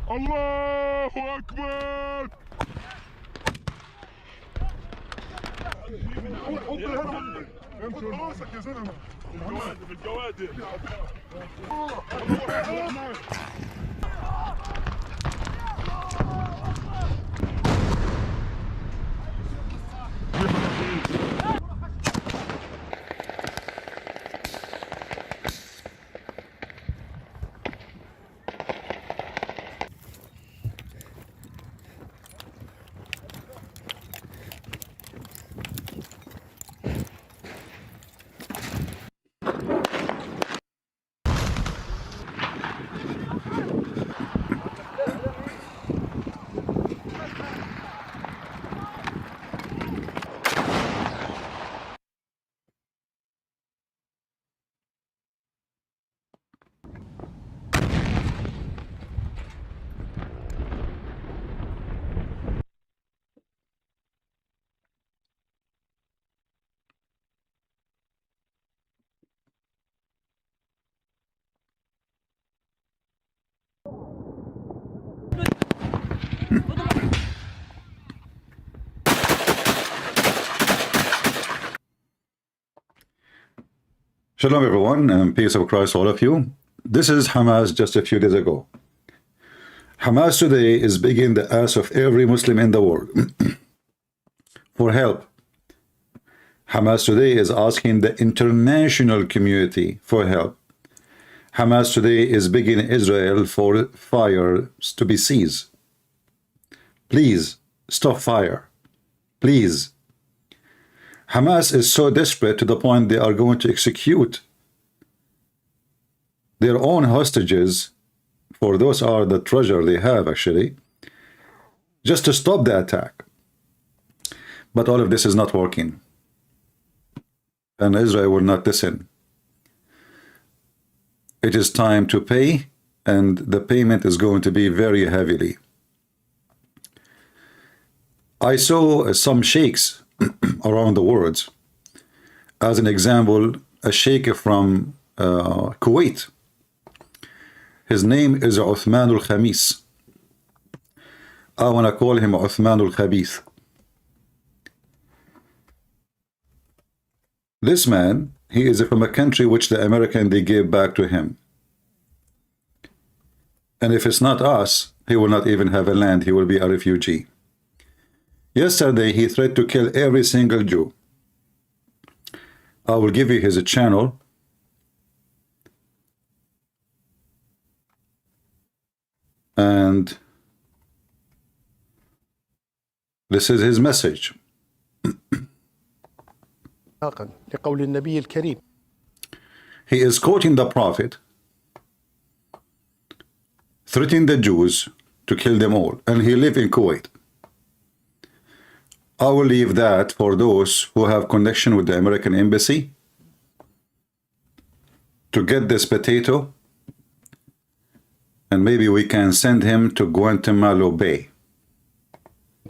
الله أكبر. حط الهرم امشي راسك يا زلمه. بالجوادر. Shalom everyone, and peace of Christ all of you. This is Hamas just a few days ago. Hamas today is begging the ass of every Muslim in the world for help. Hamas today is asking the international community for help. Hamas today is begging Israel for fire to be ceased. Please stop fire. Please. Hamas is so desperate to the point they are going to execute their own hostages, for those are the treasure they have actually, just to stop the attack. But all of this is not working, and Israel will not listen. It is time to pay, and the payment is going to be very heavily. I saw some sheikhs around the world. As an example, a sheikh from Kuwait. His name is Uthman al-Khamis. I want to call him Uthman al-Khabith. This man, he is from a country which the American they gave back to him. And if it's not us, he will not even have a land. He will be a refugee. Yesterday, he threatened to kill every single Jew. I will give you his channel. And this is his message. He is quoting the Prophet, threatening the Jews to kill them all. And he lives in Kuwait. I will leave that for those who have connection with the American embassy to get this potato, and maybe we can send him to Guantanamo Bay.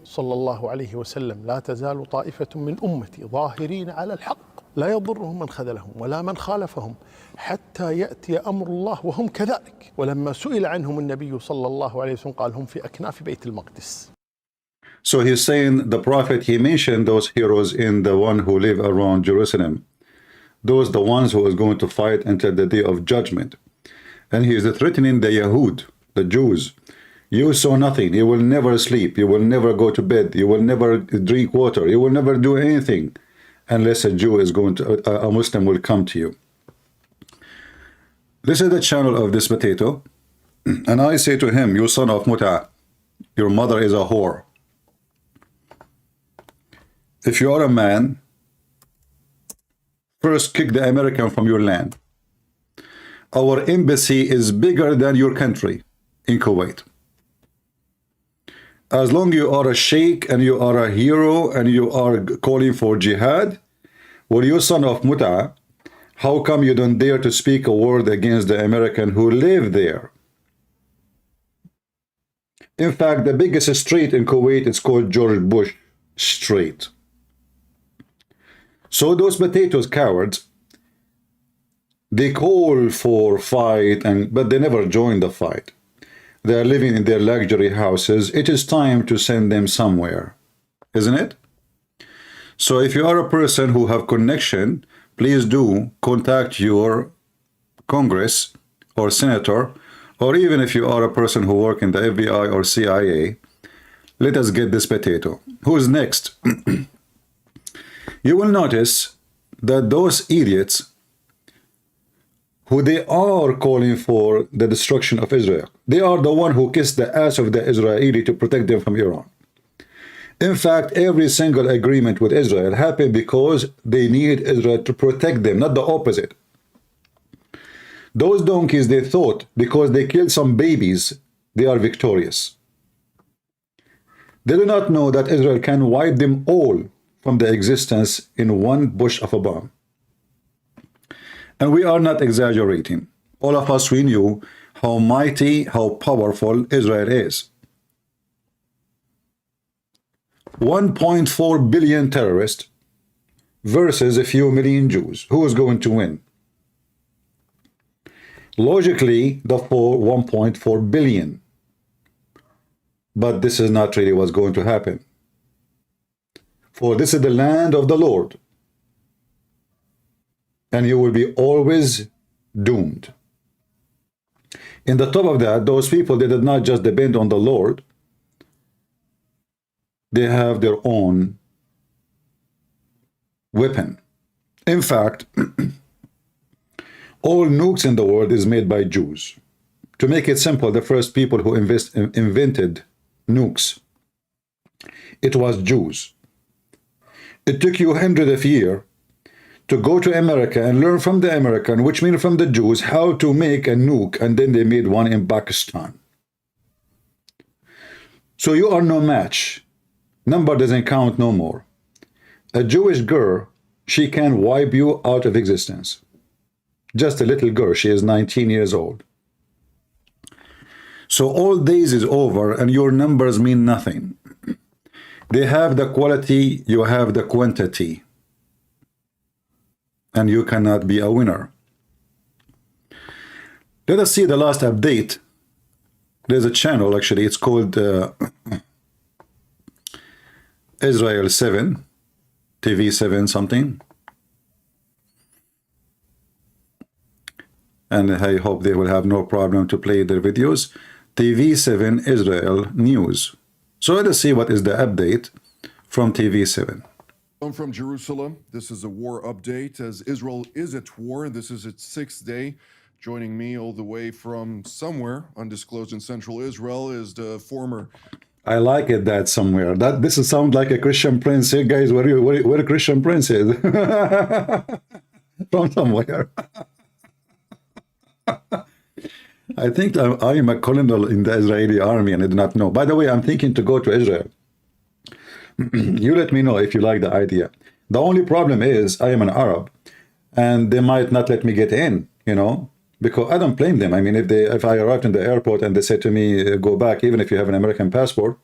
صلى الله عليه وسلم لا تزال طائفة من أمتي ظاهرين على الحق لا يضرهم من خذلهم ولا من خالفهم حتى يأتي أمر الله وهم كذلك. ولما سئل عنهم النبي صلى الله عليه وسلم قال هم في أكناف بيت المقدس. So he's saying the Prophet, he mentioned those heroes in the one who live around Jerusalem. Those the ones who is going to fight until the day of judgment. And he is threatening the Yahud, the Jews. You saw nothing. You will never sleep. You will never go to bed. You will never drink water. You will never do anything unless a Jew is going to, a Muslim will come to you. This is the channel of this potato. And I say to him, you son of Muta, your mother is a whore. If you are a man, first kick the American from your land. Our embassy is bigger than your country in Kuwait. As long as you are a sheikh and you are a hero and you are calling for jihad, well, you son of Muta, how come you don't dare to speak a word against the American who live there? In fact, the biggest street in Kuwait is called George Bush Street. So those potatoes, cowards, they call for fight, but they never join the fight. they are living in their luxury houses. It is time to send them somewhere, isn't it? So if you are a person who have connection, please do contact your Congress or senator, or even if you are a person who work in the FBI or CIA, let us get this potato. Who's next? You will notice that those idiots who they are calling for the destruction of Israel, they are the one who kissed the ass of the Israeli to protect them from Iran. In fact, every single agreement with Israel happened because they need Israel to protect them, not the opposite. Those donkeys, they thought because they killed some babies, they are victorious. They do not know that Israel can wipe them all from the existence in one bush of a bomb. And we are not exaggerating. All of us, we knew how mighty, how powerful Israel is. 1.4 billion terrorists versus a few million Jews. Who is going to win? Logically, the 1.4 billion. But this is not really what's going to happen. For this is the land of the Lord. And you will be always doomed. In the top of that, those people, they did not just depend on the Lord. They have their own weapon. In fact, all nukes in the world is made by Jews. To make it simple, the first people who invented nukes, it was Jews. It took you hundreds of years to go to America and learn from the American, which means from the Jews, how to make a nuke, and then they made one in Pakistan. So you are no match. Number doesn't count no more. A Jewish girl, she can wipe you out of existence. Just a little girl, she is 19 years old. So all days is over and your numbers mean nothing. They have the quality, you have the quantity. And you cannot be a winner. Let us see the last update. There's a channel, actually, it's called Israel 7, TV 7 something. And I hope they will have no problem to play their videos. TV 7 Israel News. So let us see what is the update from TV 7. I'm from Jerusalem. This is a war update as Israel is at war. This is its 6th day. Joining me all the way from somewhere undisclosed in central Israel is the former... I like it that somewhere. That this sounds like a Christian prince. Hey guys, where a Christian prince is? From somewhere. I think I am a colonel in the Israeli army and I do not know. By the way, I'm thinking to go to Israel. You let me know if you like the idea. The only problem is I am an Arab and they might not let me get in, you know, because I don't blame them. I mean, if I arrived in the airport and they said to me, go back, even if you have an American passport,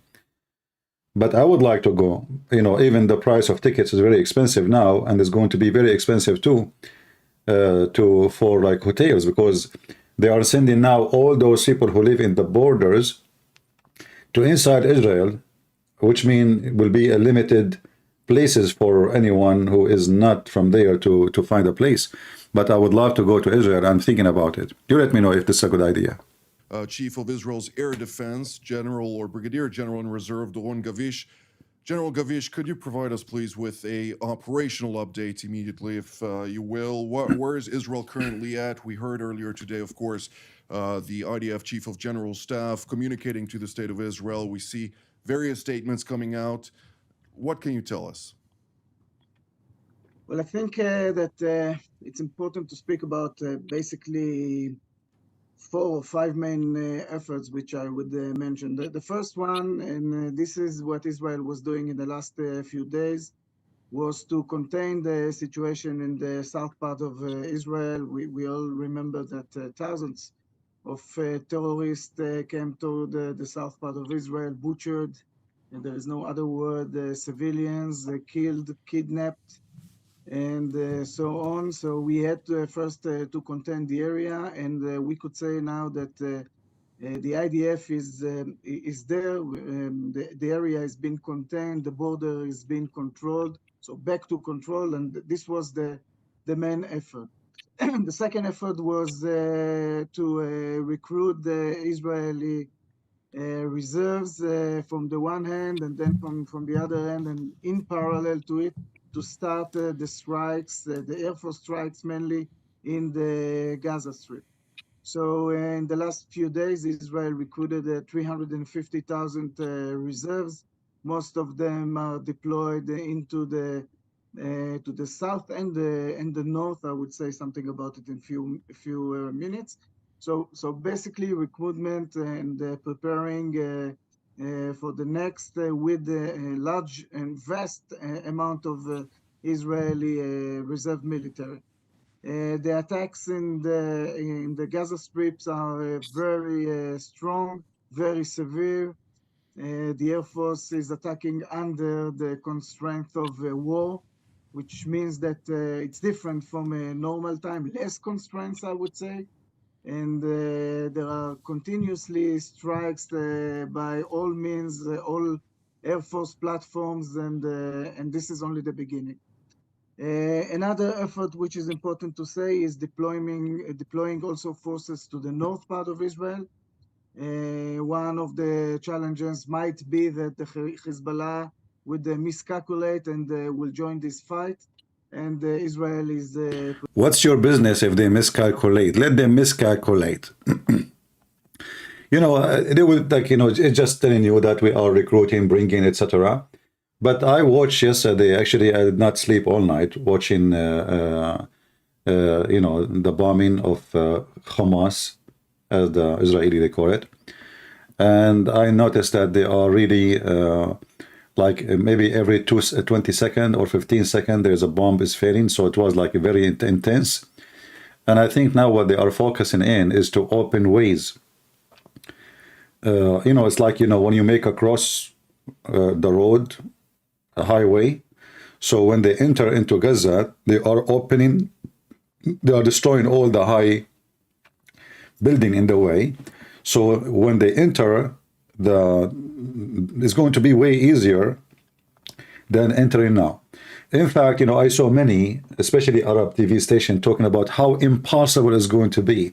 but I would like to go, you know, even the price of tickets is very expensive now and it's going to be very expensive too, for like hotels, because they are sending now all those people who live in the borders to inside Israel, which mean will be a limited places for anyone who is not from there to find a place. But I would love to go to Israel. I'm thinking about it. You let me know if this is a good idea. Chief of Israel's Air Defense, General or Brigadier General in Reserve, Doron Gavish. General Gavish, could you provide us, please, with a operational update immediately, if you will? Where is Israel currently at? We heard earlier today, of course, the IDF Chief of General Staff communicating to the State of Israel. We see various statements coming out. What can you tell us? Well, I think that it's important to speak about basically 4 or 5 main efforts, which I would mention. The first one, and this is what Israel was doing in the last few days, was to contain the situation in the south part of Israel. We all remember that thousands of terrorists came to the south part of Israel, butchered, and there is no other word, civilians killed, kidnapped, and so on. So we had to first to contain the area, and we could say now that The IDF is there. The area has been contained. The border is being controlled. So back to control, and this was the main effort. The second effort was to recruit the Israeli reserves from the one hand, and then from the other hand, and in parallel to it, to start the strikes, the Air Force strikes mainly in the Gaza Strip. So in the last few days, Israel recruited 350,000 reserves. Most of them are deployed into the to the south and the north. I would say something about it in a few minutes. So basically recruitment and preparing for the next with a large and vast amount of Israeli reserve military. The attacks in the Gaza strips are very strong, very severe. The Air Force is attacking under the constraint of war, which means that it's different from a normal time, less constraints, I would say. And there are continuously strikes by all means, all Air Force platforms, and this is only the beginning. Another effort which is important to say is deploying also forces to the north part of Israel. One of the challenges might be that the Hezbollah would miscalculate and will join this fight. And Israel is... What's your business if they miscalculate? Let them miscalculate. You know, they will, like, you know, it's just telling you that we are recruiting, bringing, etc. But I watched yesterday, actually, I did not sleep all night, watching, you know, the bombing of Hamas, as the Israeli they call it. And I noticed that they are really, like maybe every 20 seconds or 15 seconds, there's a bomb is failing. So it was like very intense. And I think now what they are focusing in is to open ways. You know, it's like, you know, when you make across the road, a highway. So when they enter into Gaza, they are opening, they are destroying all the high building in the way. So when they enter, it's going to be way easier than entering now. In fact, you know, I saw many, especially Arab TV station, talking about how impossible it's going to be.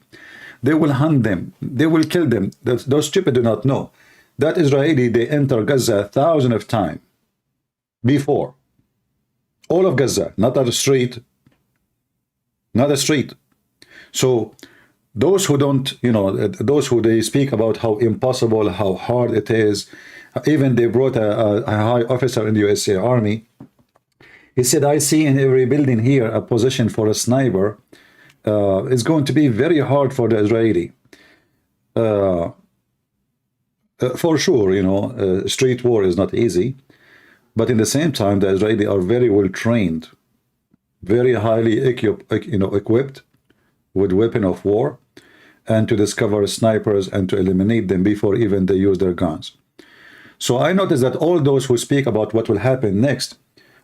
They will hunt them. They will kill them. Those stupid do not know that Israeli, they enter Gaza thousands of times before. All of Gaza, not a street. Not a street. So those who don't, you know, those who they speak about how impossible, how hard it is, even they brought a high officer in the USA Army. He said, I see in every building here a position for a sniper. It's going to be very hard for the Israeli. For sure, you know, street war is not easy. But in the same time, the Israeli are very well trained, very highly equipped with weapon of war, and to discover snipers and to eliminate them before even they use their guns. So I noticed that all those who speak about what will happen next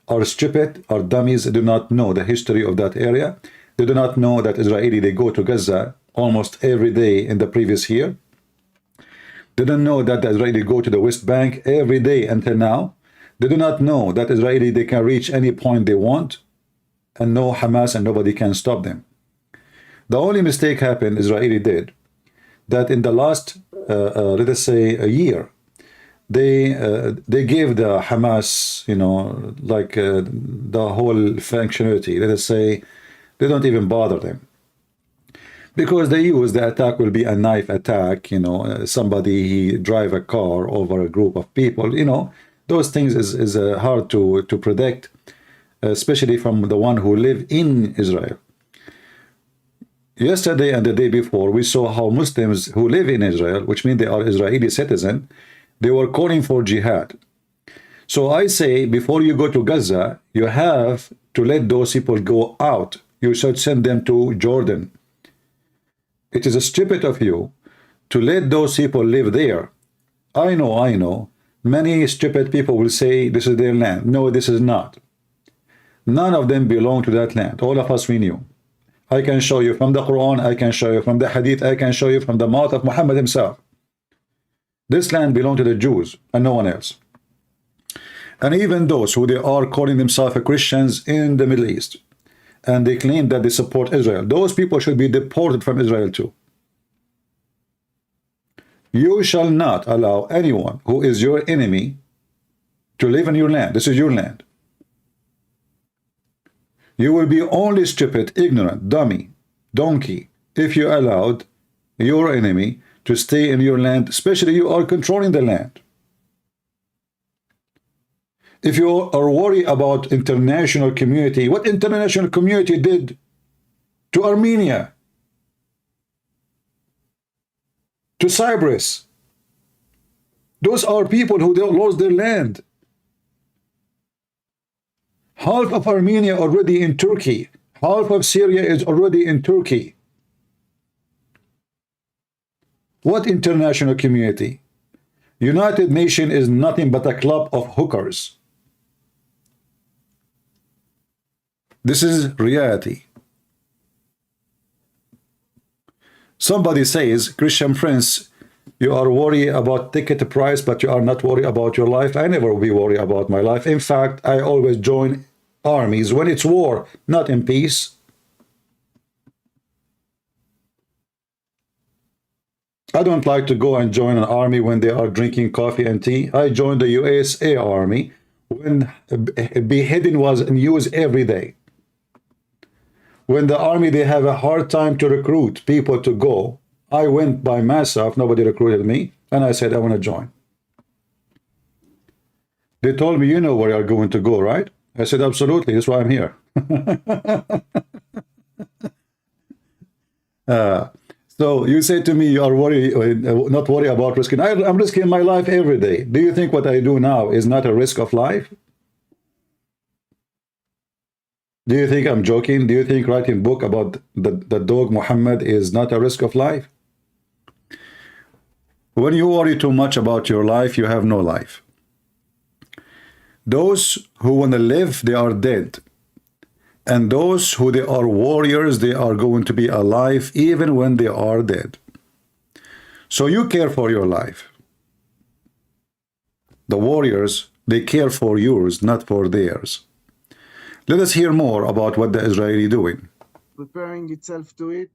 are stupid, are dummies, do not know the history of that area. They do not know that Israeli, they go to Gaza almost every day in the previous year. They don't know that the Israeli go to the West Bank every day until now. They do not know that Israeli, they can reach any point they want, and no Hamas and nobody can stop them. The only mistake happened, Israeli did, that in the last, let us say, a year, they gave the Hamas, you know, like the whole functionality. Let us say, they don't even bother them. Because they use the attack will be a knife attack, you know, somebody, he drive a car over a group of people, you know, those things is hard to predict, especially from the one who live in Israel. Yesterday and the day before, we saw how Muslims who live in Israel, which means they are Israeli citizens, they were calling for jihad. So I say, before you go to Gaza, you have to let those people go out. You should send them to Jordan. It is stupid of you to let those people live there. I know. Many stupid people will say this is their land. No, this is not. None of them belong to that land. All of us we knew. I can show you from the Quran, I can show you from the Hadith, I can show you from the mouth of Muhammad himself. This land belongs to the Jews and no one else. And even those who they are calling themselves Christians in the Middle East, and they claim that they support Israel, those people should be deported from Israel too. You shall not allow anyone who is your enemy to live in your land. This is your land. You will be only stupid, ignorant, dummy, donkey, if you allowed your enemy to stay in your land, especially you are controlling the land. If you are worried about international community, what international community did to Armenia, to Cyprus? Those are people who lost their land. Half of Armenia already in Turkey. Half of Syria is already in Turkey. What international community? United Nations is nothing but a club of hookers. This is reality. Somebody says, Christian Prince, you are worried about ticket price, but you are not worried about your life. I never will be worried about my life. In fact, I always join armies when it's war, not in peace. I don't like to go and join an army when they are drinking coffee and tea. I joined the USA Army when beheading was news every day. When the army, they have a hard time to recruit people to go, I went by myself, nobody recruited me, and I said, I want to join. They told me, you know where you're going to go, right? I said, absolutely, that's why I'm here. So you say to me, you are worried, not worried about risking. I'm risking my life every day. Do you think what I do now is not a risk of life? Do you think I'm joking? Do you think writing a book about the dog Mohammed is not a risk of life? When you worry too much about your life, you have no life. Those who want to live, they are dead. And those who they are warriors, they are going to be alive even when they are dead. So you care for your life. The warriors, they care for yours, not for theirs. Let us hear more about what the Israeli doing. Preparing itself to it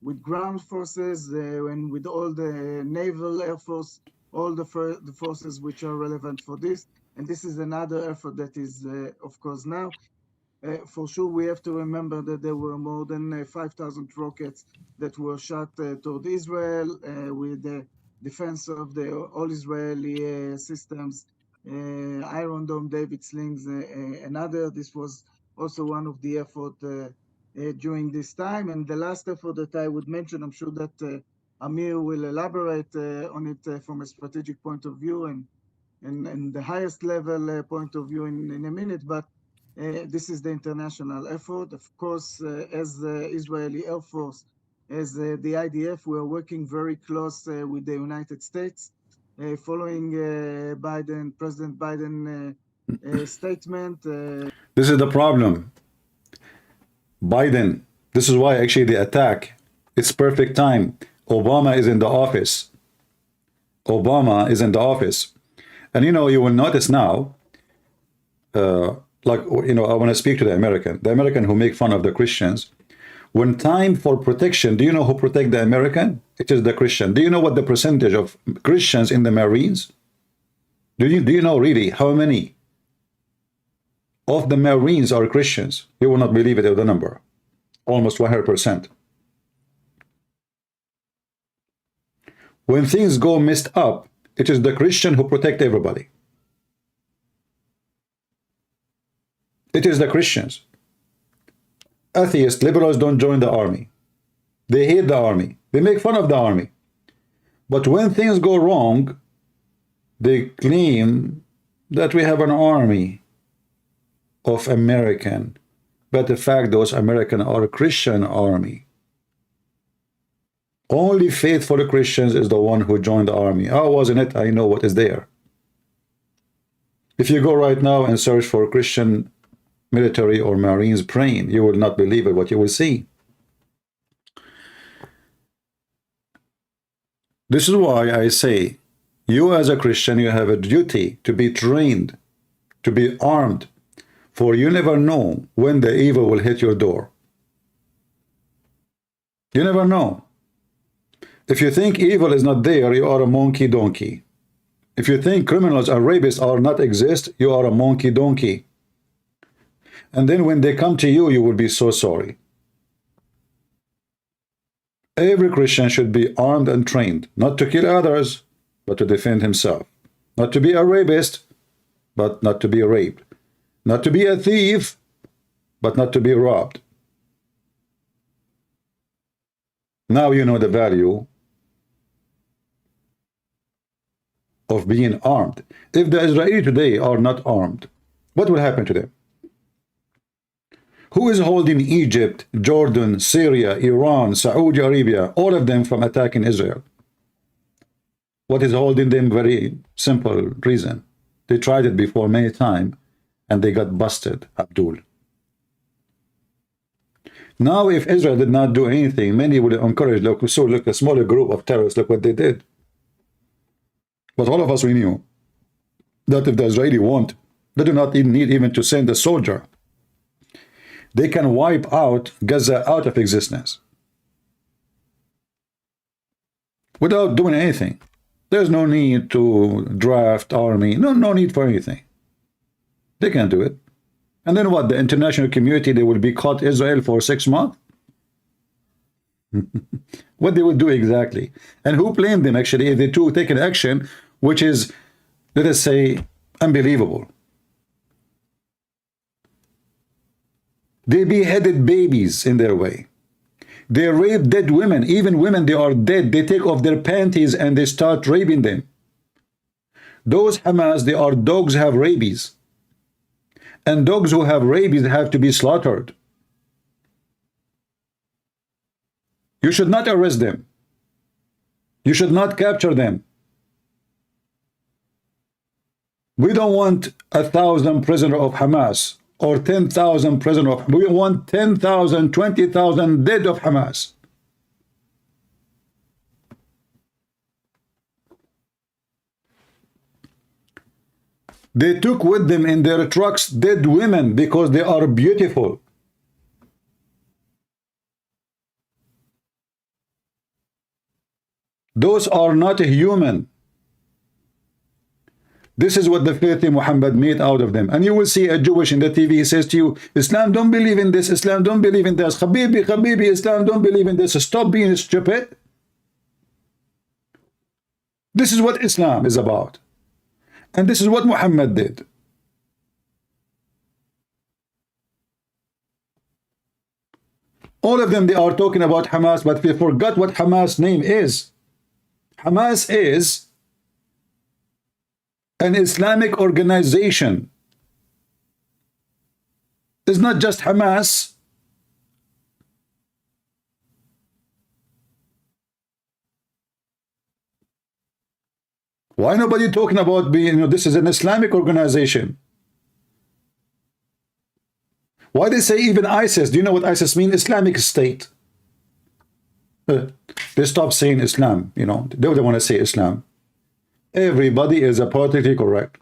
with ground forces and with all the naval, air force, all the forces which are relevant for this. And this is another effort that is, of course, now. For sure, we have to remember that there were more than 5,000 rockets that were shot toward Israel with the defense of the all Israeli systems, Iron Dome, David Slings, and other. This was also one of the effort during this time. And the last effort that I would mention, I'm sure that Amir will elaborate on it from a strategic point of view and the highest level point of view in a minute, but this is the international effort. Of course, as the Israeli Air Force, as the IDF, we are working very close with the United States, following President Biden statement. This is the problem. Biden, this is why actually the attack, it's perfect time. Obama is in the office. Obama is in the office. And you know, you will notice now, like, you know, I want to speak to the American who make fun of the Christians. When time for protection, do you know who protect the American? It is the Christian. Do you know what the percentage of Christians in the Marines? Do you know really how many of the Marines are Christians? You will not believe it of the number. Almost 100%. When things go messed up, it is the Christian who protect everybody. It is the Christians. Atheists, liberals don't join the army. They hate the army. They make fun of the army. But when things go wrong, they claim that we have an army of American. But in fact, those American are a Christian army. Only faithful Christians is the one who joined the army. I was in it. I know what is there. If you go right now and search for Christian military or Marines praying, you will not believe it, what you will see. This is why I say You as a Christian, you have a duty to be trained, to be armed, for you never know when the evil will hit your door. You never know. If you think evil is not there, you are a monkey donkey. If you think criminals and rapists are not exist, you are a monkey donkey. And then when they come to you, you will be so sorry. Every Christian should be armed and trained, not to kill others, but to defend himself. Not to be a rapist, but not to be raped. Not to be a thief, but not to be robbed. Now you know the value of being armed. If the Israelis today are not armed, what will happen to them? Who is holding Egypt, Jordan, Syria, Iran, Saudi Arabia, all of them from attacking Israel? What is holding them? Very simple reason. They tried it before many times and they got busted, Abdul. Now if Israel did not do anything, many would encourage, look, so look, a smaller group of terrorists, look what they did. But all of us, we knew that if the Israeli want, they do not even need even to send a soldier. They can wipe out Gaza out of existence without doing anything. There's no need to draft army, no need for anything. They can do it. And then what? The international community, they will be caught Israel for 6 months? What they will do exactly? And who blamed them actually if they take an action which is, let us say, unbelievable? They beheaded babies in their way. They rape dead women. Even women, they are dead. They take off their panties and they start raping them. Those Hamas, they are dogs have rabies. And dogs who have rabies have to be slaughtered. You should not arrest them. You should not capture them. We don't want 1,000 prisoners of Hamas or 10,000 prisoners of, we want 10,000, 20,000 dead of Hamas. They took with them in their trucks dead women because they are beautiful. Those are not human. This is what the filthy Mohammed made out of them. And you will see a Jewish in the TV, he says to you, Islam don't believe in this, Islam don't believe in this, Habibi, Habibi, Islam don't believe in this, stop being stupid. This is what Islam is about. And this is what Muhammad did. All of them, they are talking about Hamas, but they forgot what Hamas' name is. Hamas is an Islamic organization. It's not just Hamas. Why nobody talking about being, this is an Islamic organization? Why they say even ISIS? Do you know what ISIS means? Islamic State. They stop saying Islam, they don't want to say Islam. Everybody is politically correct.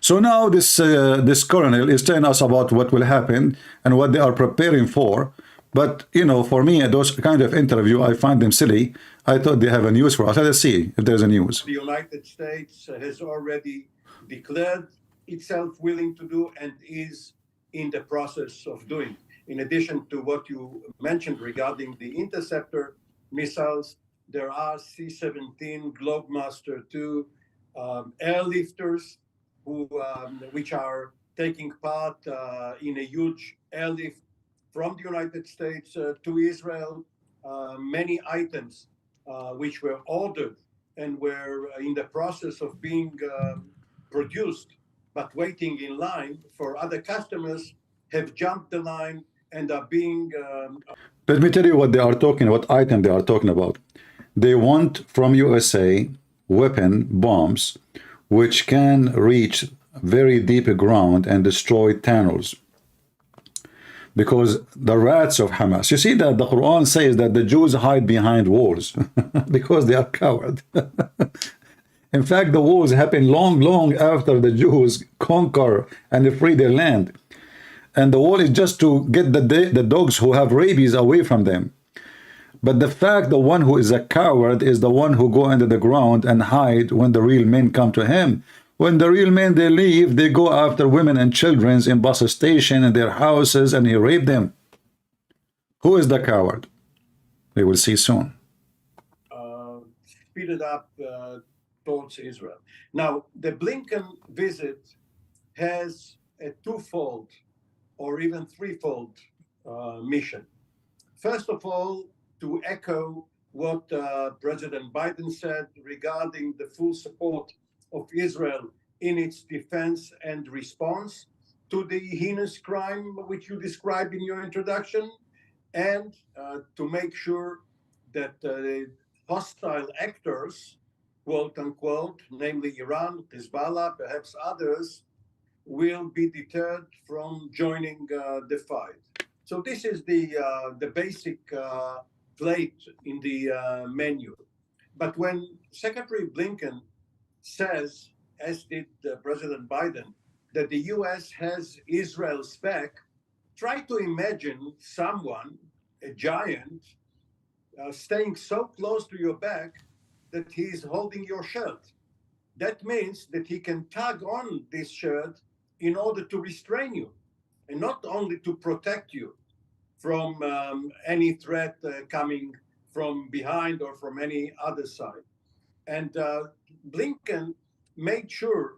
So now this colonel is telling us about what will happen and what they are preparing for. But, for me, those kind of interview, I find them silly. I thought they have a news for us. Let us see if there's a news. The United States has already declared itself willing to do and is in the process of doing. In addition to what you mentioned regarding the interceptor missiles, there are C-17 Globemaster II airlifters which are taking part in a huge airlift from the United States to Israel. Many items which were ordered and were in the process of being produced, but waiting in line for other customers, have jumped the line and are being... Let me tell you what they are talking, what item they are talking about. They want from USA weapon bombs which can reach very deep ground and destroy tunnels. because the rats of Hamas. You see that the Quran says that the Jews hide behind walls because they are coward. In fact, the wars happen long after the Jews conquer and free their land. And the wall is just to get the dogs who have rabies away from them. But the fact the one who is a coward is the one who go under the ground and hide when the real men come to him. When the real men, they leave, they go after women and children in bus station and their houses, and he rape them. Who is the coward? We will see soon. Speed it up towards Israel. Now, the Blinken visit has a twofold or even threefold mission. First of all, to echo what President Biden said regarding the full support of Israel in its defense and response to the heinous crime which you described in your introduction, and to make sure that hostile actors, quote unquote, namely Iran, Hezbollah, perhaps others, will be deterred from joining the fight. So this is the basic plate in the menu. But when Secretary Blinken says, as did President Biden, that the US has Israel's back, try to imagine someone, a giant, staying so close to your back that he's holding your shirt. That means that he can tug on this shirt in order to restrain you, and not only to protect you from any threat coming from behind or from any other side. And Blinken made sure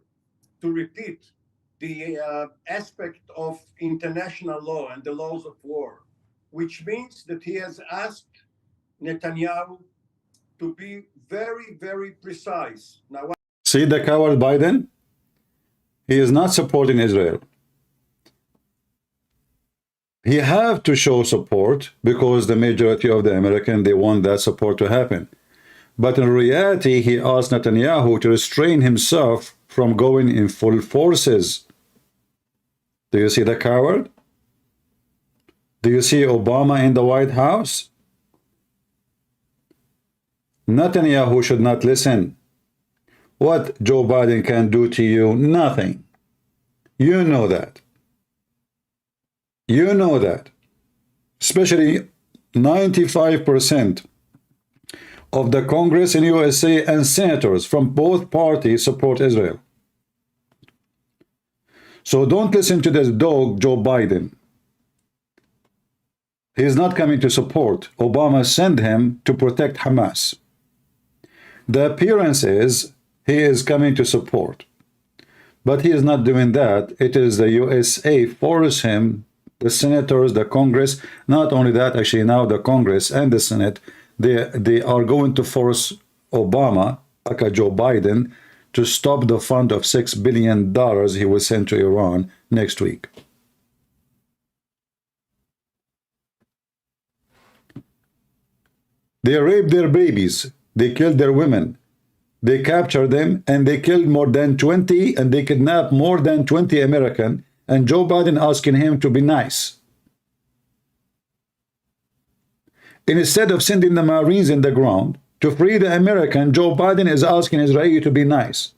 to repeat the aspect of international law and the laws of war, which means that he has asked Netanyahu to be very, very precise. Now, see the coward Biden? He is not supporting Israel. He have to show support because the majority of the Americans, they want that support to happen. But in reality, he asked Netanyahu to restrain himself from going in full forces. Do you see the coward? Do you see Obama in the White House? Netanyahu should not listen. What Joe Biden can do to you? Nothing. You know that. You know that. Especially 95% of the Congress in USA and senators from both parties support Israel. So don't listen to this dog, Joe Biden. He is not coming to support. Obama sent him to protect Hamas. The appearance is he is coming to support. But he is not doing that. It is the USA force him, the senators, the Congress, not only that, actually now the Congress and the Senate, they are going to force Obama, aka Joe Biden, to stop the fund of $6 billion he will send to Iran next week. They raped their babies. They killed their women. They captured them, and they killed more than 20, and they kidnapped more than 20 Americans, and Joe Biden asking him to be nice. Instead of sending the Marines in the ground to free the American, Joe Biden is asking Israel to be nice.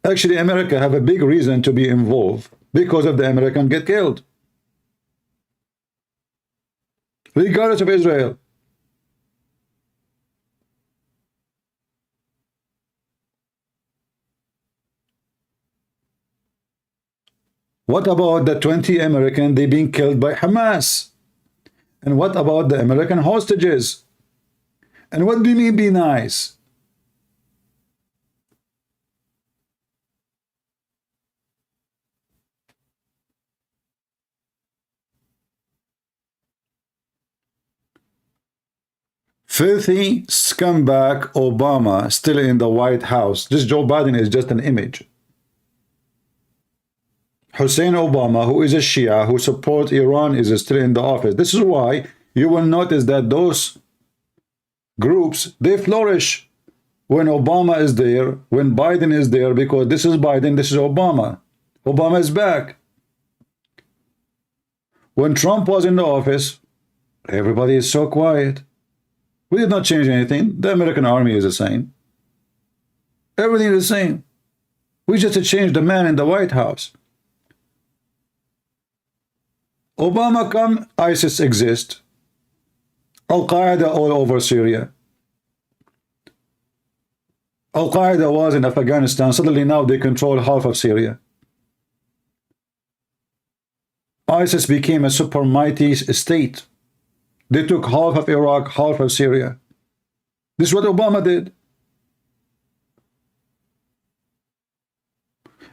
Actually, America have a big reason to be involved because of the American get killed. Regardless of Israel. What about the 20 Americans they being killed by Hamas? And what about the American hostages? And what do you mean be nice? Filthy scumbag Obama still in the White House. This Joe Biden is just an image. Hussein Obama, who is a Shia, who supports Iran, is still in the office. This is why you will notice that those groups, they flourish when Obama is there, when Biden is there, because this is Biden, this is Obama. Obama is back. When Trump was in the office, everybody is so quiet. We did not change anything. The American army is the same. Everything is the same. We just changed the man in the White House. Obama come, ISIS exist. Al-Qaeda all over Syria. Al-Qaeda was in Afghanistan. Suddenly now they control half of Syria. ISIS became a super mighty state. They took half of Iraq, half of Syria. This is what Obama did.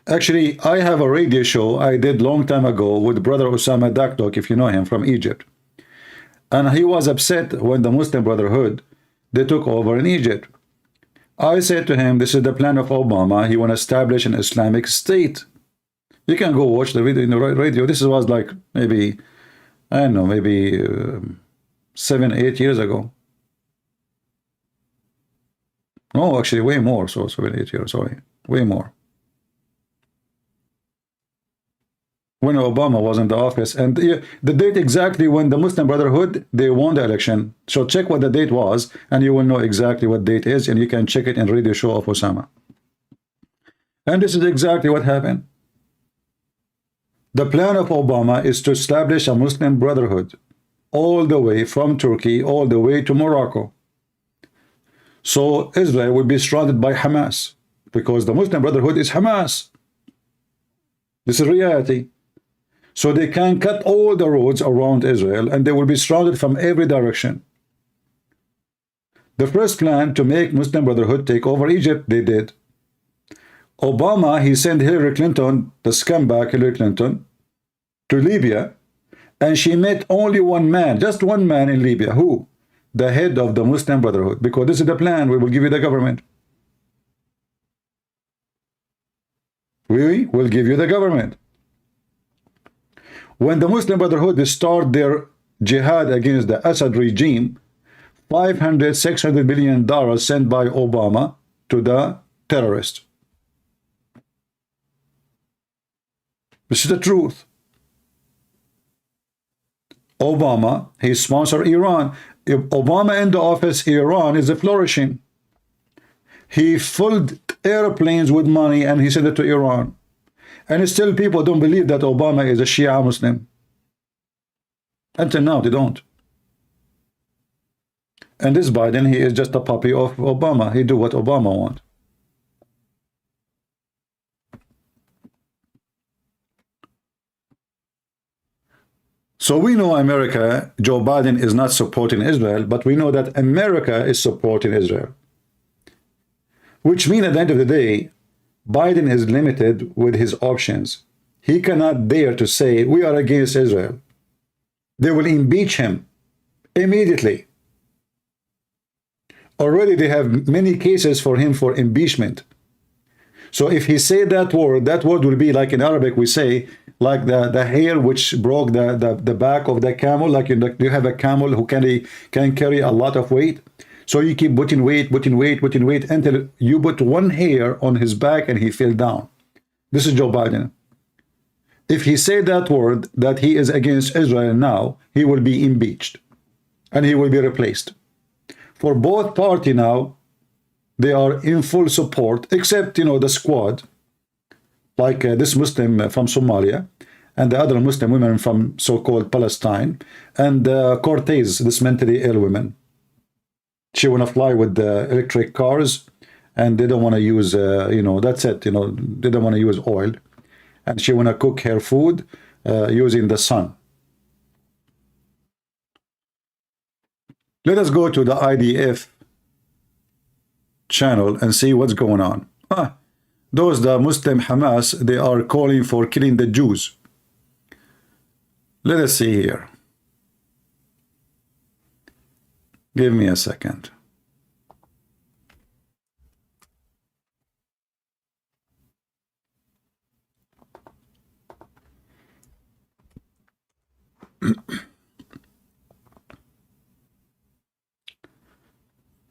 Actually, I have a radio show I did long time ago with brother Osama Dakdok, if you know him, from Egypt. And he was upset when the Muslim Brotherhood, they took over in Egypt. I said to him, this is the plan of Obama. He want to establish an Islamic state. You can go watch the video in the radio. This was like maybe, I don't know, maybe 7, 8 years ago. No, actually way more. So 7, 8 years, sorry. Way more. When Obama was in the office, and the date exactly when the Muslim Brotherhood, they won the election. So check what the date was, and you will know exactly what date is, and you can check it in radio show of Osama. And this is exactly what happened. The plan of Obama is to establish a Muslim Brotherhood all the way from Turkey, all the way to Morocco. So Israel will be surrounded by Hamas, because the Muslim Brotherhood is Hamas. This is reality. So they can cut all the roads around Israel, and they will be surrounded from every direction. The first plan to make Muslim Brotherhood take over Egypt, they did. Obama, he sent Hillary Clinton, the scumbag Hillary Clinton, to Libya, and she met only one man, just one man in Libya. Who? The head of the Muslim Brotherhood, because this is the plan. We will give you the government. We will give you the government. When the Muslim Brotherhood start their jihad against the Assad regime, $500–600 million sent by Obama to the terrorists. This is the truth. Obama, he sponsored Iran. If Obama in the office, Iran is flourishing. He filled airplanes with money and he sent it to Iran. And still people don't believe that Obama is a Shia Muslim. Until now, they don't. And this Biden, he is just a puppy of Obama. He do what Obama wants. So we know America, Joe Biden is not supporting Israel, but we know that America is supporting Israel. Which means at the end of the day, Biden is limited with his options. He cannot dare to say, we are against Israel. They will impeach him immediately. Already they have many cases for him for impeachment. So if he say that word will be like in Arabic we say, like the hair which broke the back of the camel, like you have a camel who can carry a lot of weight. So you keep putting weight until you put one hair on his back and he fell down. This is Joe Biden. If he said that word, that he is against Israel now, he will be impeached and he will be replaced. For both parties now, they are in full support, except, the squad, like this Muslim from Somalia, and the other Muslim women from so-called Palestine, and Cortez, this mentally ill woman. She want to fly with the electric cars, and they don't want to use, that's it, they don't want to use oil. And she want to cook her food using the sun. Let us go to the IDF channel and see what's going on. The Muslim Hamas, they are calling for killing the Jews. Let us see here. Give me a second.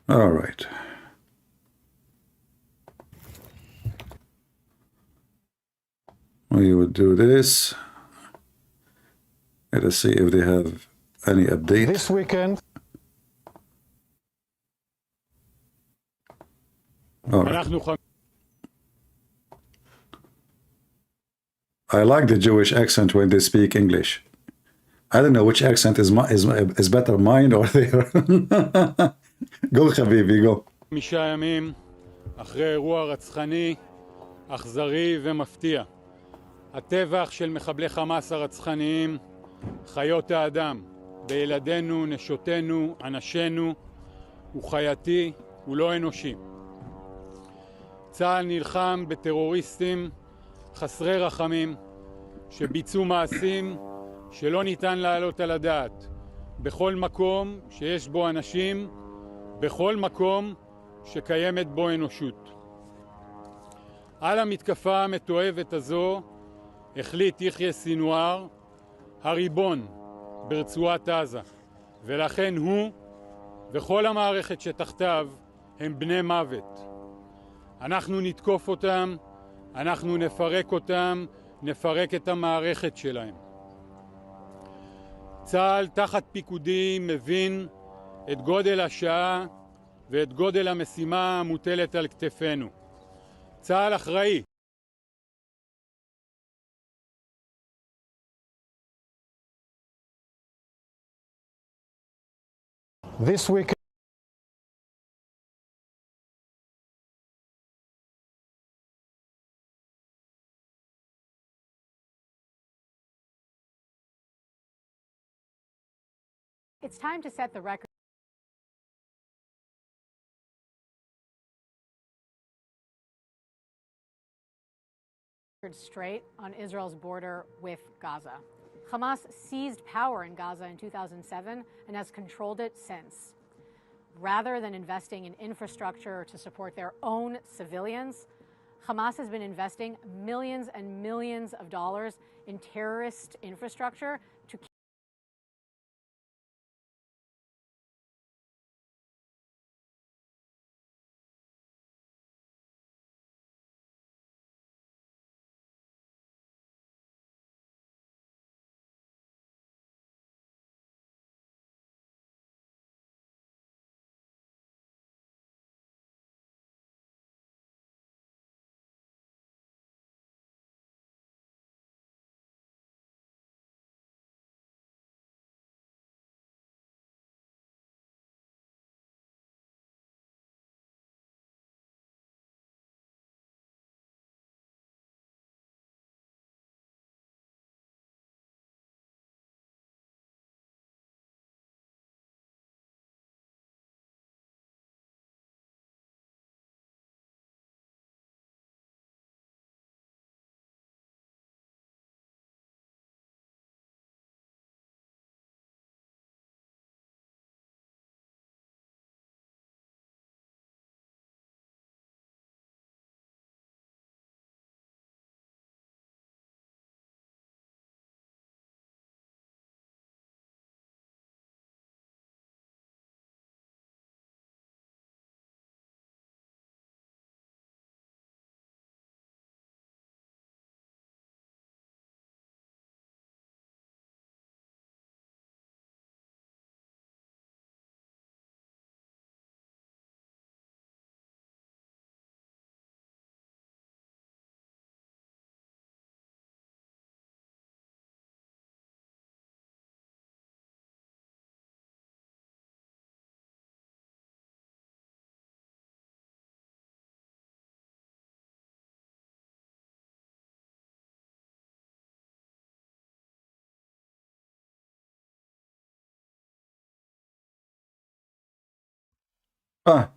All right. We would do this. Let us see if they have any update. This weekend, All right. I like the Jewish accent when they speak English. I don't know which accent is better, mine or theirs. Go, Habibi, go. 5 ימים אחרי אירוע רצחני, אכזרי ומפתיע. הטבח של מחבלי חמאס הרצחניים, חיות האדם, בילדינו, נשותינו, אנשינו, הוא חייתי, הוא לא אנושי. צה"ל נלחם בטרוריסטים חסרי רחמים, שביצעו מעשים שלא ניתן להעלות על הדעת. בכל מקום שיש בו אנשים, בכל מקום שקיימת בו אנושות. על המתקפה המתועבת הזו החליט יחיא סינואר, הריבון ברצועת עזה, ולכן הוא וכל המערכת שתחתיו הם בני מוות. אנחנו נתקוף אותם, אנחנו נפרק אותם, נפרק את המערכת שלהם. צה"ל תחת פיקודי מבין את גודל השעה ואת גודל המשימה המוטלת על כתפינו. צה"ל אחראי. this weekend, It's time to set the record straight on Israel's border with Gaza. Hamas seized power in Gaza in 2007 and has controlled it since. Rather than investing in infrastructure to support their own civilians, Hamas has been investing millions and millions of dollars in terrorist infrastructure to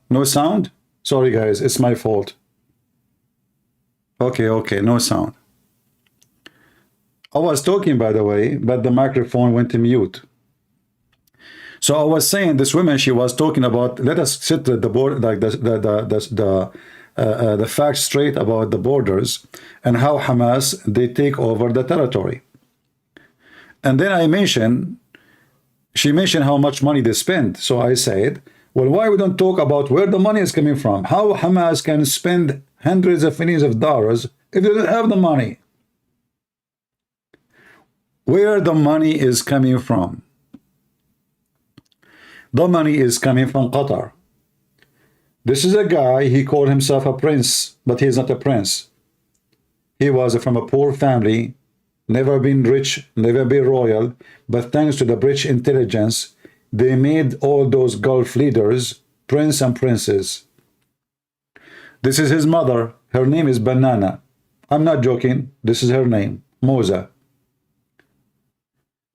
No sound? Sorry guys, it's my fault. Okay, no sound. I was talking, by the way, but the microphone went to mute. So I was saying, this woman, she was talking about, let us sit at the board, like the facts straight about the borders and how Hamas, they take over the territory. And then I mentioned, she mentioned how much money they spend. So I said, well, why we don't talk about where the money is coming from? How Hamas can spend hundreds of millions of dollars if they don't have the money? where the money is coming from. The money is coming from Qatar. This is a guy, he called himself a prince, but he's not a prince. He was from a poor family, never been rich, never been royal, but thanks to the British intelligence, they made all those Gulf leaders prince and princess. This is his mother. Her name is Banana. I'm not joking. This is her name, Moza.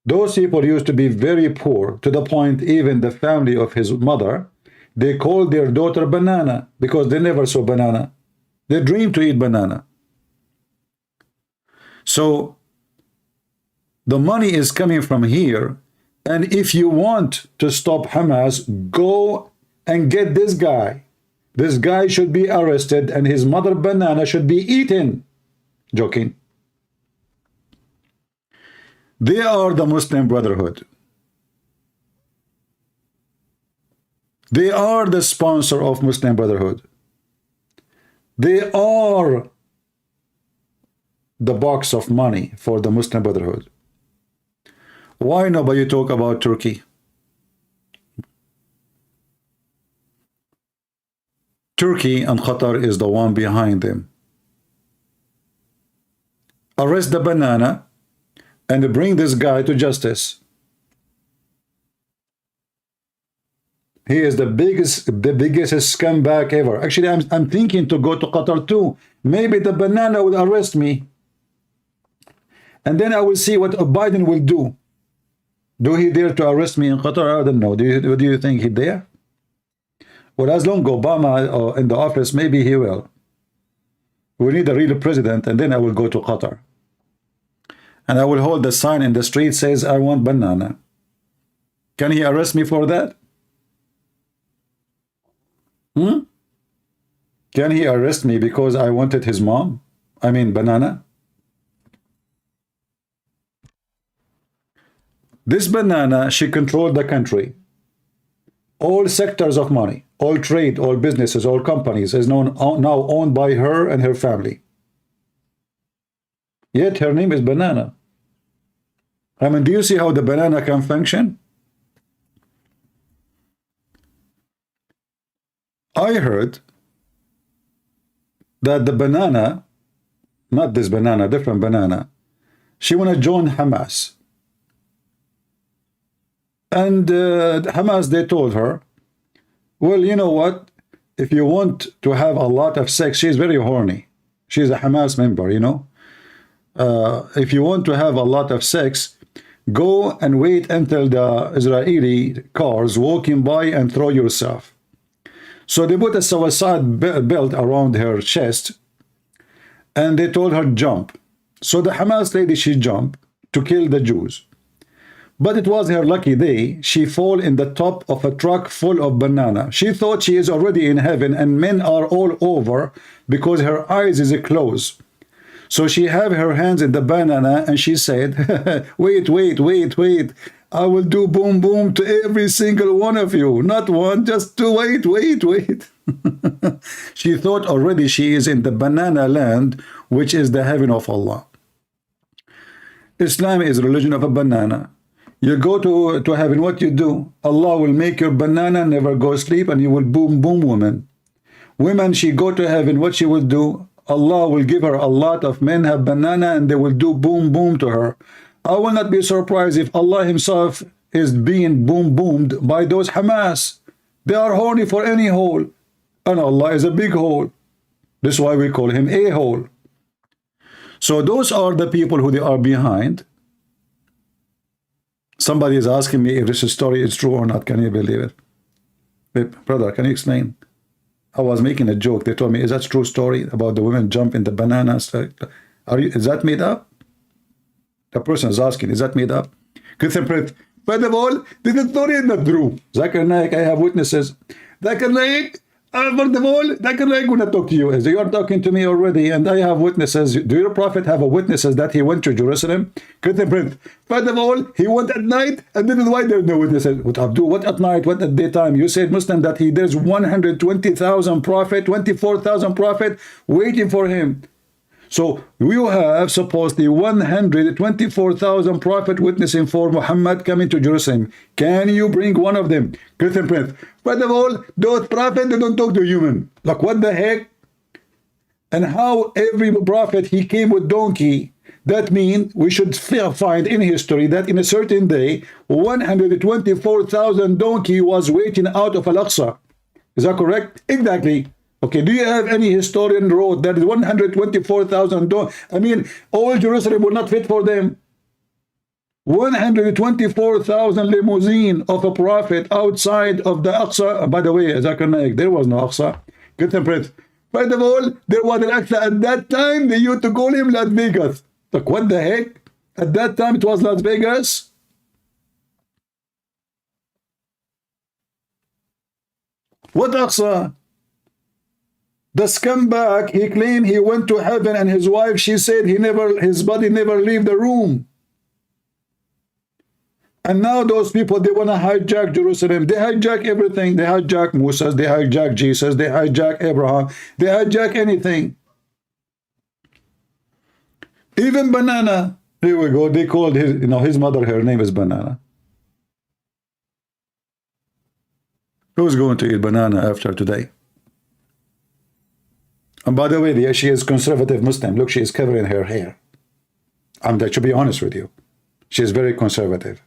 Those people used to be very poor, to the point even the family of his mother, they called their daughter Banana because they never saw banana. They dreamed to eat banana. So the money is coming from here, and if you want to stop Hamas, go and get this guy. This guy should be arrested and his mother Banana should be eaten. Joking. They are the Muslim Brotherhood. They are the sponsor of Muslim Brotherhood. They are the box of money for the Muslim Brotherhood. Why nobody talk about Turkey? Turkey and Qatar is the one behind them. Arrest the Banana and bring this guy to justice. He is the biggest scumbag ever. Actually, I'm thinking to go to Qatar too. Maybe the Banana will arrest me. And then I will see what Biden will do. Do he dare to arrest me in Qatar? I don't know. Do you think he dare? Well, as long as Obama in the office, maybe he will. We need a real president, and then I will go to Qatar. And I will hold the sign in the street says, I want banana. Can he arrest me for that? Can he arrest me because I wanted his mom? I mean, banana? This Banana, she controlled the country. All sectors of money, all trade, all businesses, all companies is now owned by her and her family. Yet her name is Banana. I mean, do you see how the banana can function? I heard that the Banana, not this Banana, different Banana, she want to join Hamas. And Hamas, they told her, well, you know what? If you want to have a lot of sex, she's very horny. She's a Hamas member, you know. If you want to have a lot of sex, go and wait until the Israeli cars walking by and throw yourself. So they put a suicide belt around her chest and they told her jump. So the Hamas lady, she jumped to kill the Jews. But it was her lucky day. She fell in the top of a truck full of banana. She thought she is already in heaven and men are all over because her eyes is closed. So she have her hands in the banana and she said, wait, wait, wait, wait. I will do boom, boom to every single one of you. Not one, just two. Wait, wait, wait. She thought already she is in the banana land, which is the heaven of Allah. Islam is religion of a banana. You go to heaven, what you do? Allah will make your banana never go sleep and you will boom, boom woman. Women, she go to heaven, what she will do? Allah will give her a lot of men have banana and they will do boom, boom to her. I will not be surprised if Allah himself is being boom, boomed by those Hamas. They are horny for any hole. And Allah is a big hole. This is why we call him a hole. So those are the people who they are behind. Somebody is asking me if this story is true or not. Can you believe it? Hey, brother, can you explain? I was making a joke. They told me, is that a true story about the women jump in the banana? Is that made up? The person is asking, is that made up? First of all, this story is not true. Zakir Naik, I have witnesses. Zakir Naik, first of all, Zakir Naik will not talk to you. As you are talking to me already, and I have witnesses. Do your prophet have a witnesses that he went to Jerusalem? First of all, he went at night, and this is why there are no witnesses. What Abdul? What at night? What at daytime? You said Muslim that there's 120,000 prophet, 24,000 prophet waiting for him. So you have supposedly 124,000 prophet witnessing for Muhammad coming to Jerusalem. Can you bring one of them? Christian Prince. First of all, those prophets, they don't talk to human. Like what the heck? And how every prophet he came with donkey. That means we should find in history that in a certain day 124,000 donkey was waiting out of Al-Aqsa. Is that correct? Exactly. Okay, do you have any historian wrote that 124,000 donkey? I mean, all Jerusalem will not fit for them. 124,000 limousine of a prophet outside of the Aqsa. By the way, Zakir Naik, there was no Aqsa. Get them Prince. First of all, there was an Aqsa at that time. They used to call him Las Vegas. Like what the heck? At that time it was Las Vegas. What Aqsa? The scumbag, he claimed he went to heaven, and his wife, she said his body never leave the room. And now those people, they want to hijack Jerusalem. They hijack everything. They hijack Moses, they hijack Jesus, they hijack Abraham, they hijack anything. Even Banana. Here we go. They called his mother, her name is Banana. Who's going to eat banana after today? And by the way, she is conservative Muslim. Look, she is covering her hair. To be honest with you, she is very conservative.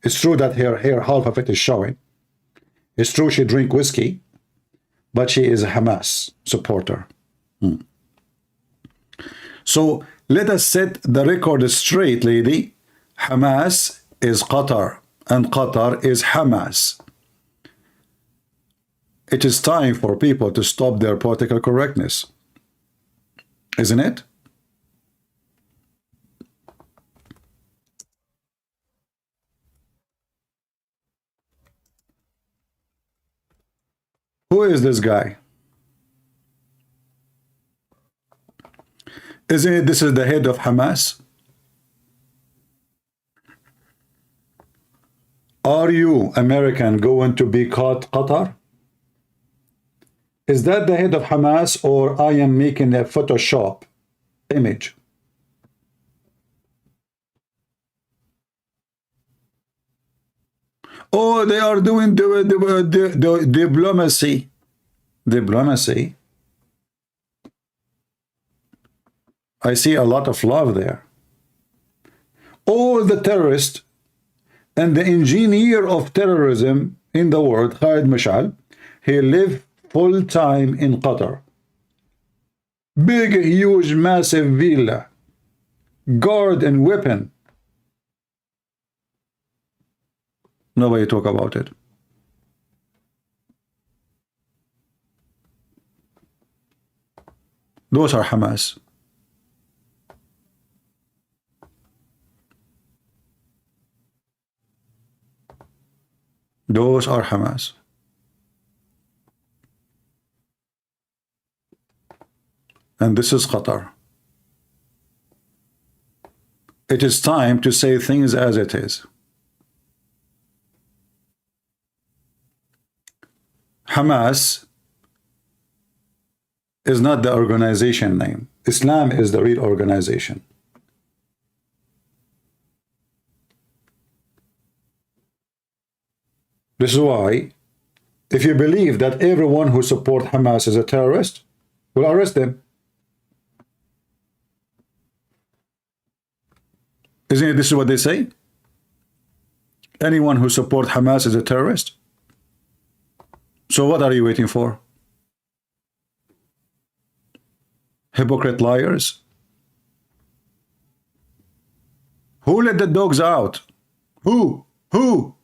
It's true that her hair, half of it is showing. It's true she drinks whiskey, but she is a Hamas supporter. So let us set the record straight, lady. Hamas is Qatar, and Qatar is Hamas. It is time for people to stop their political correctness, isn't it? Who is this guy? Isn't it this is the head of Hamas? Are you, American, going to be caught Qatar? Is that the head of Hamas, or I am making a Photoshop image? Oh, they are doing the diplomacy. Diplomacy. I see a lot of love there. All the terrorists and the engineer of terrorism in the world, Khalid Mashal, he lived full-time in Qatar. Big, huge, massive villa, guard and weapon. Nobody talk about it. Those are Hamas. Those are Hamas. And this is Qatar. It is time to say things as it is. Hamas is not the organization name. Islam is the real organization. This is why, if you believe that everyone who supports Hamas is a terrorist, we'll arrest them. Isn't it this is what they say? Anyone who supports Hamas is a terrorist. So what are you waiting for? Hypocrite liars. Who let the dogs out? Who? Who?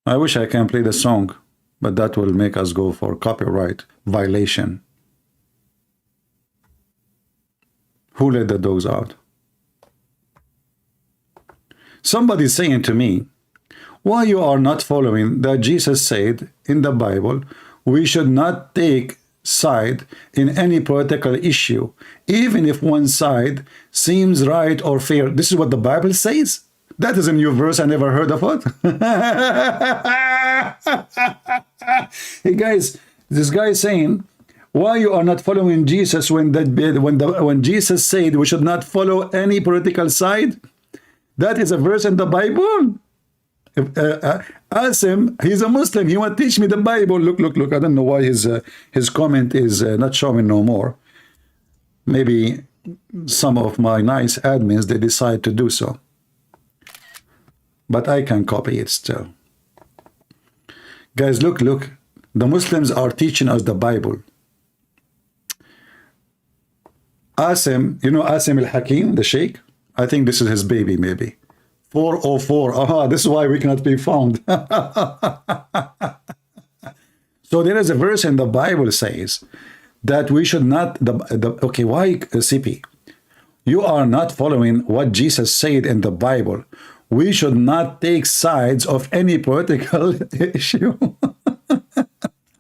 I wish I can play the song, but that will make us go for copyright violation. Who let the dogs out? Somebody saying to me, why you are not following that Jesus said in the Bible, we should not take side in any political issue, even if one side seems right or fair. This is what the Bible says. That is a new verse. I never heard of it. Hey guys, this guy is saying, why you are not following Jesus when Jesus said we should not follow any political side? That is a verse in the Bible. Ask him, he's a Muslim, he want to teach me the Bible. Look. I don't know why his comment is not showing no more. Maybe some of my nice admins, they decide to do so. But I can copy it still. Guys, look. The Muslims are teaching us the Bible. Asim, you know Asim al-Hakim, the Sheikh? I think this is his baby, maybe. 404. Aha, this is why we cannot be found. So there is a verse in the Bible says that we should not, okay, why CP? You are not following what Jesus said in the Bible. We should not take sides of any political issue.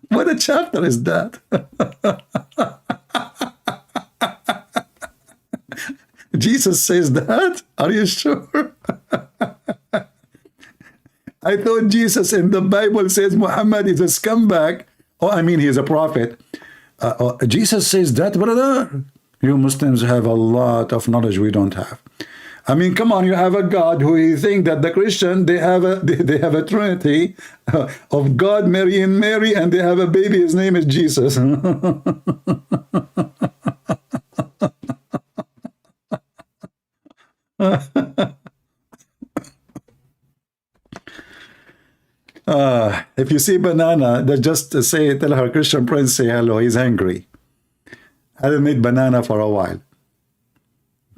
What a chapter is that? Jesus says that? Are you sure? I thought Jesus in the Bible says Muhammad is a scumbag. Oh, I mean, he's a prophet. Jesus says that, brother. You Muslims have a lot of knowledge we don't have. I mean, come on, you have a God who you think that the Christian, they have a trinity of God, Mary and Mary, and they have a baby, his name is Jesus. If you see banana, just say, tell her Christian friend, say hello, he's hungry. I haven't made banana for a while.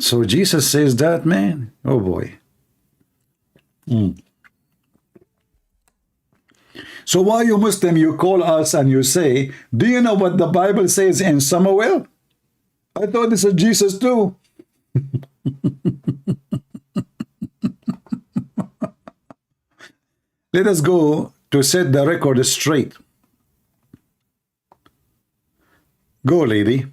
So Jesus says that, man. Oh boy. So why you Muslim, you call us and you say, do you know what the Bible says in Samuel? I thought this is Jesus too. Let us go to set the record straight. Go, lady.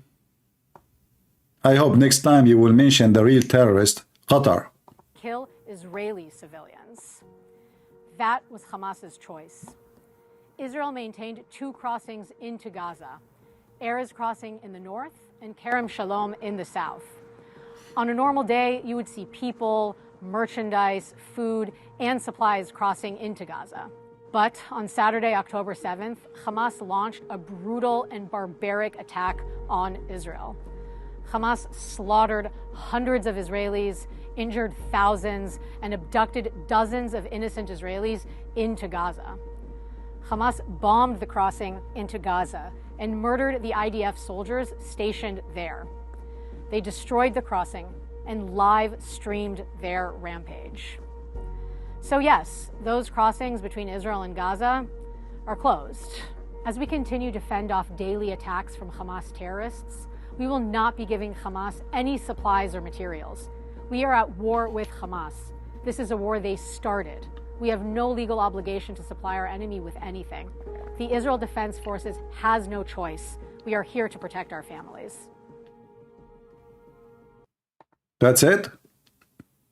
I hope next time you will mention the real terrorist, Qatar. Kill Israeli civilians. That was Hamas's choice. Israel maintained two crossings into Gaza, Erez crossing in the north and Kerem Shalom in the south. On a normal day, you would see people, merchandise, food, and supplies crossing into Gaza. But on Saturday, October 7th, Hamas launched a brutal and barbaric attack on Israel. Hamas slaughtered hundreds of Israelis, injured thousands, and abducted dozens of innocent Israelis into Gaza. Hamas bombed the crossing into Gaza and murdered the IDF soldiers stationed there. They destroyed the crossing and live streamed their rampage. So yes, those crossings between Israel and Gaza are closed. As we continue to fend off daily attacks from Hamas terrorists, we will not be giving Hamas any supplies or materials. We are at war with Hamas. This is a war they started. We have no legal obligation to supply our enemy with anything. The Israel Defense Forces has no choice. We are here to protect our families. That's it?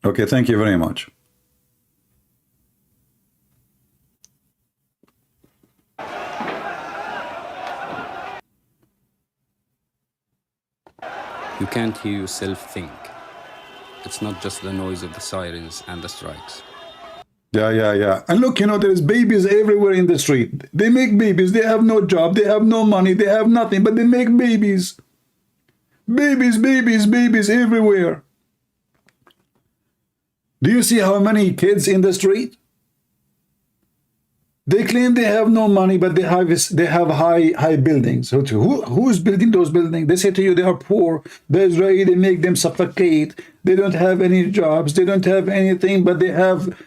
Okay, thank you very much. You can't hear yourself think. It's not just the noise of the sirens and the strikes. Yeah. And look, you know, there's babies everywhere in the street. They make babies. They have no job. They have no money. They have nothing, but they make babies. Babies everywhere. Do you see how many kids in the street? They claim they have no money, but they have high buildings. So who's building those buildings? They say to you they are poor. The Israeli, they make them suffocate. They don't have any jobs. They don't have anything, but they have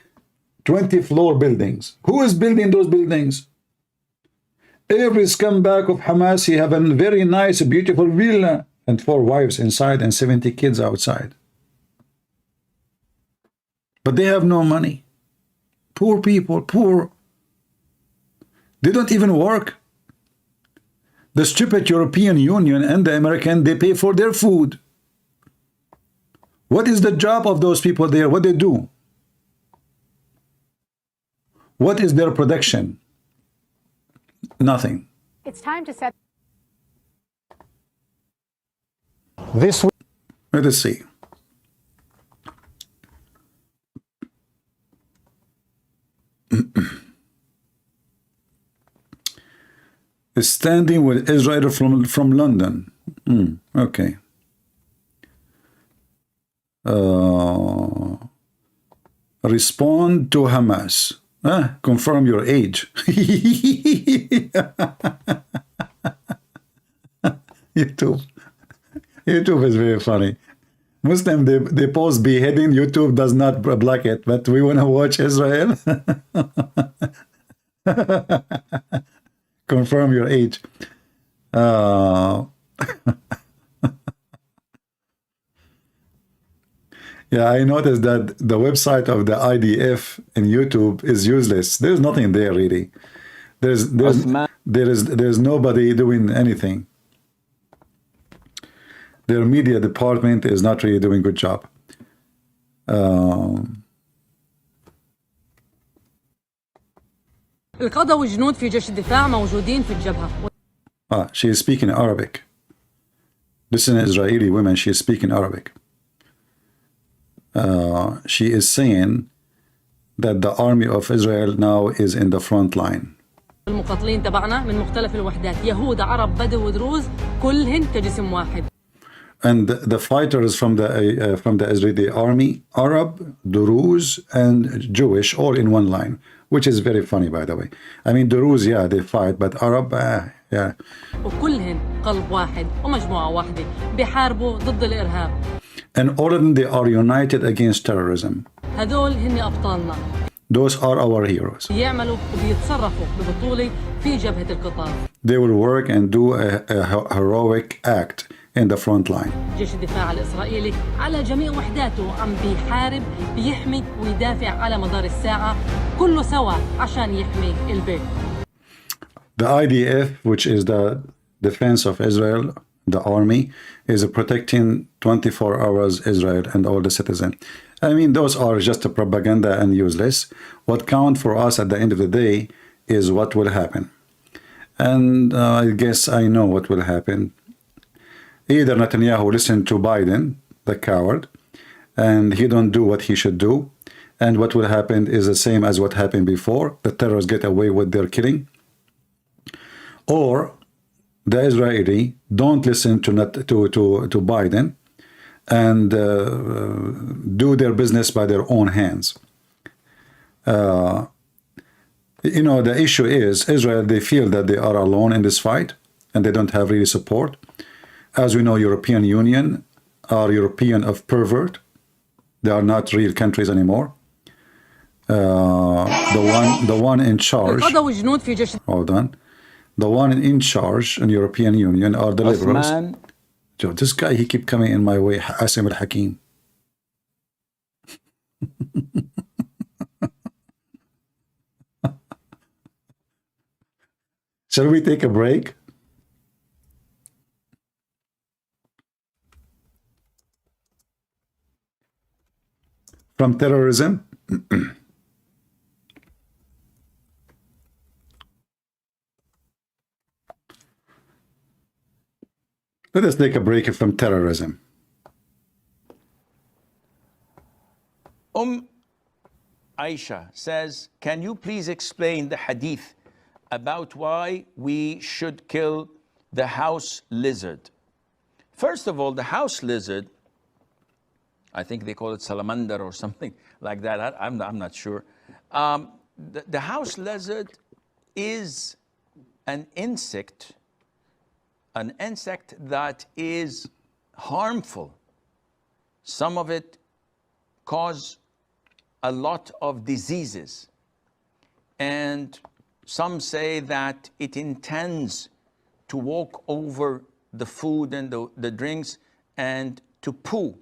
20-floor buildings. Who is building those buildings? Every scumbag of Hamas, he have a very nice, beautiful villa and 4 wives inside and 70 kids outside. But they have no money. Poor people, poor. They don't even work. The stupid European Union and the American, they pay for their food. What is the job of those people there? What they do? What is their production? Nothing. It's time to set This week, Let us see. Standing with Israel from London. Okay. Respond to Hamas. Confirm your age. YouTube is very funny. Muslim, they post beheading. YouTube does not block it, but we want to watch Israel. Confirm your age. Yeah, I noticed that the website of the IDF in YouTube is useless. There's nothing there really. There's nobody doing anything. Their media department is not really doing a good job. القادة والجنود في جيش الدفاع موجودين في الجبهة. She is speaking Arabic. This is an Israeli woman. She is speaking Arabic. She is saying that the army of Israel now is in the front line. المقاتلين تبعنا من مختلف الوحدات، يهود، عرب، بدو ودروز، كلهن كجسم واحد. And the fighters from the Israeli army, Arab, Druze, and Jewish, all in one line, which is very funny, by the way. I mean, Druze, yeah, they fight, but Arab, yeah. وكلهن قلب واحد ومجموعة واحدة بيحاربوا ضد الإرهاب. And all of them, they are united against terrorism. هذول هن أبطالنا. Those are our heroes. يعملوا وبيتصرفوا ببطولة في جبهة القطار. They will work and do a heroic act in the front line. جيش الدفاع الإسرائيلي على جميع وحداته عم بيحارب بيحمي ويدافع على مدار الساعة كله سوا عشان يحمي البيت. The IDF, which is the defense of Israel, the army, is protecting 24 hours Israel and all the citizens. I mean, those are just a propaganda and useless. What counts for us at the end of the day is what will happen. And I guess I know what will happen. Either Netanyahu listened to Biden, the coward, and he don't do what he should do. And what will happen is the same as what happened before. The terrorists get away with their killing. Or the Israeli don't listen to Biden and do their business by their own hands. You know, the issue is Israel, they feel that they are alone in this fight and they don't have really support. As we know, European Union are European of pervert. They are not real countries anymore. The one in charge, hold on. The one in charge in European Union are the liberals. Joe, this guy, he keep coming in my way. Asim al-Hakim. Shall we take a break? From terrorism? Let us take a break from terrorism. Aisha says, can you please explain the hadith about why we should kill the house lizard? First of all, the house lizard, I think they call it salamander or something like that. I'm not sure. The house lizard is an insect that is harmful. Some of it cause a lot of diseases. And some say that it intends to walk over the food and the drinks and to poo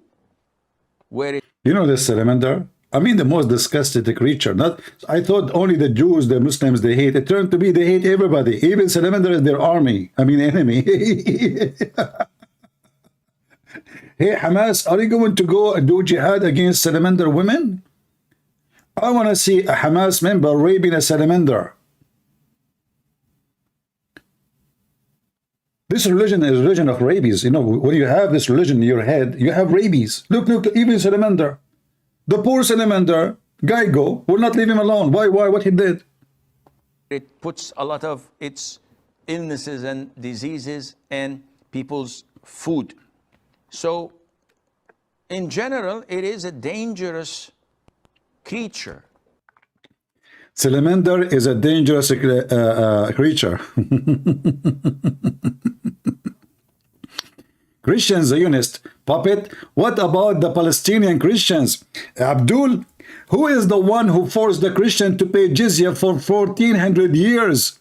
where it... You know this salamander? I mean, the most disgusting creature. Not, I thought only the Jews, the Muslims, they hate. It turned to be they hate everybody. Even salamander is their army. I mean, enemy. Hey, Hamas, are you going to go and do jihad against salamander women? I want to see a Hamas member raping a salamander. This religion is a religion of rabies. You know, when you have this religion in your head, you have rabies. Look, even Salamander. The poor Salamander, Geigo, will not leave him alone. Why? What he did? It puts a lot of its illnesses and diseases in people's food. So, in general, it is a dangerous creature. Salamander is a dangerous creature. Christian Zionist puppet. What about the Palestinian Christians? Abdul, who is the one who forced the Christian to pay jizya for 1400 years?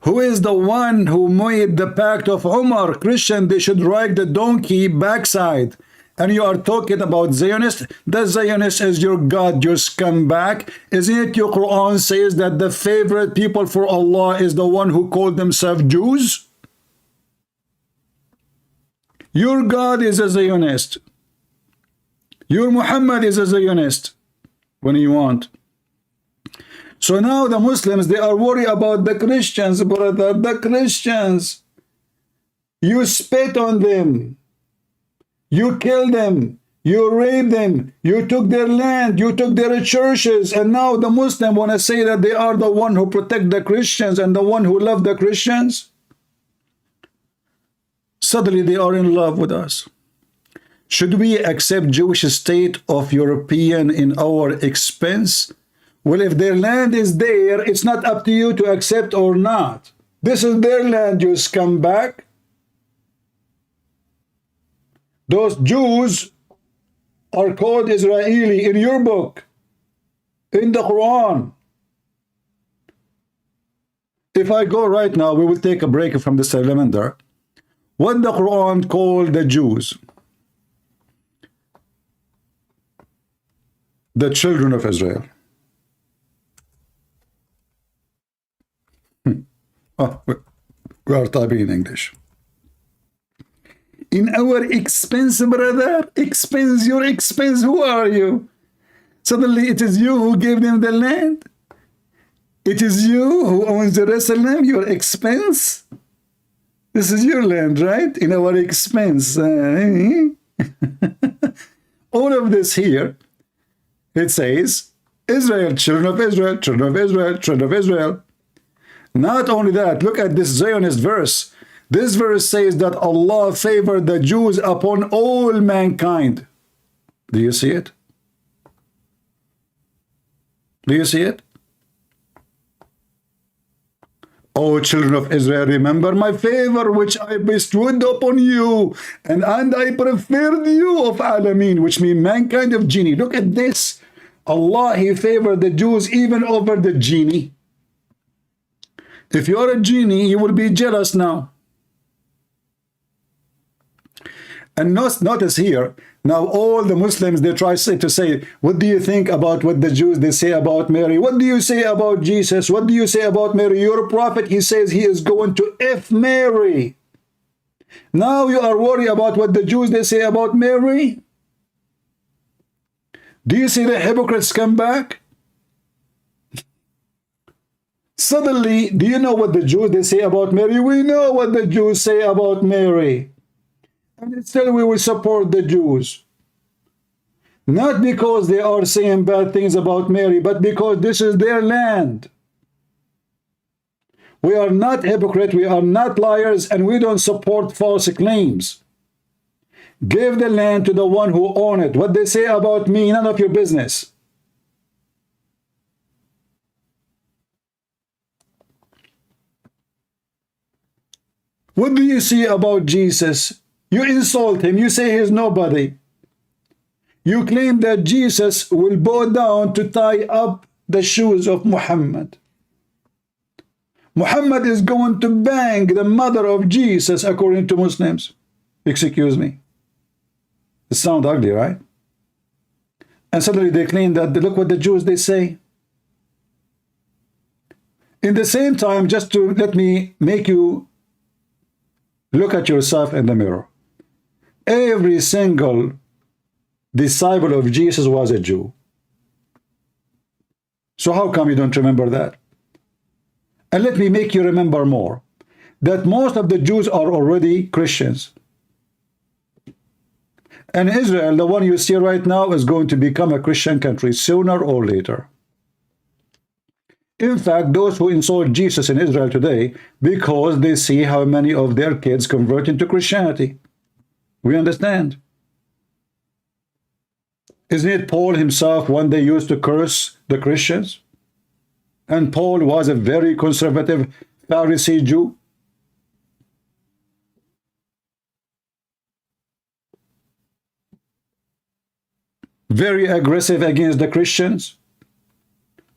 Who is the one who made the pact of Umar? Christian, they should ride the donkey backside. And you are talking about Zionist? The Zionist is your God, your scumbag. Isn't it your Quran says that the favorite people for Allah is the one who called themselves Jews? Your God is a Zionist. Your Muhammad is a Zionist when you want. So now the Muslims, they are worried about the Christians, brother. The Christians. You spit on them. You killed them. You raped them. You took their land. You took their churches. And now the Muslims want to say that they are the one who protect the Christians and the one who love the Christians. Suddenly they are in love with us. Should we accept Jewish state of European in our expense? Well, if their land is there, it's not up to you to accept or not. This is their land, you scumbag. Those Jews are called Israeli in your book, in the Quran. If I go right now, we will take a break from the Salamander. What the Quran called the Jews? The children of Israel. Oh, we are typing in English. In our expense, brother, expense, your expense, who are you? Suddenly it is you who gave them the land. It is you who owns Jerusalem, your expense. This is your land, right? In our expense. All of this here, it says, Israel, children of Israel, children of Israel, children of Israel. Not only that, look at this Zionist verse. This verse says that Allah favored the Jews upon all mankind. Do you see it? Do you see it? O children of Israel, remember my favor which I bestowed upon you, and I preferred you of Alameen, which means mankind of genie. Look at this. Allah, He favored the Jews even over the genie. If you are a genie, you will be jealous now. And notice here, now all the Muslims, they try to say, what do you think about what the Jews, they say about Mary? What do you say about Jesus? What do you say about Mary? Your prophet, he says he is going to F Mary. Now you are worried about what the Jews, they say about Mary? Do you see the hypocrites come back? Suddenly, do you know what the Jews, they say about Mary? We know what the Jews say about Mary. And still we will support the Jews. Not because they are saying bad things about Mary, but because this is their land. We are not hypocrites, we are not liars, and we don't support false claims. Give the land to the one who owns it. What they say about me, none of your business. What do you see about Jesus? You insult him. You say he's nobody. You claim that Jesus will bow down to tie up the shoes of Muhammad. Muhammad is going to bang the mother of Jesus according to Muslims. Excuse me. It sounds ugly, right? And suddenly they claim that, look what the Jews, they say. In the same time, just to let me make you look at yourself in the mirror. Every single disciple of Jesus was a Jew. So how come you don't remember that? And let me make you remember more. that most of the Jews are already Christians. And Israel, the one you see right now, is going to become a Christian country sooner or later. In fact, those who insult Jesus in Israel today, because they see how many of their kids convert into Christianity. We understand. Isn't it Paul himself one day used to curse the Christians? And Paul was a very conservative Pharisee Jew. Very aggressive against the Christians.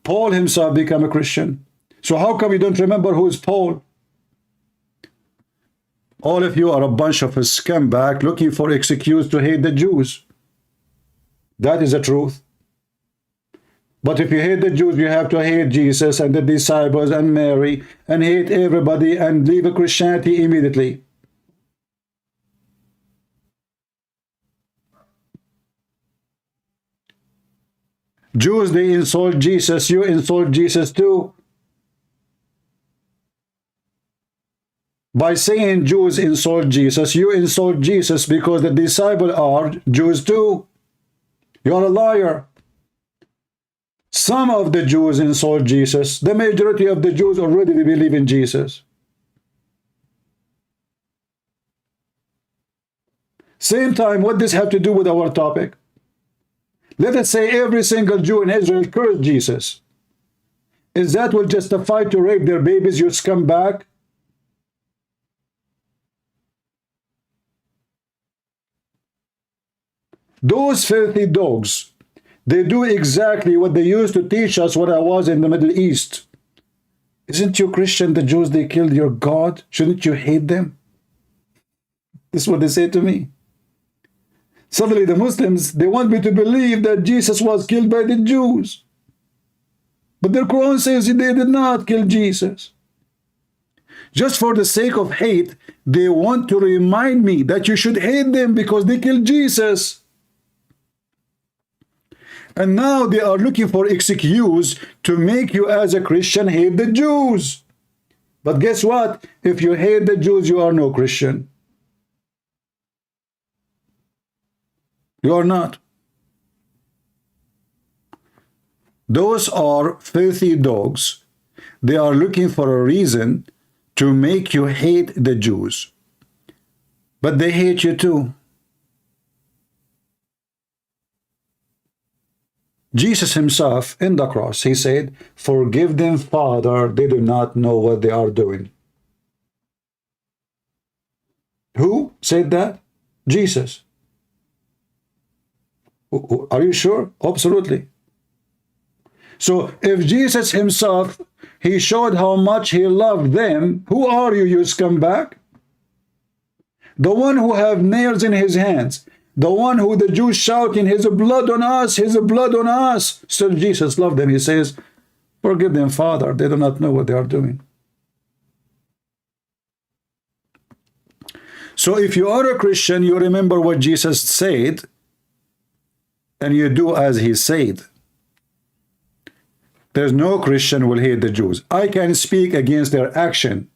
Paul himself became a Christian. So how come you don't remember who is Paul? All of you are a bunch of scumbags looking for excuse to hate the Jews. That is the truth. But if you hate the Jews, you have to hate Jesus and the disciples and Mary and hate everybody and leave Christianity immediately. Jews, they insult Jesus. You insult Jesus too. By saying Jews insult Jesus, you insult Jesus because the disciples are Jews too. You're a liar. Some of the Jews insult Jesus. The majority of the Jews already believe in Jesus. Same time, what does this have to do with our topic? Let us say every single Jew in Israel cursed Jesus. Is that will justify to rape their babies, you scumbag? Those filthy dogs, they do exactly what they used to teach us when I was in the Middle East. Isn't you Christian, the Jews, they killed your God? Shouldn't you hate them? This is what they say to me. Suddenly the Muslims, they want me to believe that Jesus was killed by the Jews. But their Quran says they did not kill Jesus. Just for the sake of hate, they want to remind me that you should hate them because they killed Jesus. And now they are looking for excuse to make you as a Christian hate the Jews. But guess what? If you hate the Jews, you are no Christian. You are not. Those are filthy dogs. They are looking for a reason to make you hate the Jews. But they hate you too. Jesus himself in the cross, he said, "Forgive them, Father, they do not know what they are doing." Who said that? Jesus. Are you sure? Absolutely. So if Jesus himself, he showed how much he loved them, who are you, you scumbag? The one who have nails in his hands, the one who the Jews shouting, his blood on us, his blood on us. Still Jesus loved them. He says, forgive them, Father, they do not know what they are doing. So if you are a Christian, you remember what Jesus said, and you do as he said. There's no Christian will hate the Jews. I can speak against their action,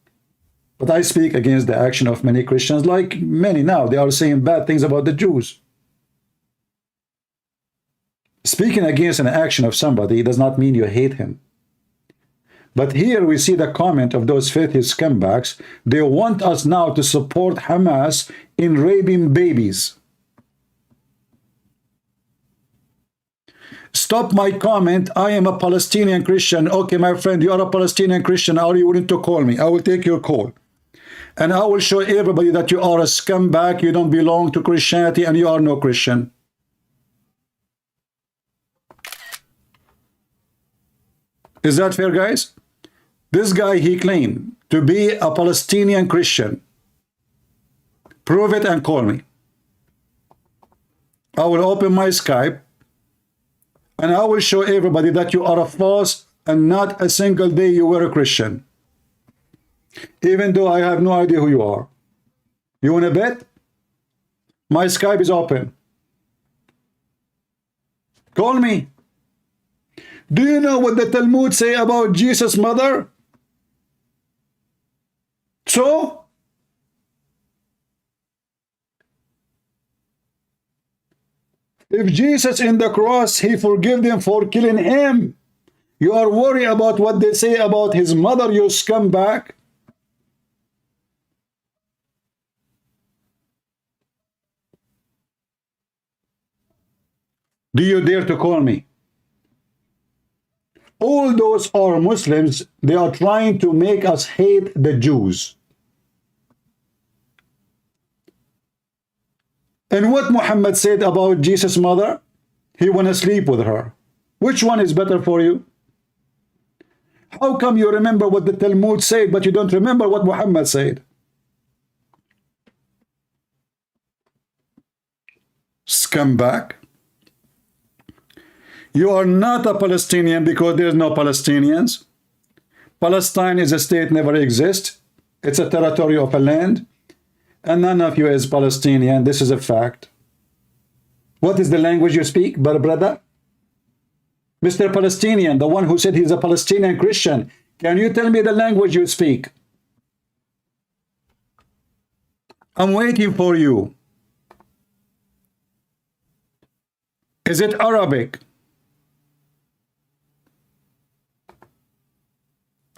but I speak against the action of many Christians, like many now. They are saying bad things about the Jews. Speaking against an action of somebody does not mean you hate him. But here we see the comment of those filthy scumbags. They want us now to support Hamas in raping babies. Stop my comment. I am a Palestinian Christian. Okay, my friend, you are a Palestinian Christian. Are you willing to call me? I will take your call. And I will show everybody that you are a scumbag. You don't belong to Christianity and you are no Christian. Is that fair, guys? This guy, he claimed to be a Palestinian Christian. Prove it and call me. I will open my Skype and I will show everybody that you are a false and not a single day you were a Christian. Even though I have no idea who you are. You want to bet? My Skype is open. Call me. Do you know what the Talmud say about Jesus' mother? So if Jesus in the cross, he forgave them for killing him, you are worried about what they say about his mother, you scumbag. Do you dare to call me? All those are Muslims. They are trying to make us hate the Jews. And what Muhammad said about Jesus' mother? He want to sleep with her. Which one is better for you? How come you remember what the Talmud said, but you don't remember what Muhammad said? Scumbag. You are not a Palestinian because there's no Palestinians. Palestine is a state, never exists. It's a territory of a land. And none of you is Palestinian. This is a fact. What is the language you speak, brother? Mr. Palestinian, the one who said he's a Palestinian Christian, can you tell me the language you speak? I'm waiting for you. Is it Arabic?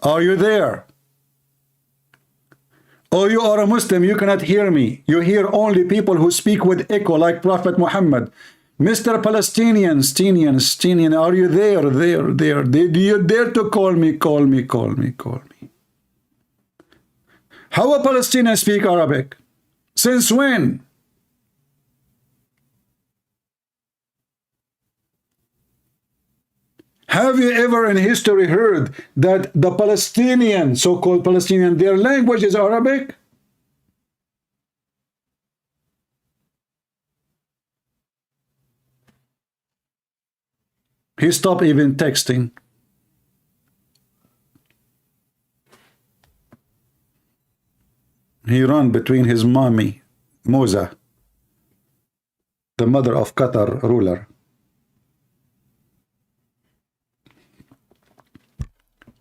Are you there? Oh, you are a Muslim, you cannot hear me. You hear only people who speak with echo like Prophet Muhammad. Mr. Palestinians, are you there? Did you dare to call me? How a Palestinian speak Arabic? Since when? Have you ever in history heard that the Palestinian, so-called Palestinian, their language is Arabic? He stopped even texting. He ran between his mommy, Moza, the mother of Qatar ruler.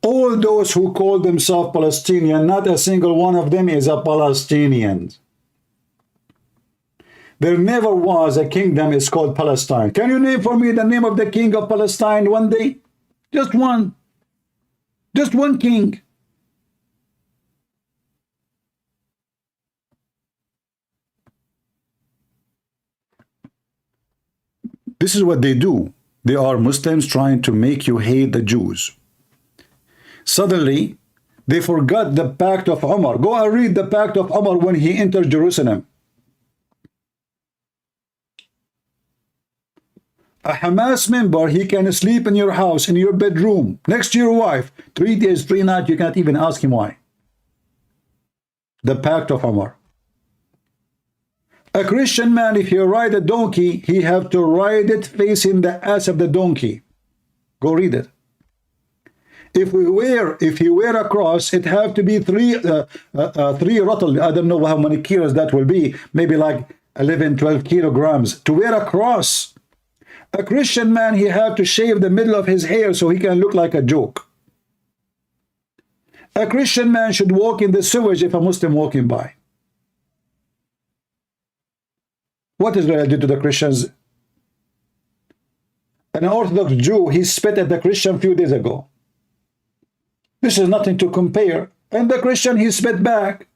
All those who call themselves Palestinian, not a single one of them is a Palestinian. There never was a kingdom is called Palestine. Can you name for me the name of the king of Palestine one day? Just one. Just one king. This is what they do. They are Muslims trying to make you hate the Jews. Suddenly, they forgot the Pact of Umar. Go and read the Pact of Umar when he entered Jerusalem. A Hamas member, he can sleep in your house, in your bedroom, next to your wife. 3 days, 3 nights, you can't even ask him why. The Pact of Umar. A Christian man, if he ride a donkey, he have to ride it facing the ass of the donkey. Go read it. If he wear a cross, it have to be three rattle. I don't know how many kilos that will be. Maybe like 11, 12 kilograms to wear a cross. A Christian man, he have to shave the middle of his hair so he can look like a joke. A Christian man should walk in the sewage if a Muslim walking by. What is related to the Christians? An Orthodox Jew, he spit at the Christian a few days ago. This is nothing to compare. And the Christian, he spit back.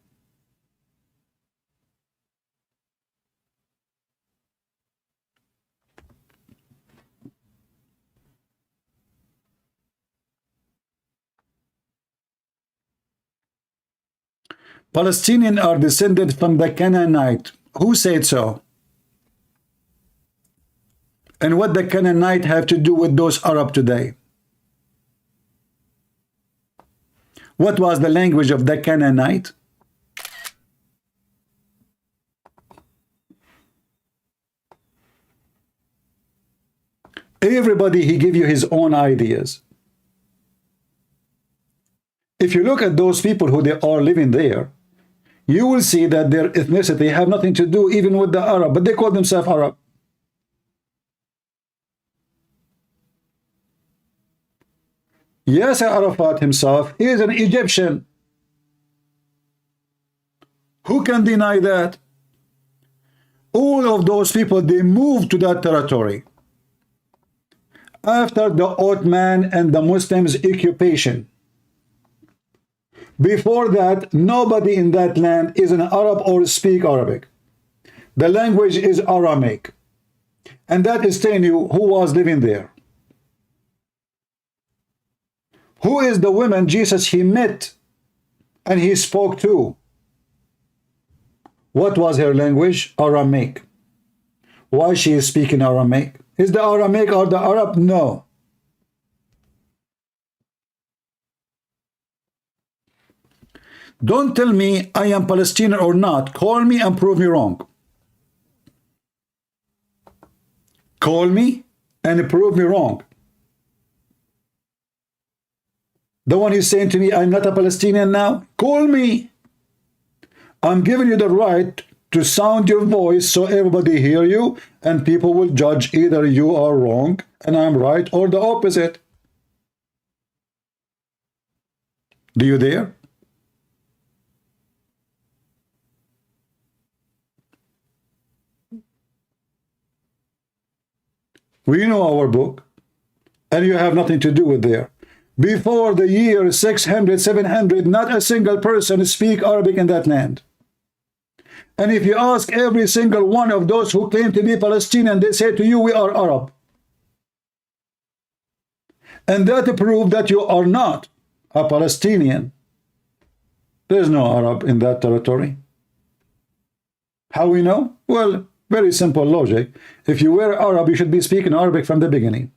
Palestinians are descended from the Canaanite. Who said so? And what the Canaanite have to do with those Arab today? What was the language of the Canaanite? Everybody, he give you his own ideas. If you look at those people who they are living there, you will see that their ethnicity have nothing to do even with the Arab, but they call themselves Arab. Yasser Arafat himself, he is an Egyptian. Who can deny that? All of those people, they moved to that territory after the Ottoman and the Muslims' occupation. Before that, nobody in that land is an Arab or speak Arabic. The language is Aramaic. And that is telling you who was living there. Who is the woman Jesus he met and he spoke to? What was her language? Aramaic. Why she is speaking Aramaic? Is the Aramaic or the Arab? No. Don't tell me I am Palestinian or not. Call me and prove me wrong. Call me and prove me wrong. The one who's saying to me, I'm not a Palestinian now, call me. I'm giving you the right to sound your voice so everybody hear you and people will judge either you are wrong and I'm right or the opposite. Do you dare? We know our book, and you have nothing to do with there. Before the year 600, 700, not a single person speak Arabic in that land. And if you ask every single one of those who claim to be Palestinian, they say to you, we are Arab. And that proves that you are not a Palestinian. There's no Arab in that territory. How we know? Well, very simple logic. If you were Arab, you should be speaking Arabic from the beginning.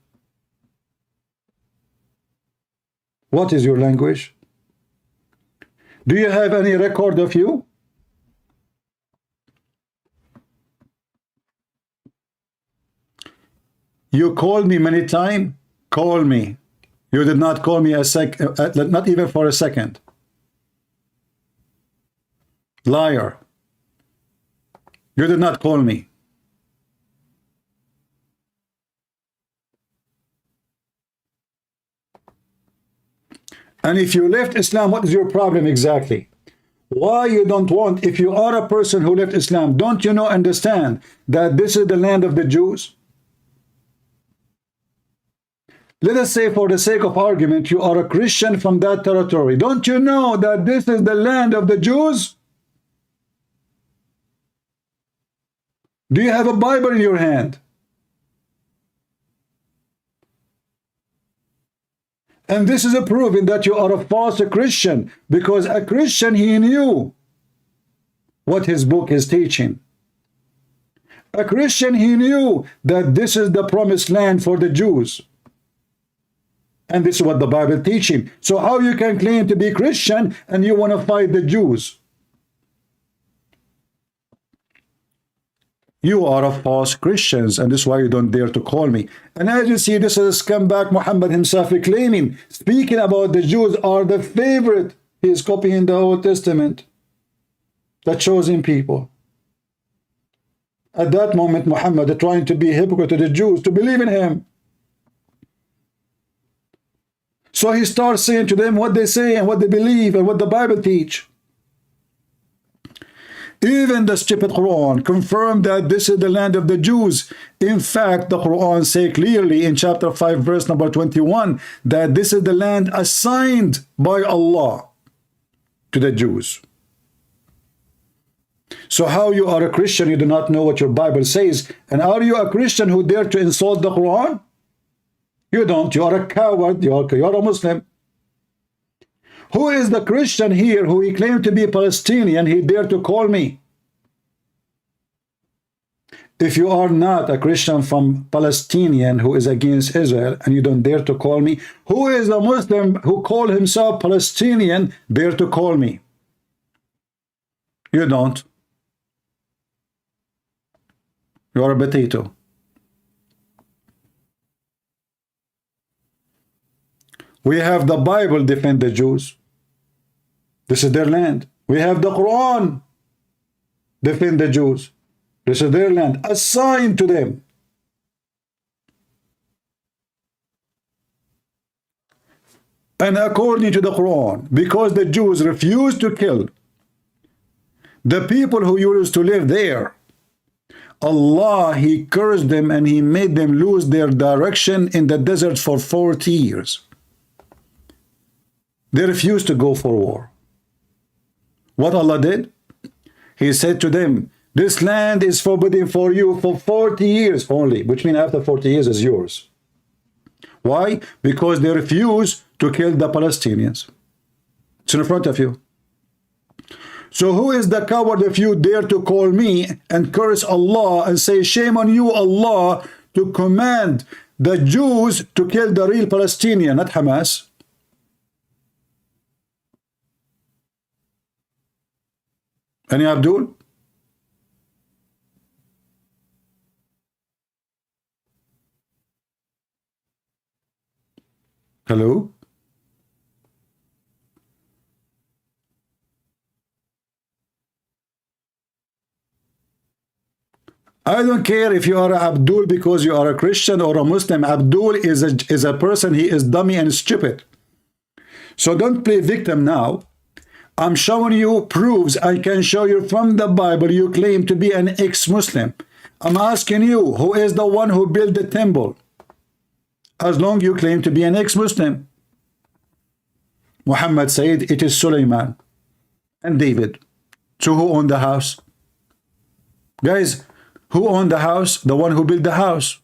What is your language? Do you have any record of you? You called me many times. Call me. You did not call me not even for a second. Liar. You did not call me. And if you left Islam, what is your problem exactly? Why you don't want, if you are a person who left Islam, don't you know, understand that this is the land of the Jews? Let us say, for the sake of argument, you are a Christian from that territory. Don't you know that this is the land of the Jews? Do you have a Bible in your hand? And this is a proving that you are a false Christian, because a Christian, he knew what his book is teaching. A Christian, he knew that this is the promised land for the Jews. And this is what the Bible teaching. So how you can claim to be Christian and you want to fight the Jews? You are a false Christians, and this is why you don't dare to call me. And as you see, this is a scumbag Mohammed himself claiming, speaking about the Jews are the favorite. He is copying the Old Testament, the chosen people. At that moment, Muhammad trying to be a hypocrite to the Jews, to believe in him. So he starts saying to them what they say and what they believe and what the Bible teach. Even the stupid Quran confirmed that this is the land of the Jews. In fact, the Quran say clearly in chapter 5, verse number 21, that this is the land assigned by Allah to the Jews. So how you are a Christian, you do not know what your Bible says, and are you a Christian who dare to insult the Quran? You don't. You are a coward. You are a Muslim. Who is the Christian here who he claimed to be Palestinian? He dared to call me. If you are not a Christian from Palestinian who is against Israel and you don't dare to call me, who is a Muslim who call himself Palestinian dare to call me? You don't. You are a potato. We have the Bible defend the Jews. This is their land. We have the Quran defend the Jews. This is their land, assigned to them. And according to the Quran, because the Jews refused to kill The people who used to live there, Allah, He cursed them and He made them lose their direction in the desert for 40 years. They refused to go for war. What Allah did? He said to them, this land is forbidden for you for 40 years only, which means after 40 years is yours. Why? Because they refuse to kill the Palestinians. It's in front of you. So who is the coward if you dare to call me and curse Allah and say, shame on you, Allah, to command the Jews to kill the real Palestinian, not Hamas? Any Abdul? Hello? I don't care if you are Abdul because you are a Christian or a Muslim. Abdul is a person, he is dummy and stupid. So don't play victim now. I'm showing you proofs. I can show you from the Bible you claim to be an ex-Muslim. I'm asking you, who is the one who built the temple? As long you claim to be an ex-Muslim. Muhammad said it is Sulaiman and David. So who owned the house? Guys, who owned the house? The one who built the house.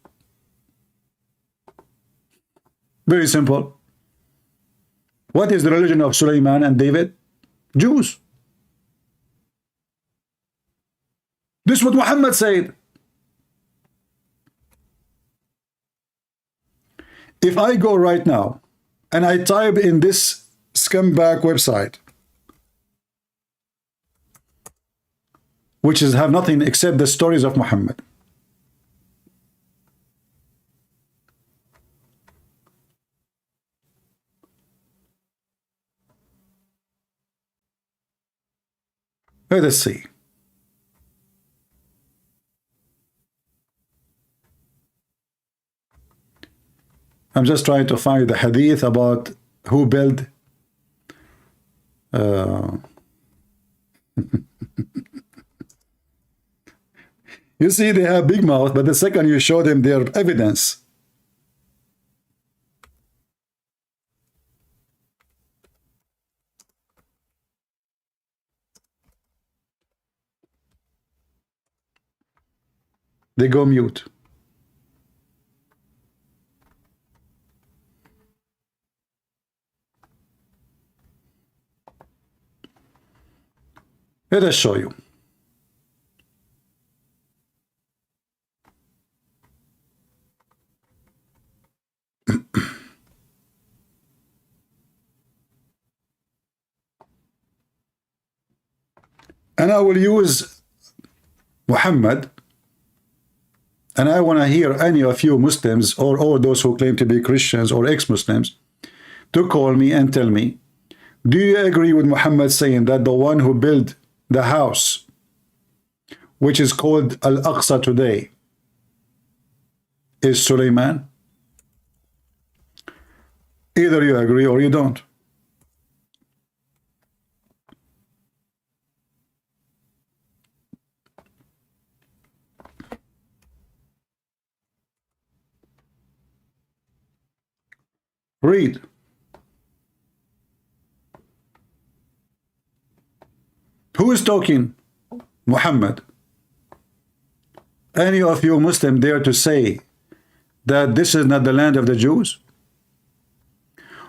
Very simple. What is the religion of Sulaiman and David? Jews. This is what Muhammad said. If I go right now and I type in this scumbag website, which is have nothing except the stories of Muhammad, let us see. I'm just trying to find the hadith about who built you see, they have big mouth, but the second you show them their evidence, they go mute. Let us show you. And I will use Muhammad, and I want to hear any of you Muslims or all those who claim to be Christians or ex-Muslims to call me and tell me, do you agree with Muhammad saying that the one who built the house, which is called Al-Aqsa today, is Sulaiman? Either you agree or you don't. Read. Who is talking? Muhammad. Any of you Muslim dare to say that this is not the land of the Jews?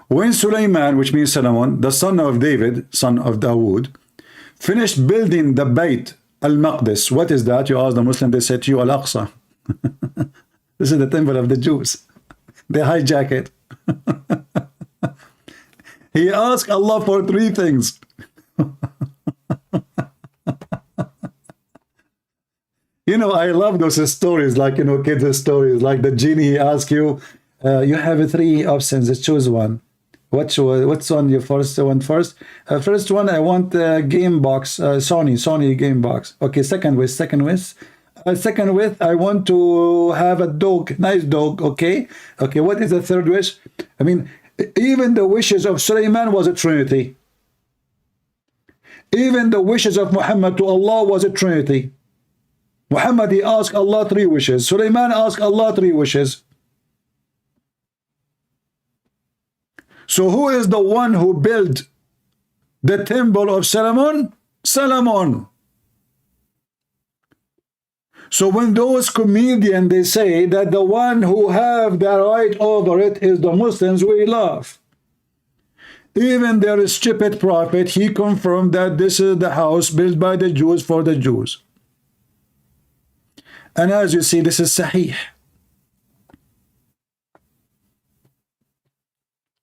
When Sulaiman, which means Solomon, the son of David, son of Dawood, finished building the Bayt al-Maqdis, what is that? You ask the Muslim, they say to you, Al-Aqsa. This is the temple of the Jews. They hijack it. He asked Allah for three things. You know, I love those stories, like, you know, kids' stories, like the genie, he asks you, you have three options, choose one. What's on your first one first? First one, I want game box, Sony game box. Okay, second wish. Second, I want to have a dog, nice dog. Okay, what is the third wish? I mean, even the wishes of Sulaiman was a trinity. Even the wishes of Muhammad to Allah was a trinity. Muhammad, he asked Allah 3 wishes. Sulaiman asked Allah 3 wishes. So who is the one who built the temple of Solomon? Solomon. So when those comedians, they say that the one who have the right over it is the Muslims, we laugh. Even their stupid prophet, he confirmed that this is the house built by the Jews for the Jews. And as you see, this is Sahih.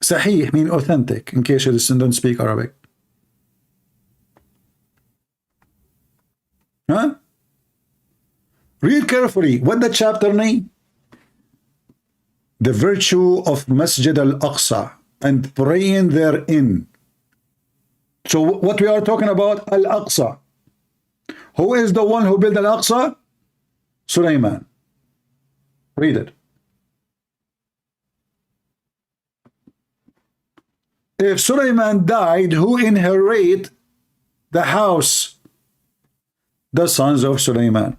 Sahih means authentic, in case you don't speak Arabic. Huh? Read carefully. What the chapter name? The virtue of Masjid al-Aqsa and praying therein. So what we are talking about, Al-Aqsa. Who is the one who built Al-Aqsa? Sulaiman. Read it. If Sulaiman died, who inherit the house? The sons of Sulaiman.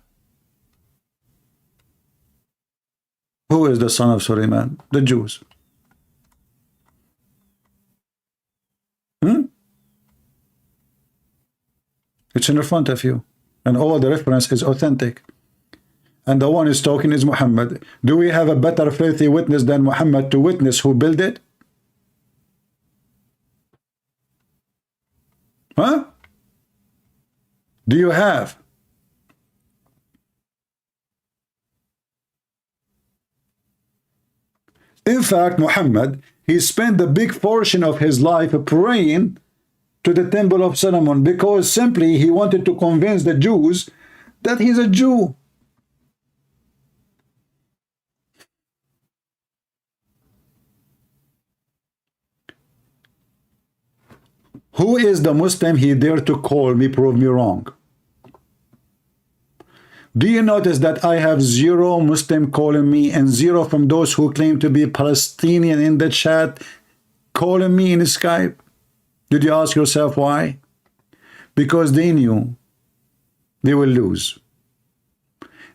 Who is the son of Sulaiman? The Jews. It's in front of you. And all the reference is authentic. And the one is talking is Muhammad. Do we have a better faithful witness than Muhammad to witness who built it? Huh? Do you have? In fact, Muhammad, he spent a big portion of his life praying to the Temple of Solomon because simply he wanted to convince the Jews that he's a Jew. Who is the Muslim he dared to call me, prove me wrong? Do you notice that I have 0 Muslim calling me and 0 from those who claim to be Palestinian in the chat calling me in Skype? Did you ask yourself why? Because they knew they will lose.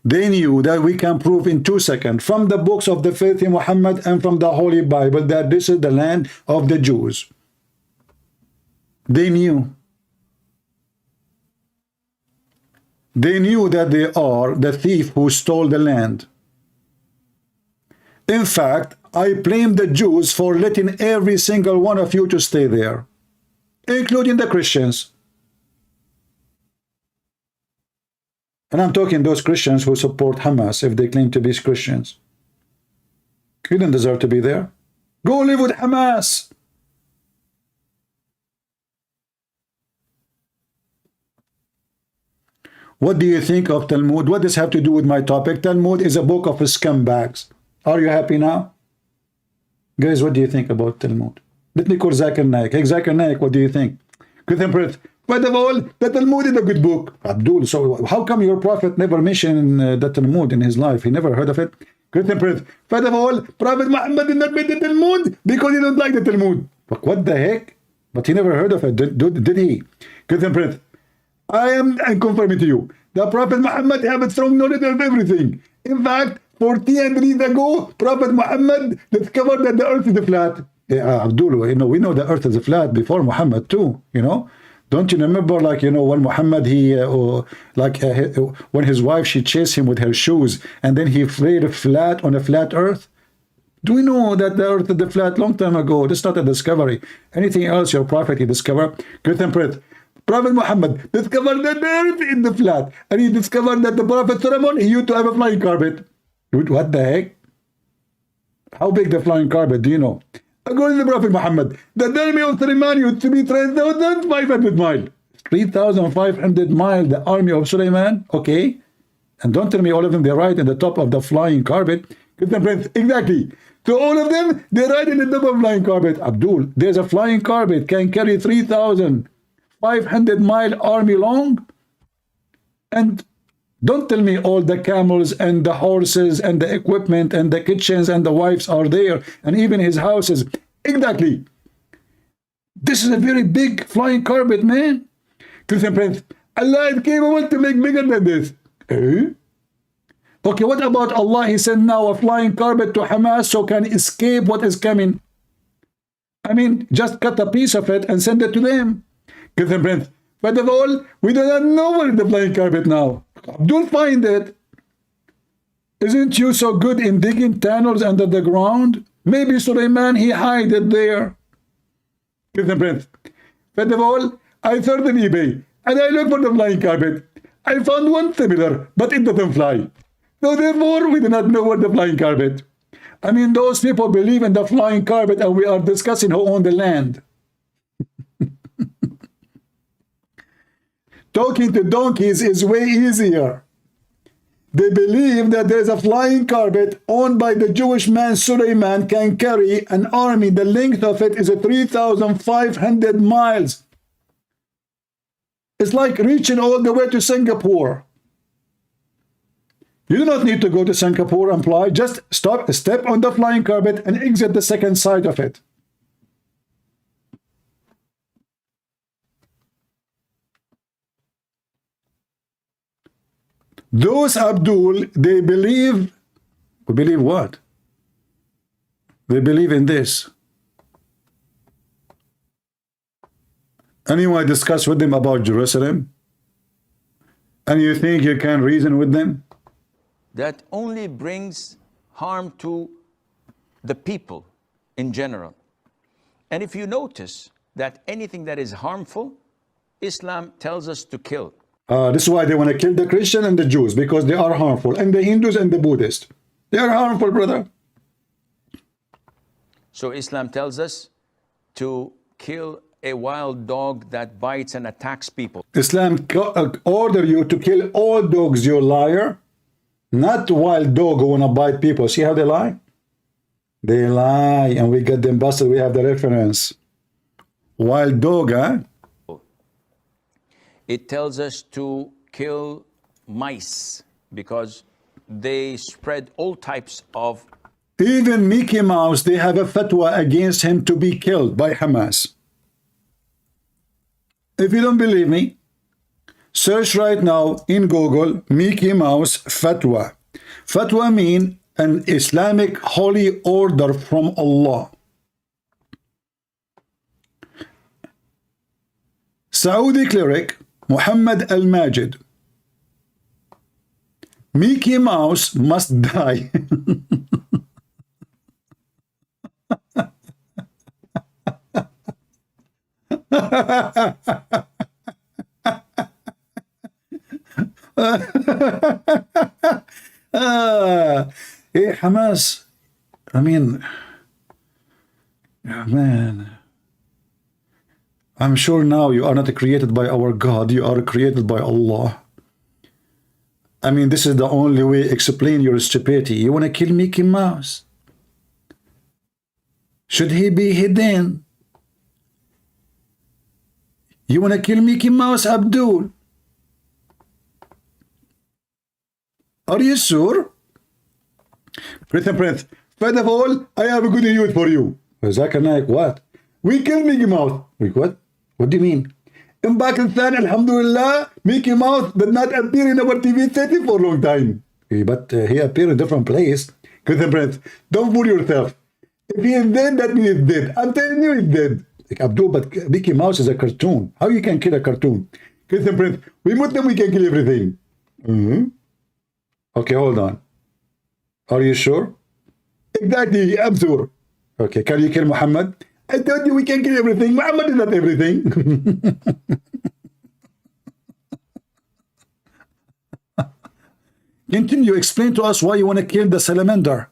They knew that we can prove in 2 seconds from the books of the faith in Muhammad and from the Holy Bible that this is the land of the Jews. They knew. They knew that they are the thief who stole the land. In fact, I blame the Jews for letting every single one of you to stay there, including the Christians. And I'm talking those Christians who support Hamas if they claim to be Christians. You don't deserve to be there. Go live with Hamas. What do you think of Talmud? What does this have to do with my topic? Talmud is a book of scumbags. Are you happy now? Guys, what do you think about Talmud? Let me call Zakir Naik. Hey, Zakir Naik, what do you think? First of all, the Talmud is a good book. Abdul, so how come your prophet never mentioned the Talmud in his life? He never heard of it? First of all, Prophet Muhammad did not make the Talmud because he don't like the Talmud. But what the heck? But he never heard of it, did he? I am confirming to you, the Prophet Muhammad have a strong knowledge of everything. In fact, 1400 years ago, Prophet Muhammad discovered that the earth is flat. Abdul, we know the earth is flat before Muhammad too, Don't you remember, when Muhammad, when his wife, she chased him with her shoes, and then he laid flat on a flat earth? Do we know that the earth is flat long time ago? That's not a discovery. Anything else your prophet he discovered? Prophet Muhammad discovered that the earth is the flat, and he discovered that the Prophet Solomon, he used to have a flying carpet. What the heck? How big the flying carpet, do you know? According to the Prophet Muhammad, the army of Sulaiman used to be 3,500 miles. 3,500 miles, the army of Sulaiman, okay? And don't tell me all of them, they ride in the top of the flying carpet. Exactly. So all of them, they ride in the top of the flying carpet. Abdul, there's a flying carpet, can carry 3,500-mile army long? And don't tell me all the camels and the horses and the equipment and the kitchens and the wives are there, and even his houses. Exactly. This is a very big flying carpet, man. Christian Prince, Allah is capable to make bigger than this. Eh? Okay, what about Allah? He sent now a flying carpet to Hamas so can escape what is coming. I mean, just cut a piece of it and send it to them. Christian Prince, first of all, we do not know where is the flying carpet now. Abdul find it. Isn't you so good in digging tunnels under the ground? Maybe Suleiman, he hide it there. Christian Prince, first of all, I searched on eBay and I looked for the flying carpet. I found one similar, but it doesn't fly. So therefore, we do not know where the flying carpet. I mean, those people believe in the flying carpet and we are discussing who owns the land. Talking to donkeys is way easier. They believe that there is a flying carpet owned by the Jewish man Suleiman can carry an army. The length of it is 3,500 miles. It's like reaching all the way to Singapore. You do not need to go to Singapore and fly. Just step on the flying carpet and exit the second side of it. Those Abdul, they believe what? They believe in this. Anyone discuss with them about Jerusalem? And you think you can reason with them? That only brings harm to the people in general. And if you notice that anything that is harmful, Islam tells us to kill. This is why they want to kill the Christian and the Jews, because they are harmful, and the Hindus and the Buddhists. They are harmful, brother. So Islam tells us to kill a wild dog that bites and attacks people. Islam order you to kill all dogs, you liar. Not wild dog who want to bite people. See how they lie? They lie, and we get them busted. We have the reference. Wild dog, huh? It tells us to kill mice because they spread all types of... Even Mickey Mouse, they have a fatwa against him to be killed by Hamas. If you don't believe me, search right now in Google Mickey Mouse fatwa. Fatwa mean an Islamic holy order from Allah. Saudi cleric Mohammed al-Majid. Mickey Mouse must die. Hey, Hamas. I mean, man. I'm sure now you are not created by our God, you are created by Allah. I mean, this is the only way to explain your stupidity. You want to kill Mickey Mouse? Should he be hidden? You want to kill Mickey Mouse, Abdul? Are you sure? Christian Prince, first of all, I have a good news for you. Zakir Naik, what? We killed Mickey Mouse. Wait, what? What do you mean? In Pakistan, alhamdulillah, Mickey Mouse did not appear in our TV setting for a long time. But he appeared in a different place. Christian Prince, don't fool yourself. If he is dead, that means he's dead. I'm telling you he's dead. Like Abdul, but Mickey Mouse is a cartoon. How you can kill a cartoon? Christian Prince, we Muslim, we can kill everything. Okay, hold on. Are you sure? Exactly, I'm sure. Okay, can you kill Muhammad? I told you we can kill everything. Muhammad is not everything. Can you explain to us why you want to kill the salamander?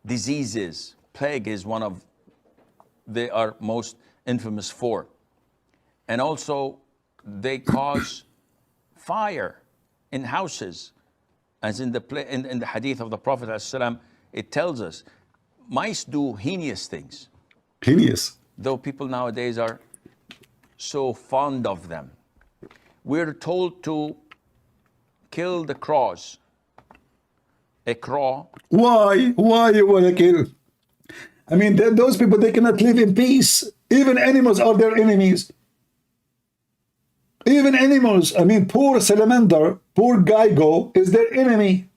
Diseases. Plague is one of they are most infamous for. And also they cause fire in houses. As in the hadith of the Prophet ﷺ, it tells us mice do heinous things. Heinous. Though people nowadays are so fond of them. We're told to kill the crows. A crow. Why? Why you want to kill? I mean, those people, they cannot live in peace. Even animals are their enemies. Even animals, I mean, poor salamander, poor Geigo is their enemy.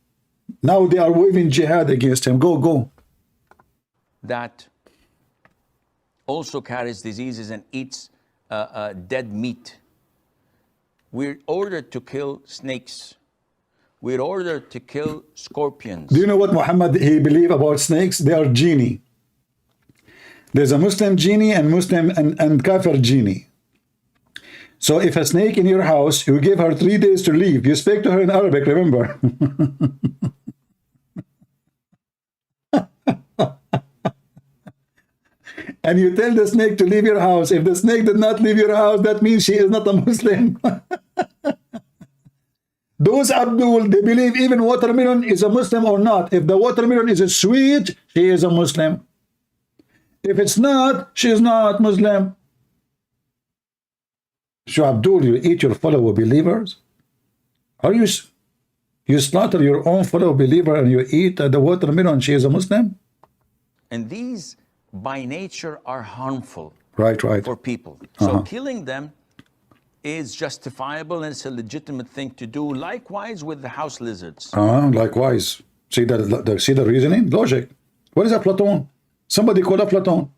Now they are waving jihad against him. Go. That also carries diseases and eats dead meat. We're ordered to kill snakes. We're ordered to kill scorpions. Do you know what Muhammad he believe about snakes? They are genie. There's a Muslim genie and Muslim and Kafir genie. So if a snake in your house, you give her 3 days to leave. You speak to her in Arabic, remember? And you tell the snake to leave your house. If the snake did not leave your house, that means she is not a Muslim. Those Abdul, they believe even watermelon is a Muslim or not. If the watermelon is sweet, she is a Muslim. If it's not, she is not Muslim. So Abdul, you eat your fellow believers? Are you slaughter your own fellow believer and you eat the watermelon, she is a Muslim? And these by nature are harmful right for people. So killing them is justifiable and it's a legitimate thing to do. Likewise with the house lizards. Likewise. See the reasoning? Logic. What is Platon? Somebody call Platon.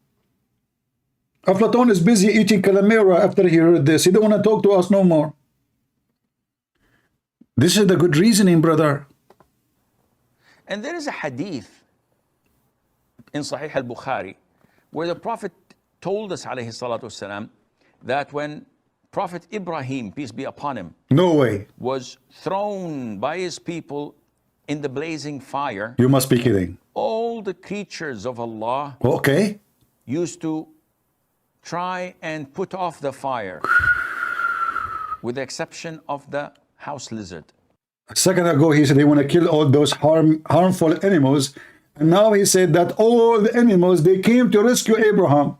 Platon is busy eating calamera after he heard this. He don't want to talk to us no more. This is the good reasoning, brother. And there is a hadith in Sahih al-Bukhari where the Prophet told us, alayhi salatu wasalam, that when Prophet Ibrahim, peace be upon him, no way, was thrown by his people in the blazing fire. You must be kidding. All the creatures of Allah used to try and put off the fire, with the exception of the house lizard. A second ago, he said they want to kill all those harmful animals. And now he said that all the animals, they came to rescue Abraham.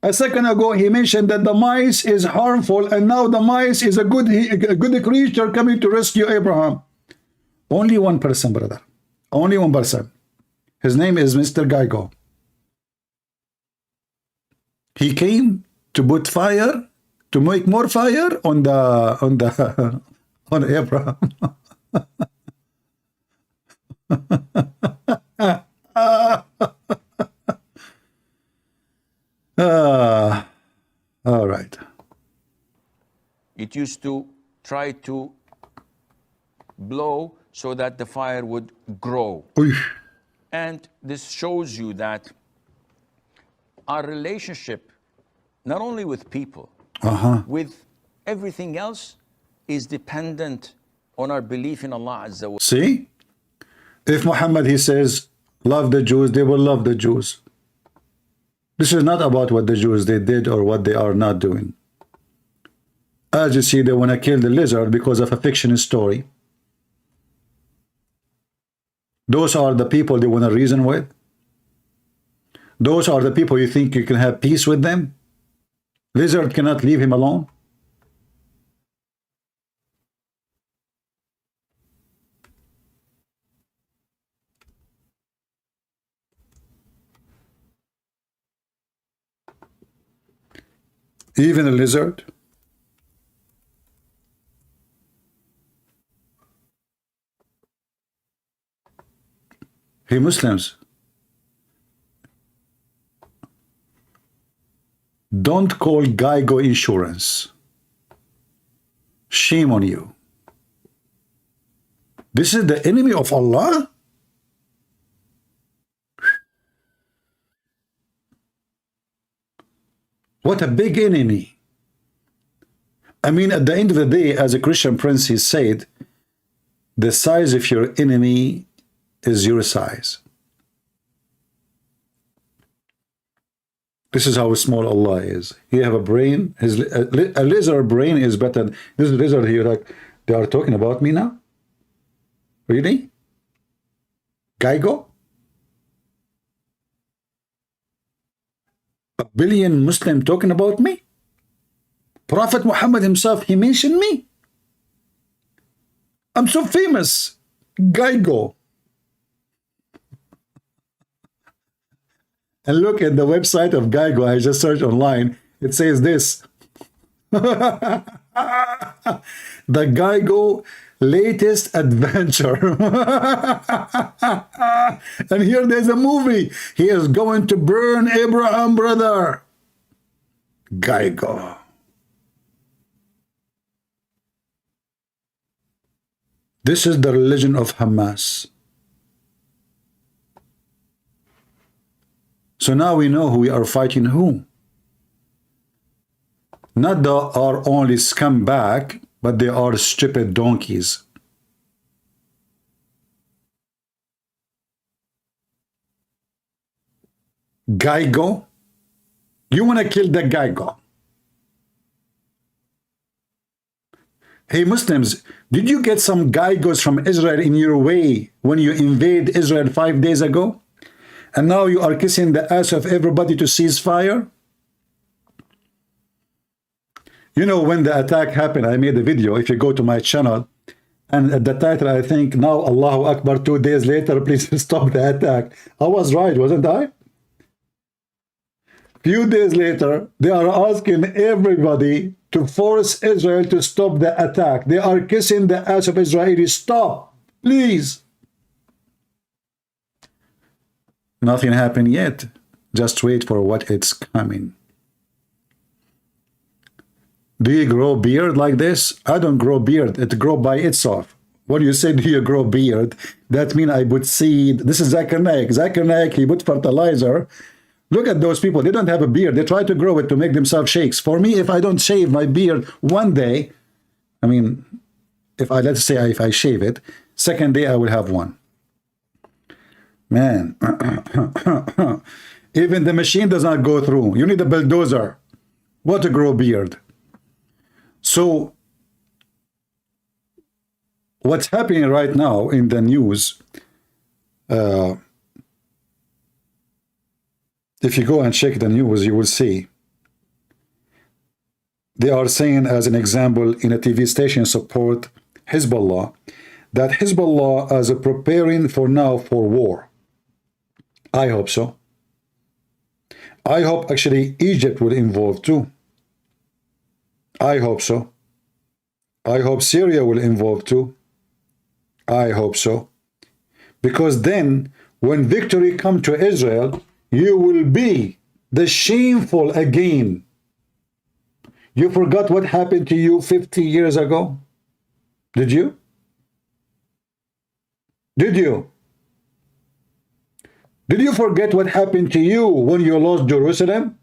A second ago, he mentioned that the mice is harmful, and now the mice is a good creature coming to rescue Abraham. Only one person, brother. Only one person. His name is Mr. Geigo. He came to put fire, to make more fire on Abraham. All right. It used to try to blow so that the fire would grow. And this shows you that our relationship, not only with people, with everything else, is dependent on our belief in Allah Azza wa. See? If Muhammad, he says, love the Jews, they will love the Jews. This is not about what the Jews they did or what they are not doing. As you see, they want to kill the lizard because of a fiction story. Those are the people they want to reason with. Those are the people you think you can have peace with them. Lizard cannot leave him alone. Even a lizard. Hey, Muslims, don't call Geigo insurance. Shame on you. This is the enemy of Allah? What a big enemy. I mean, at the end of the day, as a Christian prince, he said, the size of your enemy is your size. This is how small Allah is. He have a brain. A lizard brain is better. This lizard here, like, they are talking about me now? Really? Geigo? A billion Muslim talking about me? Prophet Muhammad himself, he mentioned me? I'm so famous. Geigo. and look at the website of Geico. I just searched online. It says this. The Geico latest adventure. And here there's a movie. He is going to burn Abraham, brother. Geico. This is the religion of Hamas. So now we know who we are fighting who. Not the are only scumbag, but they are stupid donkeys. Geico? You want to kill the Geico? Hey Muslims, did you get some Geigos from Israel in your way when you invade Israel 5 days ago? And now you are kissing the ass of everybody to cease fire? You know, when the attack happened, I made a video. If you go to my channel, and at the title, I think, now Allahu Akbar, 2 days later, please stop the attack. I was right, wasn't I? Few days later, they are asking everybody to force Israel to stop the attack. They are kissing the ass of Israelis. Stop, please. Nothing happened yet. Just wait for what it's coming. Do you grow beard like this? I don't grow beard. It grows by itself. When you say, do you grow beard? That means I put seed. This is Zakir Naik. Zakir Naik, he put fertilizer. Look at those people. They don't have a beard. They try to grow it to make themselves sheikhs. For me, if I don't shave my beard one day, I mean, if I, let's say if I shave it, second day I will have one. Man, even the machine does not go through. You need a bulldozer. What to grow beard? So, what's happening right now in the news, if you go and check the news, you will see they are saying, as an example, in a TV station support Hezbollah, that Hezbollah is preparing for now for war. I hope so. I hope actually Egypt will involve too. I hope so. I hope Syria will involve too. I hope so. Because then, when victory comes to Israel, you will be the shameful again. You forgot what happened to you 50 years ago? Did you? Did you? Did you forget what happened to you when you lost Jerusalem?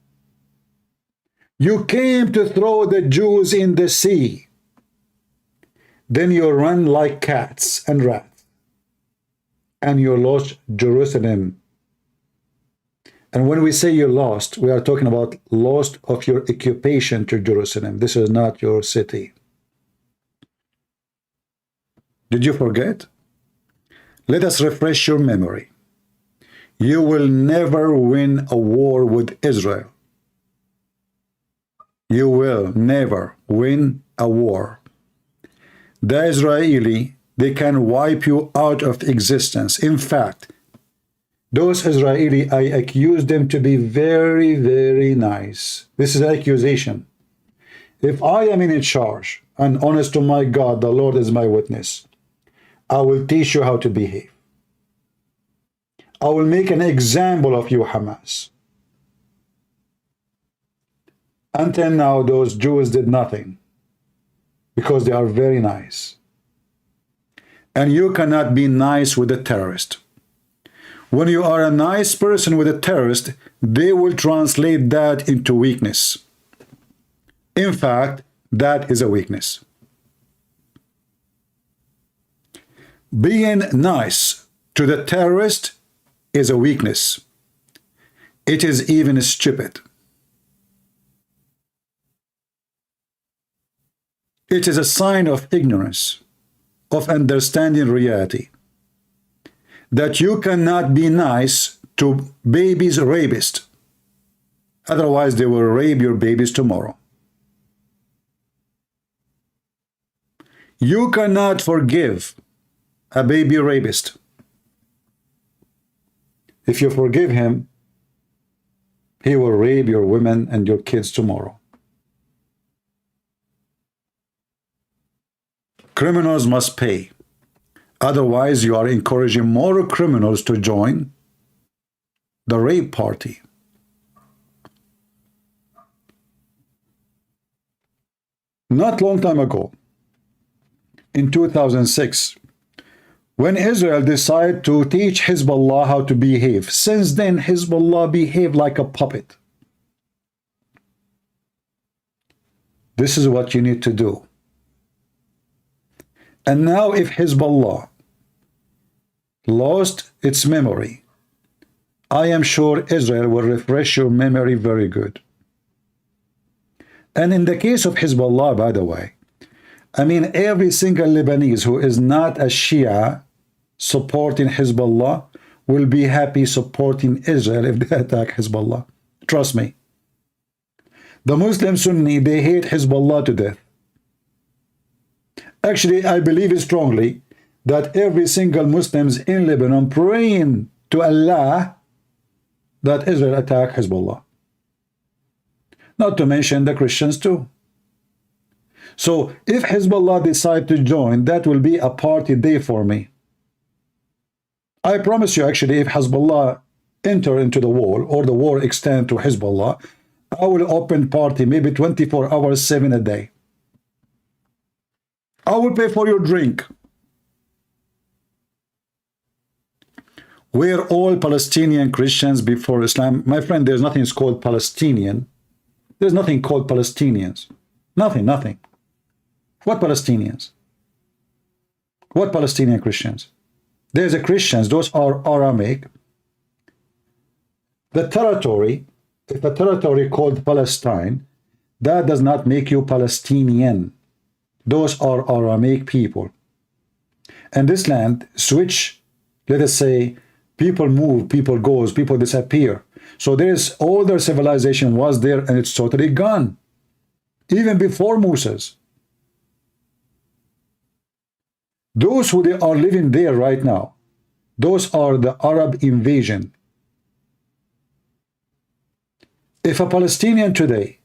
You came to throw the Jews in the sea. Then you run like cats and rats. And you lost Jerusalem. And when we say you lost, we are talking about lost of your occupation to Jerusalem. This is not your city. Did you forget? Let us refresh your memory. You will never win a war with Israel. You will never win a war. The Israeli, they can wipe you out of existence. In fact, those Israeli, I accuse them to be very, very nice. This is an accusation. If I am in charge, and honest to my God, the Lord is my witness, I will teach you how to behave. I will make an example of you, Hamas. Until now, those Jews did nothing because they are very nice. And you cannot be nice with a terrorist. When you are a nice person with a terrorist, they will translate that into weakness. In fact, that is a weakness. Being nice to the terrorist is a weakness. It is even stupid. It is a sign of ignorance, of understanding reality, that you cannot be nice to babies' rapists. Otherwise, they will rape your babies tomorrow. You cannot forgive a baby rapist. If you forgive him, He will rape your women and your kids tomorrow. Criminals must pay. Otherwise, you are encouraging more criminals to join the rape party. Not long time ago, in 2006, when Israel decided to teach Hezbollah how to behave, since then Hezbollah behaved like a puppet. This is what you need to do. And now if Hezbollah lost its memory, I am sure Israel will refresh your memory very good. And in the case of Hezbollah, by the way, I mean every single Lebanese who is not a Shia supporting Hezbollah will be happy supporting Israel if they attack Hezbollah. Trust me. The Muslim Sunni, they hate Hezbollah to death. Actually, I believe strongly that every single Muslims in Lebanon praying to Allah that Israel attack Hezbollah. Not to mention the Christians too. So if Hezbollah decide to join, that will be a party day for me. I promise you, actually, if Hezbollah enter into the war or the war extend to Hezbollah, I will open party maybe 24 hours, 7 a day. I will pay for your drink. We're all Palestinian Christians before Islam. My friend, there's nothing called Palestinian. There's nothing called Palestinians. Nothing, nothing. What Palestinians? What Palestinian Christians? There's a Christians, those are Aramaic. The territory, if a territory called Palestine, that does not make you Palestinian. Those are Aramaic people. And this land switch, let us say, people move, people goes, people disappear. So there's all their civilization was there and it's totally gone. Even before Moses. Those who they are living there right now, those are the Arab invasion. If a Palestinian today,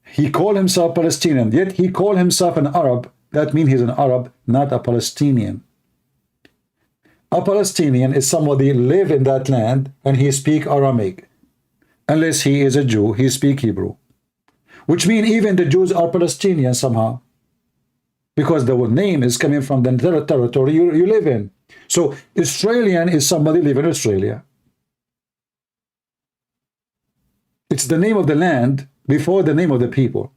he call himself Palestinian, yet he call himself an Arab, that means he's an Arab, not a Palestinian. A Palestinian is somebody live in that land and he speak Aramaic. Unless he is a Jew, he speak Hebrew. Which means even the Jews are Palestinian somehow. Because the name is coming from the territory you live in. So Australian is somebody live in Australia. It's the name of the land before the name of the people.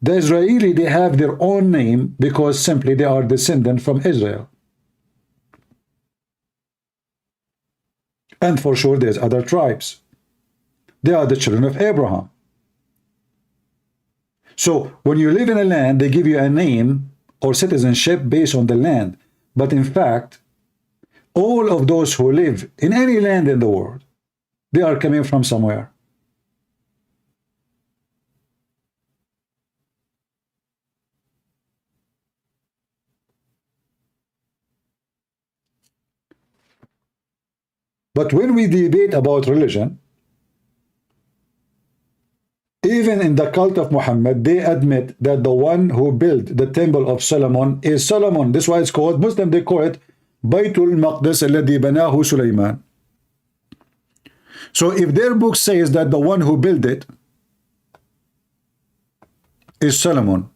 The Israeli, they have their own name because simply they are descendant from Israel. And for sure there's other tribes. They are the children of Abraham. So when you live in a land, they give you a name or citizenship based on the land. But in fact, all of those who live in any land in the world, they are coming from somewhere. But when we debate about religion, even in the cult of Muhammad, they admit that the one who built the temple of Solomon is Solomon. That's why it's called, Muslim, they call it Baytul Maqdis alladhi banahu Sulaiman. So if their book says that the one who built it is Solomon,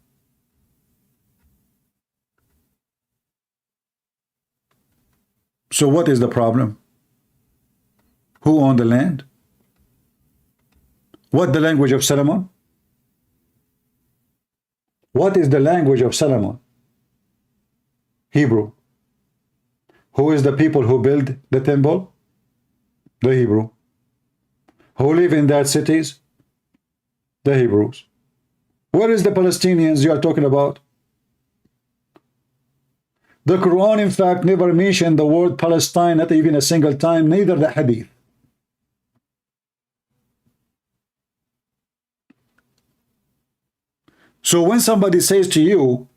so what is the problem? Who owned the land? What the language of Solomon? What is the language of Solomon? Hebrew. Who is the people who build the temple? The Hebrew. Who live in that cities? The Hebrews. Where is the Palestinians you are talking about? The Quran, in fact, never mentioned the word Palestine, not even a single time, neither the Hadith. So when somebody says to you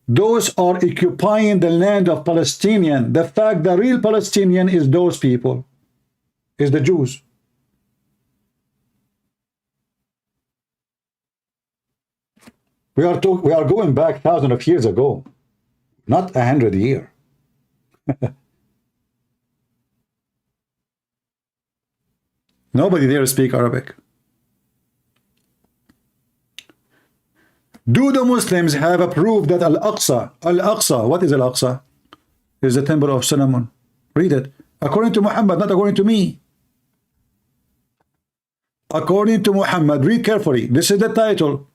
Those are occupying the land of Palestinian. The fact the real Palestinian is those people, is the Jews. We are going back thousands of years ago, not 100 years. Nobody there speak Arabic. Do the Muslims have a proof that Al-Aqsa, what is Al-Aqsa? Is the temple of Solomon. Read it. According to Muhammad, not according to me. According to Muhammad, read carefully. This is the title.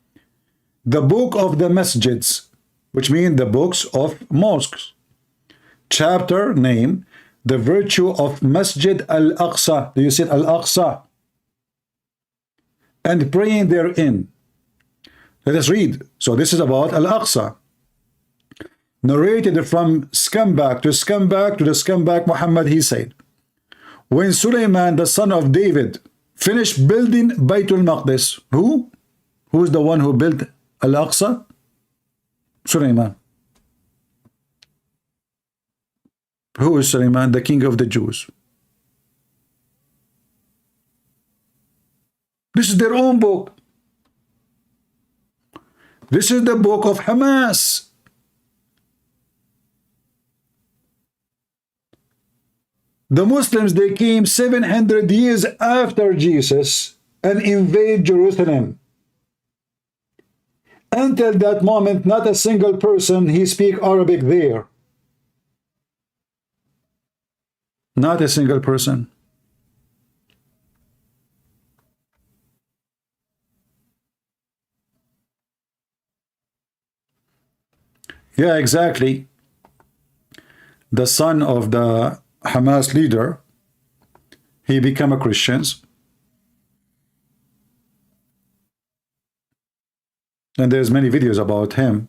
The Book of the Masjids, which means the books of mosques. Chapter name, the virtue of Masjid Al-Aqsa. Do you see Al-Aqsa? And praying therein. Let us read. So this is about Al-Aqsa. Narrated from scumbag to scumbag to the scumbag Muhammad, he said, when Sulaiman, the son of David, finished building Baytul Maqdis, who? Who is the one who built Al-Aqsa? Sulaiman. Who is Sulaiman? The king of the Jews. This is their own book. This is the book of Hamas. The Muslims, they came 700 years after Jesus and invade Jerusalem. Until that moment, not a single person, he speak Arabic there. Not a single person. Yeah, exactly. The son of the Hamas leader, he became a Christian. And there's many videos about him.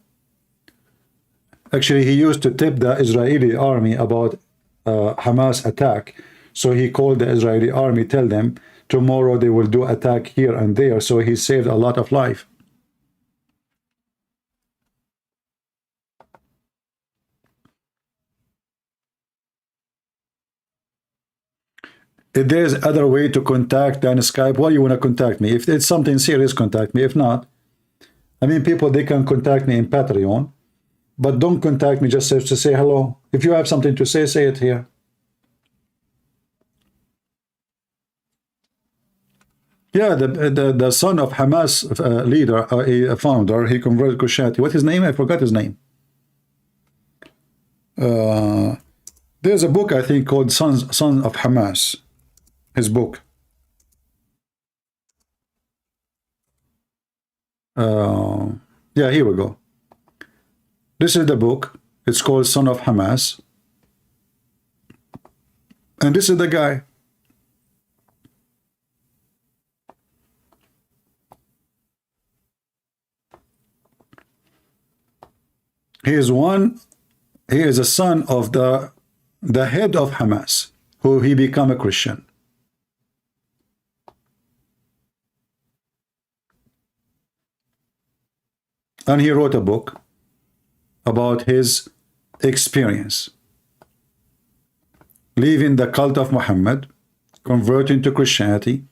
Actually, he used to tip the Israeli army about Hamas attack. So he called the Israeli army, tell them tomorrow they will do attack here and there. So he saved a lot of life. If there's other way to contact than Skype, why you want to contact me? If it's something serious, contact me. If not, I mean, people, they can contact me in Patreon, but don't contact me just to say hello. If you have something to say it here. Yeah, the son of Hamas leader, a founder, he converted Christianity. What's his name? I forgot his name. There's a book, I think, called Son of Hamas. His book. Yeah, here we go. This is the book. It's called Son of Hamas. And this is the guy. He is a son of the head of Hamas, who he became a Christian. And he wrote a book about his experience leaving the cult of Muhammad, converting to Christianity,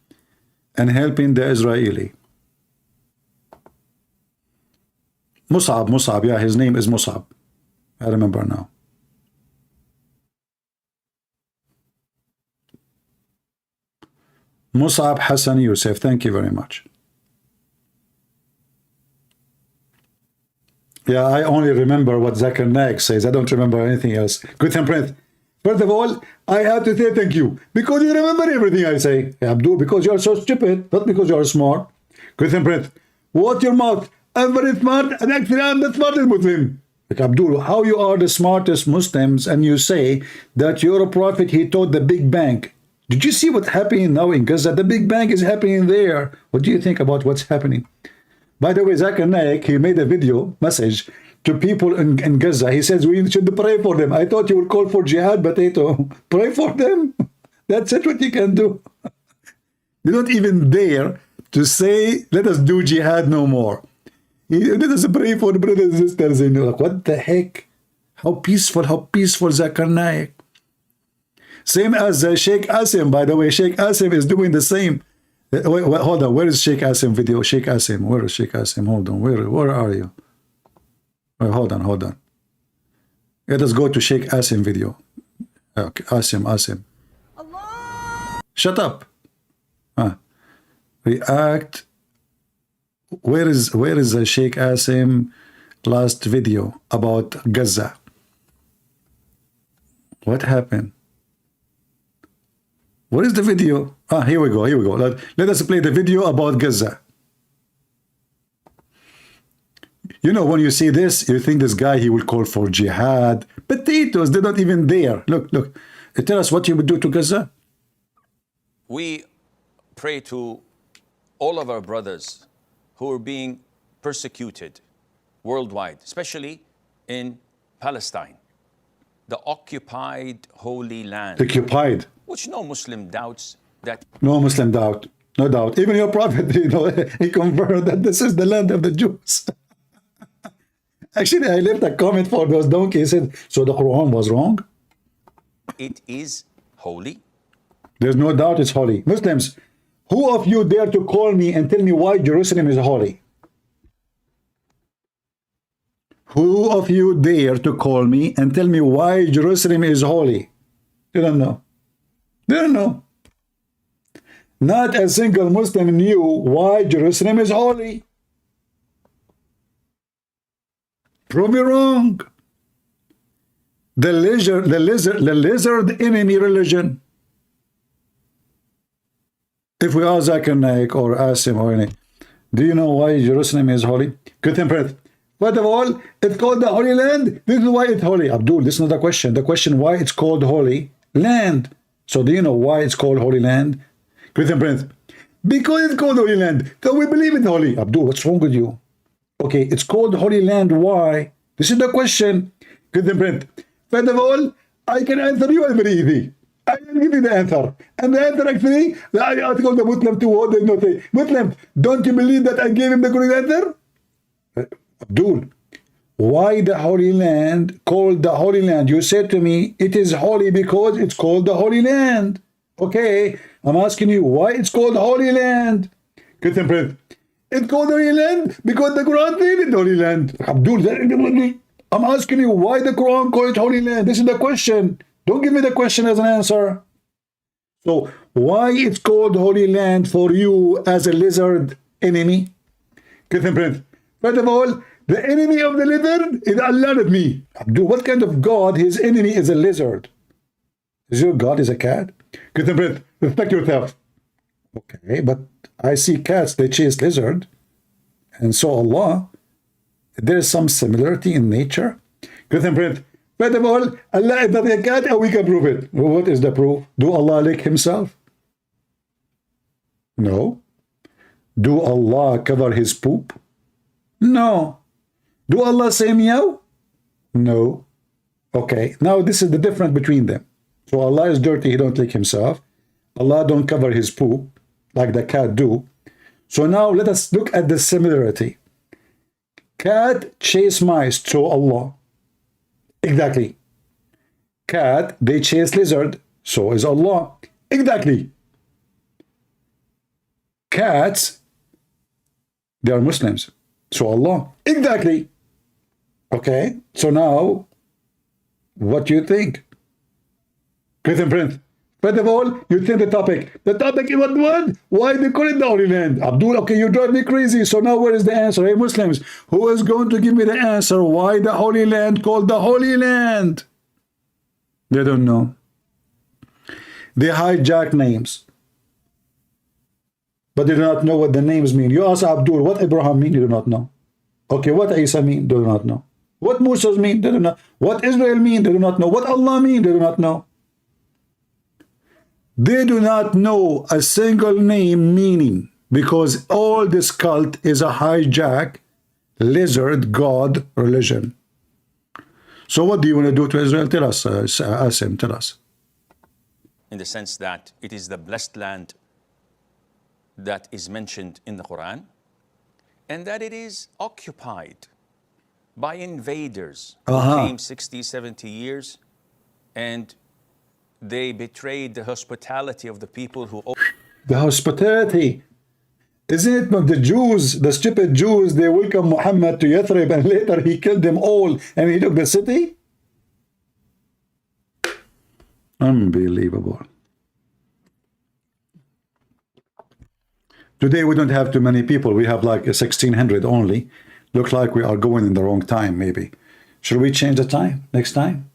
and helping the Israeli. Musab, yeah, his name is Musab. I remember now. Musab Hassan Youssef, thank you very much. Yeah, I only remember what Zakir Naik says. I don't remember anything else. Good and Prince. First of all, I have to say thank you because you remember everything I say. Hey, Abdul, because you are so stupid, not because you are smart. Good and Prince. Watch your mouth. I'm very smart, and actually I'm the smartest Muslim. Like Abdul, how you are the smartest Muslims, and you say that your prophet, he taught the Big Bang. Did you see what's happening now in Gaza? The Big Bang is happening there. What do you think about what's happening? By the way, Zakir Naik, he made a video message to people in Gaza. He says we should pray for them. I thought you would call for jihad, potato. Pray for them. That's it, what you can do. You don't even dare to say, let us do jihad no more. Let us pray for brothers and sisters. And you're like, what the heck? How peaceful Zakir Naik. Same as Sheikh Asim, by the way. Sheikh Asim is doing the same. Wait, hold on. Where is Sheikh Asim video? Sheikh Asim. Where is Sheikh Asim? Hold on. Where are you? Wait, hold on. Let us go to Sheikh Asim video. Okay, Asim. Allah. Shut up. React. Where is Sheikh Asim last video about Gaza? What happened? What is the video? Here we go. Let us play the video about Gaza. You know, when you see this, you think this guy, he will call for jihad. Potatoes, they're not even there. Look. Tell us what you would do to Gaza. We pray to all of our brothers who are being persecuted worldwide, especially in Palestine, the occupied Holy Land. Occupied. Which no Muslim doubts that. No Muslim doubt. No doubt. Even your prophet, he confirmed that this is the land of the Jews. Actually, I left a comment for those donkeys. Said, so the Quran was wrong? It is holy. There's no doubt it's holy. Muslims, who of you dare to call me and tell me why Jerusalem is holy? Who of you dare to call me and tell me why Jerusalem is holy? You don't know. They don't know. Not a single Muslim knew why Jerusalem is holy. Prove me wrong. The lizard enemy religion. If we ask Zakir Naik or ask him or any, do you know why Jerusalem is holy? Good temperate. First of all, it's called the Holy Land. This is why it's holy. Abdul, this is not the question. The question why it's called Holy Land. So do you know why it's called Holy Land? Good temperate. Because it's called Holy Land. So we believe it's holy. Abdul, what's wrong with you? Okay, it's called Holy Land. Why? This is the question. Good temperate. First of all, I can answer you very easy. I can give you the answer. And the answer actually, I asked the Muslim to what they not say. Muslim, don't you believe that I gave him the correct answer? Abdul, why the Holy Land called the Holy Land? You said to me, it is holy because it's called the Holy Land. Okay, I'm asking you, why it's called Holy Land? Good temperate. It's called Holy Land because the Quran said it Holy Land. Abdul, I'm asking you, why the Quran called it Holy Land? This is the question. Don't give me the question as an answer. So, why it's called Holy Land for you as a lizard enemy? Good temperate. First of all, the enemy of the lizard is Allah, not me. Abdul, what kind of God, his enemy is a lizard? Is your God is a cat? Good temperate. Respect yourself. Okay, but I see cats, they chase lizard. And so Allah, there is some similarity in nature. Good temperate. First of all, Allah is not a cat and we can prove it. What is the proof? Do Allah lick himself? No. Do Allah cover his poop? No. Do Allah say meow? No. Okay, now this is the difference between them. So Allah is dirty, he don't lick himself. Allah don't cover his poop like the cat do. So now let us look at the similarity. Cat chase mice to Allah. Exactly. Cat, they chase lizard. So is Allah. Exactly. Cats, they are Muslims. So Allah. Exactly. Okay. So now, what do you think? Christian Prince. First of all, you think the topic. The topic is what? Why they call it the Holy Land? Abdul, okay, you drive me crazy. So now where is the answer? Hey, Muslims, who is going to give me the answer? Why the Holy Land called the Holy Land? They don't know. They hijack names. But they do not know what the names mean. You ask Abdul, what Abraham mean? You do not know. Okay, what Isa mean? They do not know. What Musa mean? They do not know. What Israel mean? They do not know. What Allah mean? They do not know. They do not know a single name meaning because all this cult is a hijack, lizard, God religion. So what do you want to do to Israel? Tell us, Asim, tell us. In the sense that it is the blessed land that is mentioned in the Quran. and that it is occupied by invaders who came 60, 70 years, and they betrayed the hospitality of the people who... The hospitality. Isn't it but the Jews, the stupid Jews, they welcome Muhammad to Yathrib and later he killed them all and he took the city? Unbelievable. Today we don't have too many people. We have like 1,600 only. Look like we are going in the wrong time maybe. Should we change the time next time?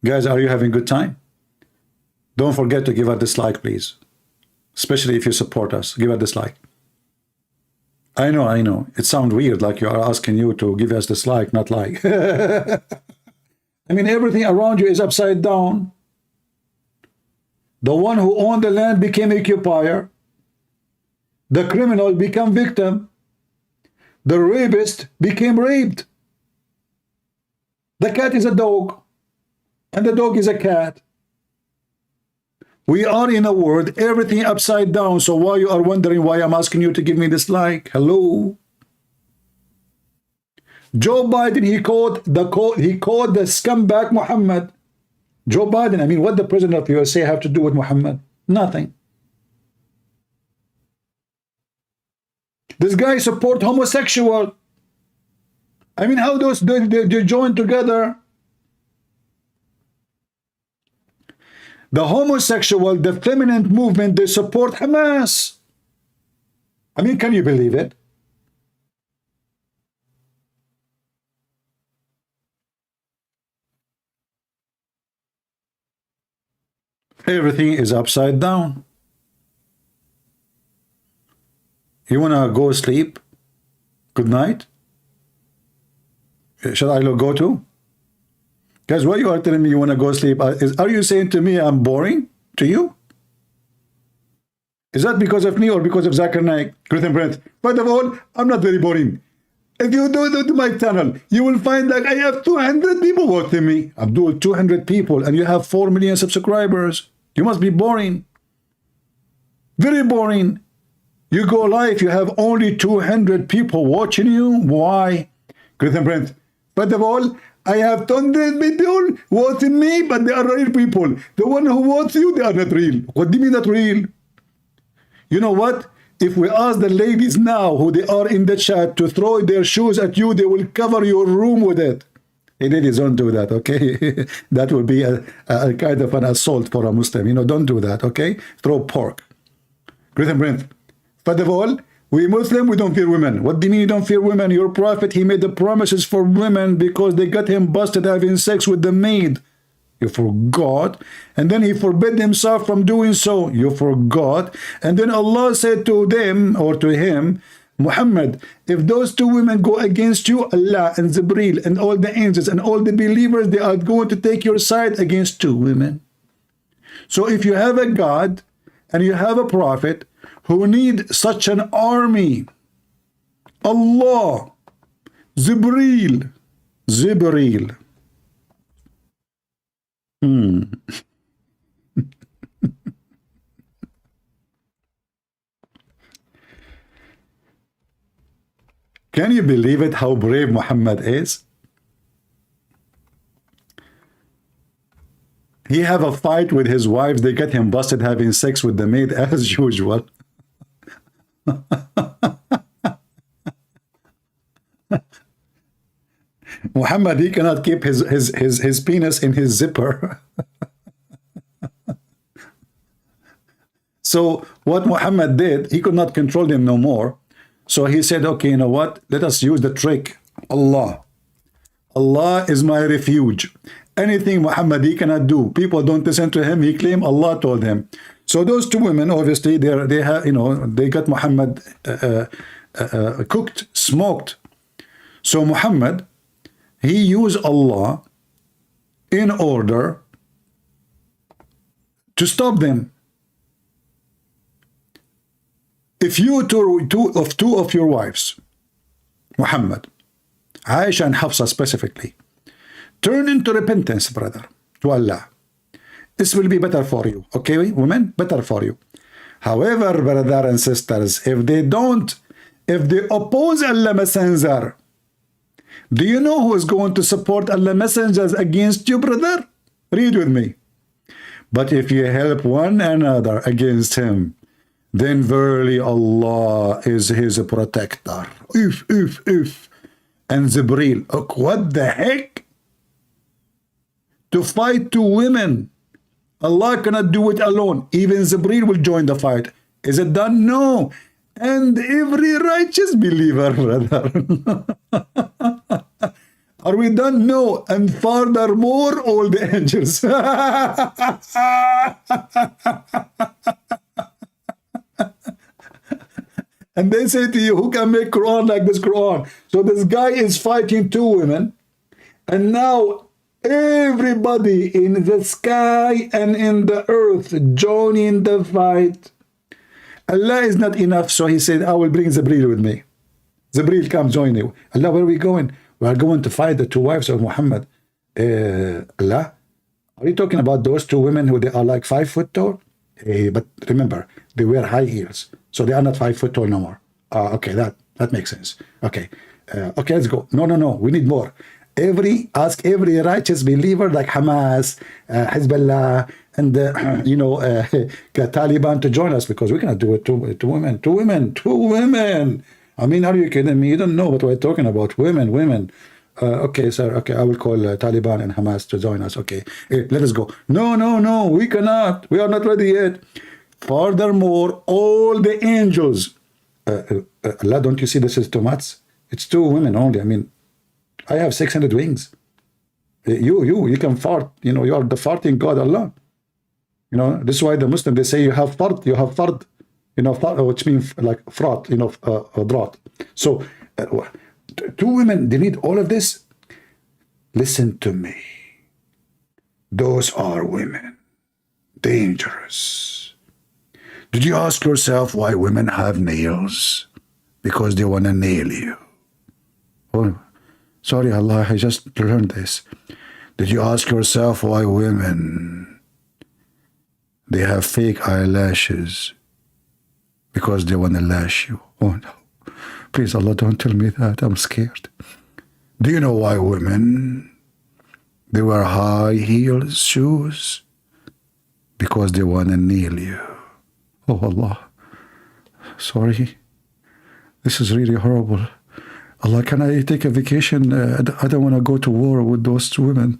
Guys, are you having good time? Don't forget to give us a dislike, please. Especially if you support us. Give us a dislike. I know. It sounds weird, like you are asking you to give us dislike, not like. I mean, everything around you is upside down. The one who owned the land became occupier. The criminal became victim. The rapist became raped. The cat is a dog. And the dog is a cat. We are in a world, everything upside down. So why you are wondering why I'm asking you to give me dislike? Hello? Joe Biden, he called the scumbag Muhammad. Joe Biden, I mean, what the president of the USA have to do with Muhammad? Nothing. This guy support homosexual. I mean, how those they join together? The homosexual, the feminine movement, they support Hamas. I mean, can you believe it? Everything is upside down. You want to go sleep? Good night? Shall I go to? Guys, why you are telling me you want to go sleep? Are you saying to me I'm boring to you? Is that because of me or because of Zakir Naik? Great friends. First of all, I'm not very boring. If you go to my channel, you will find that I have 200 people watching me. Abdul, 200 people, and you have 4 million subscribers. You must be boring. Very boring. You go live, you have only 200 people watching you. Why? Great friends. First of all, I have 200 people watching me, but they are real people. The one who watch you, they are not real. What do you mean not real? You know what? If we ask the ladies now who they are in the chat to throw their shoes at you, they will cover your room with it. Hey, ladies, don't do that, okay? That would be a kind of an assault for a Muslim. You know, don't do that, okay? Throw pork. Great friends. First of all, we Muslim, we don't fear women. What do you mean you don't fear women? Your prophet, he made the promises for women because they got him busted having sex with the maid. You forgot. And then he forbid himself from doing so. You forgot. And then Allah said to them, or to him, Muhammad, if those 2 women go against you, Allah and Jibreel and all the angels and all the believers, they are going to take your side against 2 women. So if you have a God and you have a prophet who need such an army, Allah, Jibreel. Can you believe it, how brave Muhammad is? He have a fight with his wives, they get him busted having sex with the maid as usual. Muhammad, he cannot keep his penis in his zipper. So what Muhammad did, he could not control them no more. So he said, okay, you know what? Let us use the trick. Allah. Allah is my refuge. Anything Muhammad he cannot do. People don't listen to him. He claimed Allah told him. So those 2 women, obviously, they have, you know, they got Muhammad cooked, smoked. So Muhammad, he used Allah in order to stop them. If you two of your wives, Muhammad, Aisha and Hafsa specifically, turn into repentance, brother, to Allah, this will be better for you. Okay, women, better for you. However, brother and sisters, if they oppose Allah Messenger, do you know who is going to support Allah Messengers against you, brother? Read with me. But if you help one another against him, then verily Allah is his protector. If. And Jibreel, what the heck? To fight two women. Allah cannot do it alone. Even Jibreel will join the fight. Is it done? No. And every righteous believer, brother. Are we done? No. And furthermore, all the angels. And they say to you, who can make Quran like this Quran? So this guy is fighting two women. And now everybody in the sky and in the earth joining the fight. Allah is not enough. So he said, I will bring Jibreel with me. Jibreel, come join you. Allah, where are we going? We are going to fight the two wives of Muhammad. Allah, are you talking about those two women who they are like 5 foot tall? But remember, they wear high heels. So they are not 5 foot tall no more. Okay, that makes sense. Okay, okay, let's go. No, we need more. Ask every righteous believer like Hamas, Hezbollah, and Taliban to join us, because we cannot do it. Two women. I mean, are you kidding me? You don't know what we're talking about. Women. Okay, sir. Okay, I will call Taliban and Hamas to join us. Okay, let us go. No, we cannot. We are not ready yet. Furthermore, all the angels. Allah, don't you see this is too much? It's two women only. I mean, I have 600 wings. You can fart. You know, you are the farting God, Allah. You know, this is why the Muslim, they say you have fart. You know, fart, which means like frat, drought. So, two women, they need all of this. Listen to me. Those are women. Dangerous. Did you ask yourself why women have nails? Because they want to nail you. Oh, sorry, Allah, I just learned this. Did you ask yourself why women, they have fake eyelashes? Because they want to lash you. Oh no. Please, Allah, don't tell me that. I'm scared. Do you know why women, they wear high heels shoes? Because they want to nail you. Oh Allah. Sorry. This is really horrible. Allah, can I take a vacation? I don't want to go to war with those two women.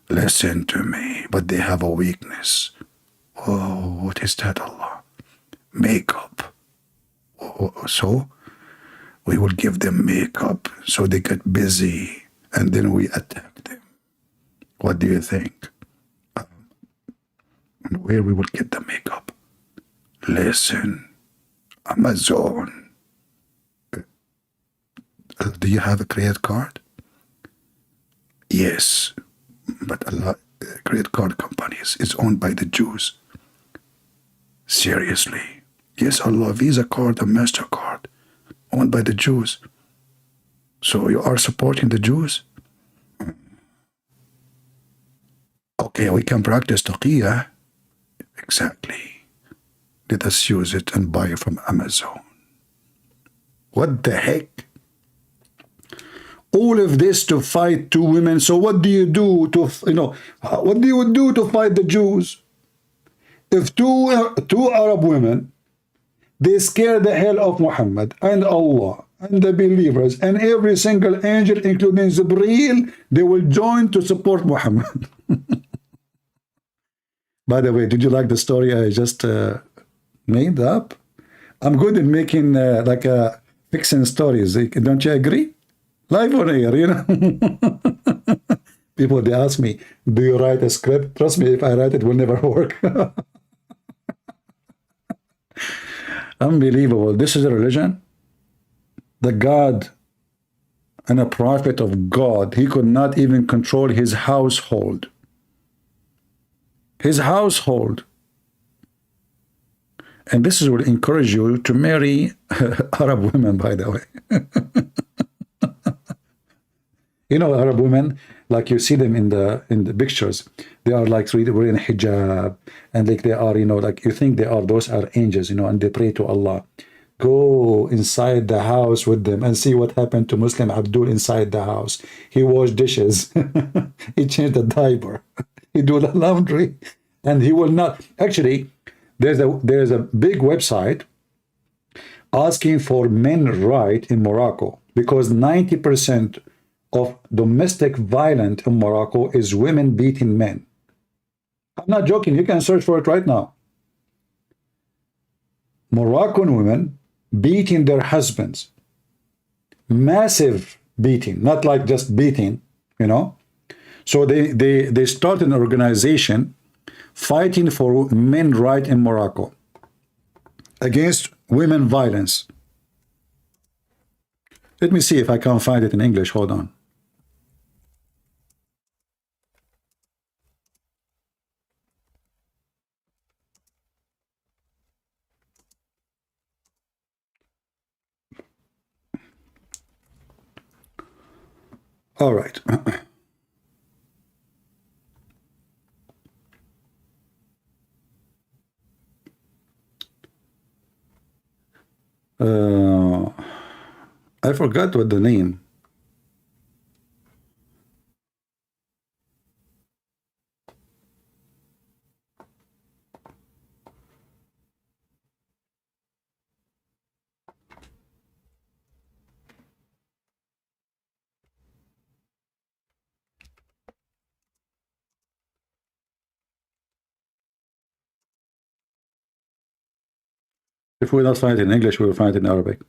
Listen to me, but they have a weakness. Oh, what is that, Allah? Makeup. Oh, so we will give them makeup so they get busy, and then we attack them. What do you think? Where we will get the makeup? Listen, Amazon. Do you have a credit card? Yes, but a lot credit card companies is owned by the Jews. Seriously? Yes, Allah, Visa card and MasterCard owned by the Jews. So you are supporting the Jews? Okay, we can practice taqiyya. Exactly. Let us use it and buy it from Amazon. What the heck? All of this to fight two women. So what do you do to, what do you do to fight the Jews? If two Arab women, they scare the hell of Muhammad and Allah and the believers and every single angel, including Jibreel, they will join to support Muhammad. By the way, did you like the story I just made up? I'm good at making fiction stories. Don't you agree? Live on air, People, they ask me, do you write a script? Trust me, if I write it will never work. Unbelievable. This is a religion? The God and a prophet of God, he could not even control his household. His household. And this will encourage you to marry Arab women, by the way. Arab women, like you see them in the pictures. They are like wearing hijab, and like they are, you know, like you think those are angels, you know, and they pray to Allah. Go inside the house with them and see what happened to Muslim Abdul inside the house. He washed dishes. He changed the diaper. He do the laundry, and he will not. Actually, there's a big website asking for men right in Morocco, because 90% of domestic violence in Morocco is women beating men. I'm not joking. You can search for it right now. Moroccan women beating their husbands. Massive beating, not like just beating, you know. So they start an organization fighting for men right in Morocco against women violence. Let me see if I can find it in English. Hold on. All right. I forgot what the name. If we don't find it in English, we will find it in Arabic,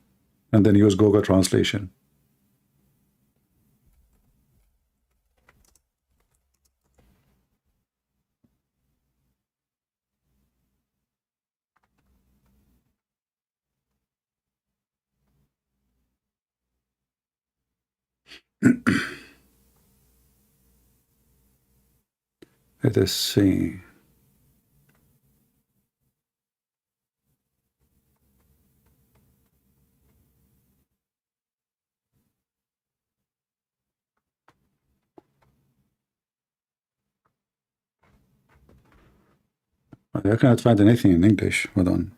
and then use Google translation. Let us see. I cannot find anything in English. Hold on.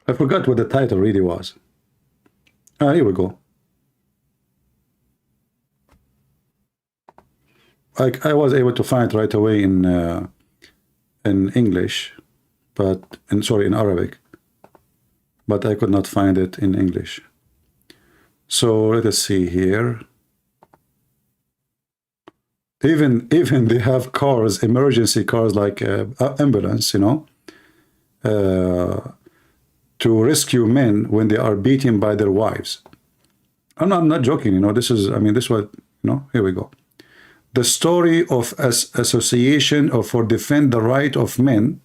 I forgot what the title really was. Ah, here we go. I was able to find right away in English, but in Arabic, but I could not find it in English. So let us see here. Even they have cars, emergency cars like ambulance, you know, to rescue men when they are beaten by their wives. I'm not joking, you know. This is, I mean, this was, you know. Here we go. The story of association for defend the right of men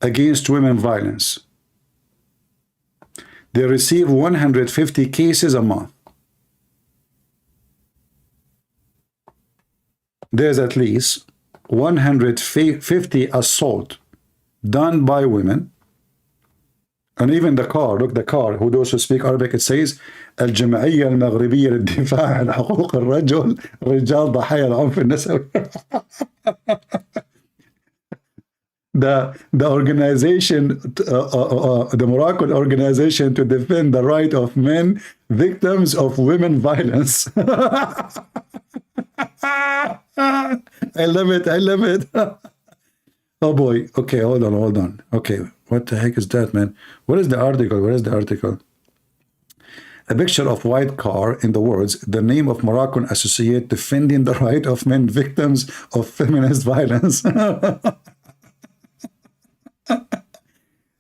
against women violence. They receive 150 cases a month. There's at least 150 assault done by women. And even the car, look, the car, who those who speak Arabic, it says الجمعية المغربية للدفاع عن حقوق الرجل رجال ضحايا العنف النسوي. The organization, the Moroccan organization to defend the right of men victims of women violence. I love it. I love it. Oh boy. Okay, hold on. Okay, what the heck is that, man? What is the article? Where is the article? A picture of white car in the words, the name of Moroccan associate defending the right of men victims of feminist violence.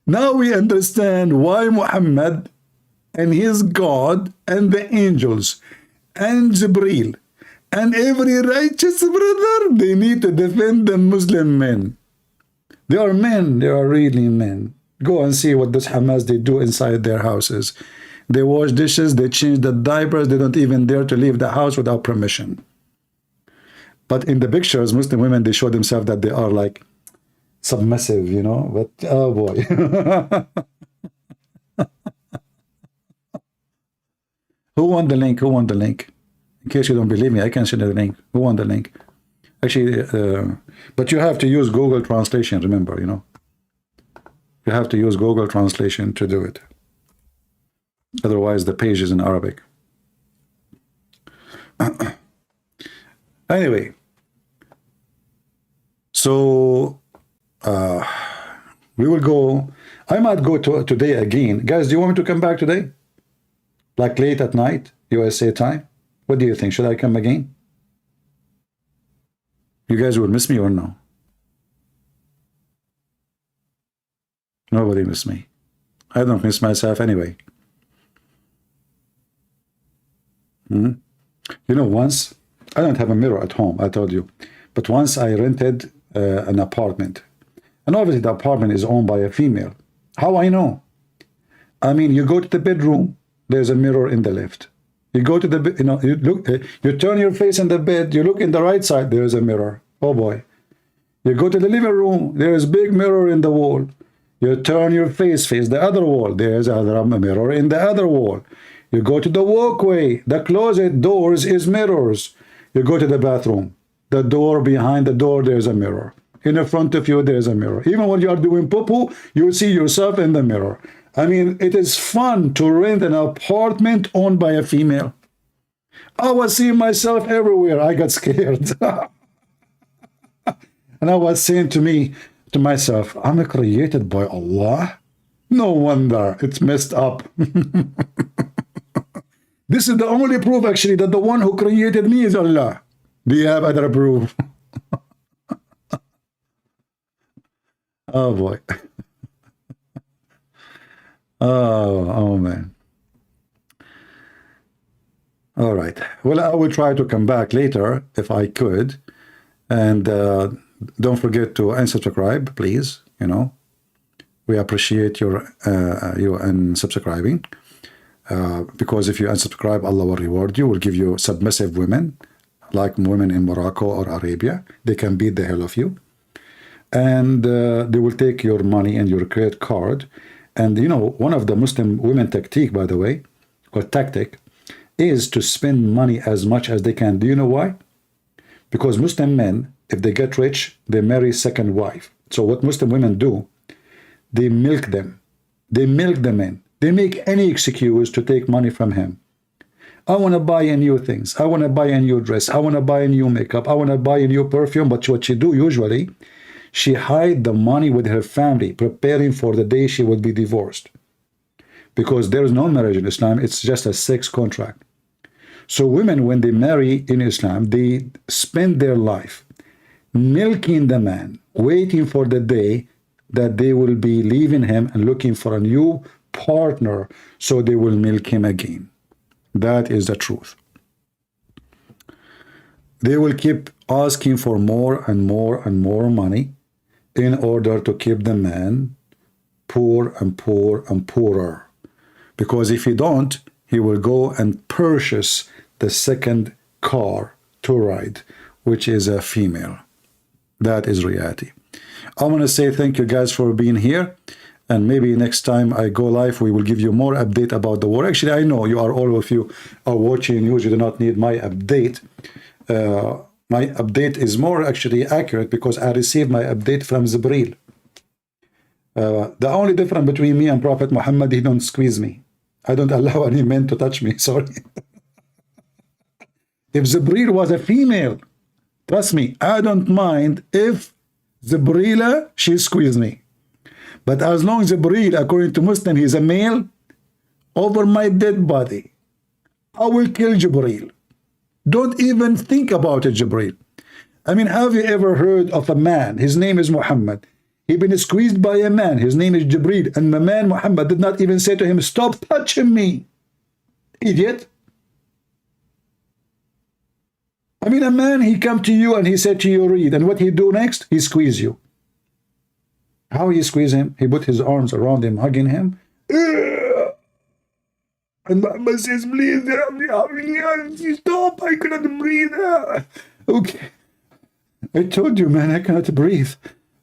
Now we understand why Mohammed and his God and the angels and Jibreel and every righteous brother, they need to defend the Muslim men. They are men. They are really men. Go and see what this Hamas they do inside their houses. they wash dishes, they change the diapers, they don't even dare to leave the house without permission. But in the pictures, Muslim women, they show themselves that they are like submissive, you know, but oh boy. Who won the link? Who won the link? In case you don't believe me, I can send you the link. Who won the link? Actually, but you have to use Google Translation, remember, you know. You have to use Google Translation to do it. Otherwise, the page is in Arabic. Anyway, so we will go. I might go today again. Guys, do you want me to come back today? Like late at night, USA time? What do you think? Should I come again? You guys will miss me or no? Nobody miss me. I don't miss myself anyway. You know, once, I don't have a mirror at home, I told you. But once I rented an apartment. And obviously the apartment is owned by a female. How I know? I mean, you go to the bedroom, there's a mirror in the left. You go to the, you know, you look, you turn your face in the bed, you look in the right side, there's a mirror. Oh boy. You go to the living room, there's a big mirror in the wall. You turn your face the other wall, there's a mirror in the other wall. You go to the walkway, the closet doors is mirrors. You go to the bathroom, the door behind the door, there's a mirror. In front of you, there's a mirror. Even when you are doing poo-poo, you see yourself in the mirror. I mean, it is fun to rent an apartment owned by a female. I was seeing myself everywhere. I got scared. And I was saying to myself, I'm created by Allah. No wonder it's messed up. This is the only proof, actually, that the one who created me is Allah. Do you have other proof? Oh boy. Oh man. All right. Well, I will try to come back later if I could. And don't forget to unsubscribe, please. You know, we appreciate you unsubscribing. Because if you unsubscribe, Allah will reward you, will give you submissive women, like women in Morocco or Arabia. They can beat the hell of you. And they will take your money and your credit card. And you know, one of the Muslim women tactic, by the way, or tactic, is to spend money as much as they can. Do you know why? Because Muslim men, if they get rich, they marry second wife. So what Muslim women do, they milk them. They milk the men. They make any excuse to take money from him. I want to buy a new things. I want to buy a new dress. I want to buy a new makeup. I want to buy a new perfume. But what she do usually, she hide the money with her family, preparing for the day she would be divorced. Because there is no marriage in Islam. It's just a sex contract. So women, when they marry in Islam, they spend their life milking the man, waiting for the day that they will be leaving him and looking for a new partner, so they will milk him again. That is the truth. They will keep asking for more and more and more money in order to keep the man poor and poor and poorer. Because if he don't, he will go and purchase the second car to ride, which is a female. That is reality. I want to say thank you guys for being here. And maybe next time I go live, we will give you more update about the war. Actually, I know you are, all of you are watching news. You do not need my update. My update is more actually accurate because I received my update from Jibreel. The only difference between me and Prophet Mohammed, he don't squeeze me. I don't allow any men to touch me. Sorry. If Jibreel was a female, trust me, I don't mind if Jibreel, she squeeze me. But as long as Jibreel, according to Muslim, he is a male, over my dead body, I will kill Jibreel. Don't even think about it, Jibreel. I mean, have you ever heard of a man? His name is Muhammad. He been squeezed by a man. His name is Jibreel. And the man, Muhammad, did not even say to him, stop touching me. Idiot. I mean, a man, he come to you and he said to you, read. And what he do next? He squeeze you. How he squeeze him? He put his arms around him, hugging him. I And Muhammad says, please, stop, I cannot breathe. Okay. I told you, man, I cannot breathe.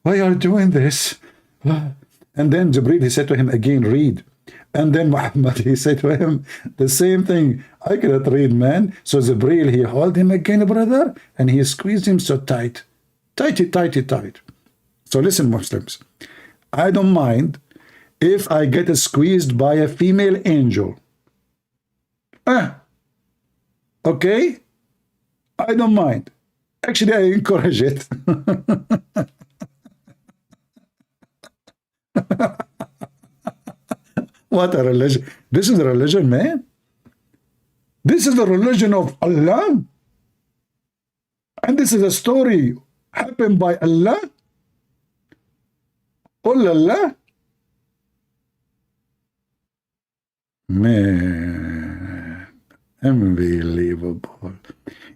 Why are you doing this? And then Jibreel, he said to him again, read. And then Muhammad, he said to him the same thing. I cannot read, man. So Jibreel, he held him again, brother, and he squeezed him so tight. Tight. So listen, Muslims. I don't mind if I get squeezed by a female angel. Okay? I don't mind. Actually, I encourage it. What a religion. This is a religion, man. This is the religion of Allah. And this is a story happened by Allah. Oh la la. Man, unbelievable.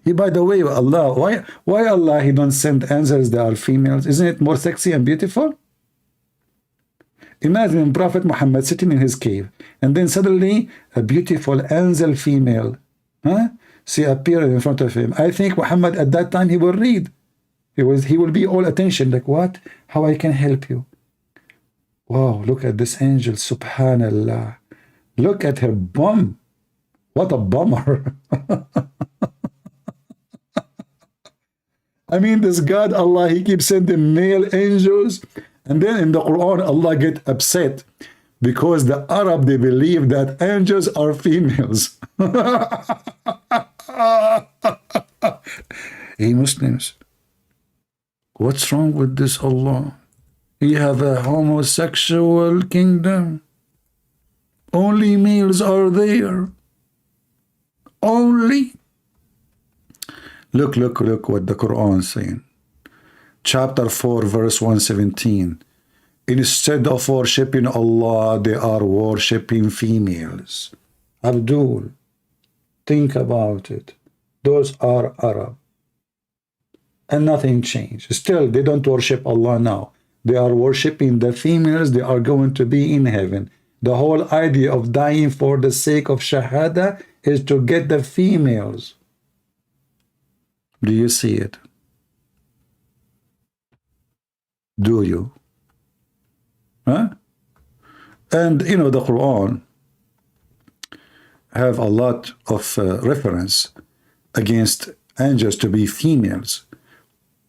By the way, Allah, why Allah he don't send angels that are females? Isn't it more sexy and beautiful? Imagine Prophet Muhammad sitting in his cave, and then suddenly a beautiful angel female, she appeared in front of him. I think Muhammad at that time he will read. He will be all attention, like what? How I can help you? Wow, look at this angel, subhanallah. Look at her bum. What a bummer. I mean, this God, Allah, he keeps sending male angels. And then in the Quran, Allah get upset because the Arab, they believe that angels are females. Hey, Muslims, what's wrong with this Allah? You have a homosexual kingdom. Only males are there. Only. Look what the Quran is saying. Chapter 4, verse 117. Instead of worshipping Allah, they are worshipping females. Abdul, think about it. Those are Arab. And nothing changed. Still, they don't worship Allah now. They are worshipping the females. They are going to be in heaven. The whole idea of dying for the sake of Shahada is to get the females. Do you see it? Do you? And you know, the Quran have a lot of reference against angels to be females,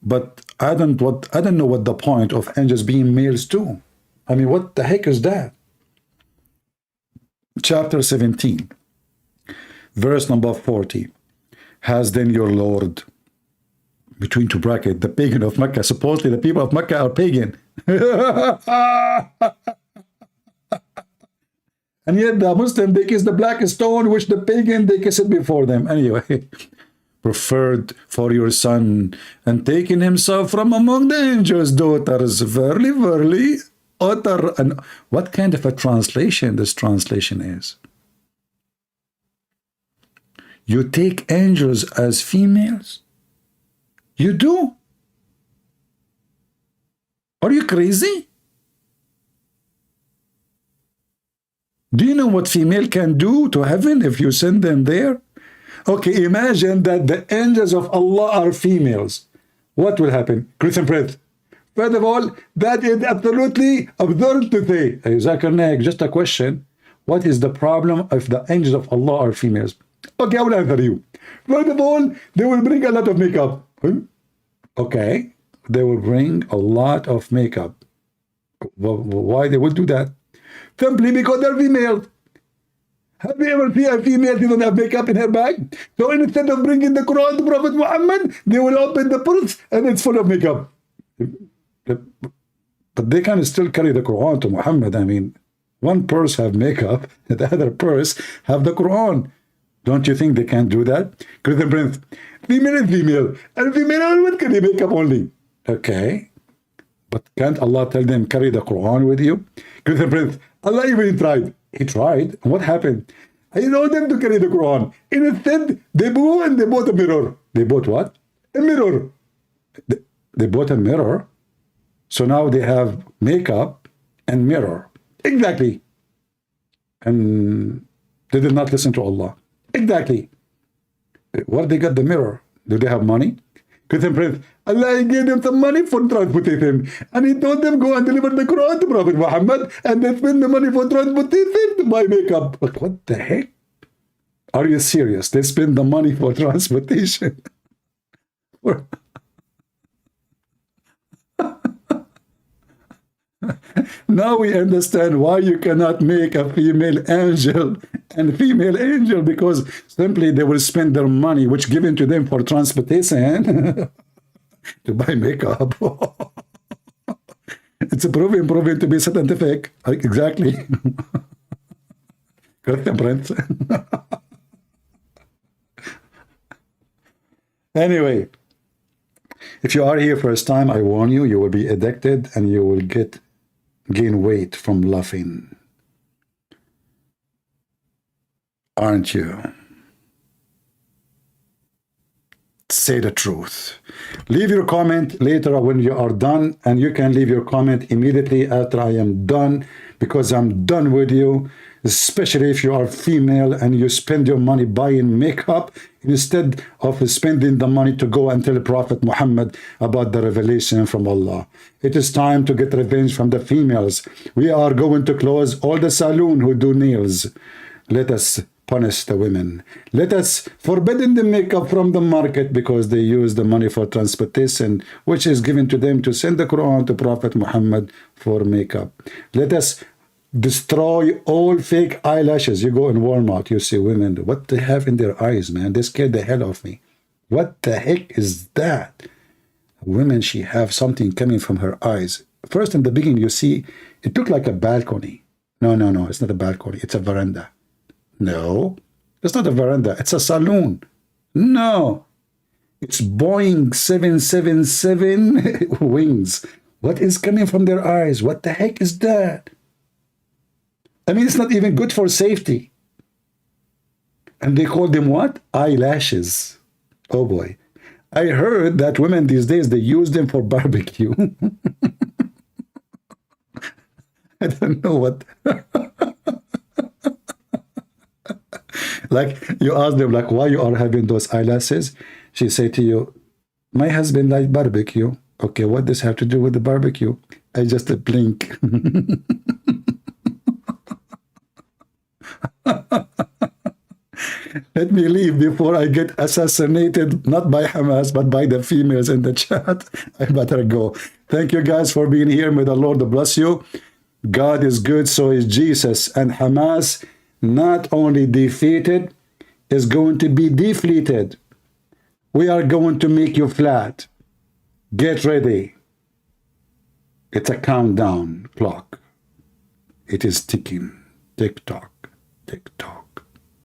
but I don't know what the point of angels being males too. I mean, what the heck is that? Chapter 17, verse number 40. Has then your Lord, between two brackets, the pagan of Mecca. Supposedly the people of Mecca are pagan. And yet the Muslim, they kiss the black stone, which the pagan, they kiss it before them. Anyway, preferred for your son, and taking himself from among the angels' daughters. Verily, utter. And what kind of a translation this translation is? You take angels as females? You do? Are you crazy? Do you know what female can do to heaven if you send them there? Okay, imagine that the angels of Allah are females. What will happen? Christian Prince. First of all, that is absolutely absurd to say. Hey, Zakir, Naik, just a question. What is the problem if the angels of Allah are females? Okay, I will answer you. First of all, they will bring a lot of makeup. Okay, they will bring a lot of makeup. Why they will do that? Simply because they're female. Have you ever seen a female who doesn't have makeup in her bag? So instead of bringing the Quran to Prophet Muhammad, they will open the purse and it's full of makeup. But they can still carry the Quran to Muhammad. I mean, one purse have makeup, the other purse have the Quran. Don't you think they can do that? Christian Prince, female is female, and female always carry makeup only. Okay, but can't Allah tell them carry the Quran with you? Christian Prince, Allah even tried. He tried. And what happened? I told them to carry the Quran. Instead, they go and they bought a mirror. They bought what? A mirror. They bought a mirror. So now they have makeup and mirror. Exactly. And They did not listen to Allah. Exactly. Where they got the mirror? Do they have money? Because Allah gave them some money for transportation. And he told them, go and deliver the Quran to Prophet Muhammad. And they spend the money for transportation to buy makeup. But what the heck? Are you serious? They spend the money for transportation. Now we understand why you cannot make a female angel and female angel, because simply they will spend their money which given to them for transportation to buy makeup. It's proven to be scientific. Exactly. Correct, Prince. Anyway, if you are here first time, I warn you, you will be addicted and you will gain weight from laughing. Aren't you? Say the truth. Leave your comment later when you are done, and you can leave your comment immediately after I am done, because I'm done with you, especially if you are female and you spend your money buying makeup instead of spending the money to go and tell Prophet Muhammad about the revelation from Allah. It is time to get revenge from the females. We are going to close all the saloon who do nails. Let us punish the women. Let us forbidden the makeup from the market because they use the money for transportation, which is given to them to send the Quran to Prophet Muhammad for makeup. Let us destroy all fake eyelashes. You go in Walmart, you see women, what they have in their eyes, man. They scared the hell of me. What the heck is that? Women, she have something coming from her eyes. First, in the beginning, you see, it looked like a balcony. No, it's not a balcony. It's a veranda. No, it's not a veranda. It's a saloon. No, it's Boeing 777 wings. What is coming from their eyes? What the heck is that? I mean, it's not even good for safety. And they call them what? Eyelashes. Oh boy. I heard that women these days, they use them for barbecue. I don't know what. Like, you ask them, like, why you are having those eyelashes? She say to you, my husband likes barbecue. Okay, what does have to do with the barbecue? I just blink. Let me leave before I get assassinated, not by Hamas, but by the females in the chat. I better go. Thank you guys for being here. May the Lord bless you. God is good, so is Jesus. And Hamas, not only defeated, is going to be deflated. We are going to make you flat. Get ready. It's a countdown clock. It is ticking. Tick-tock, tick-tock.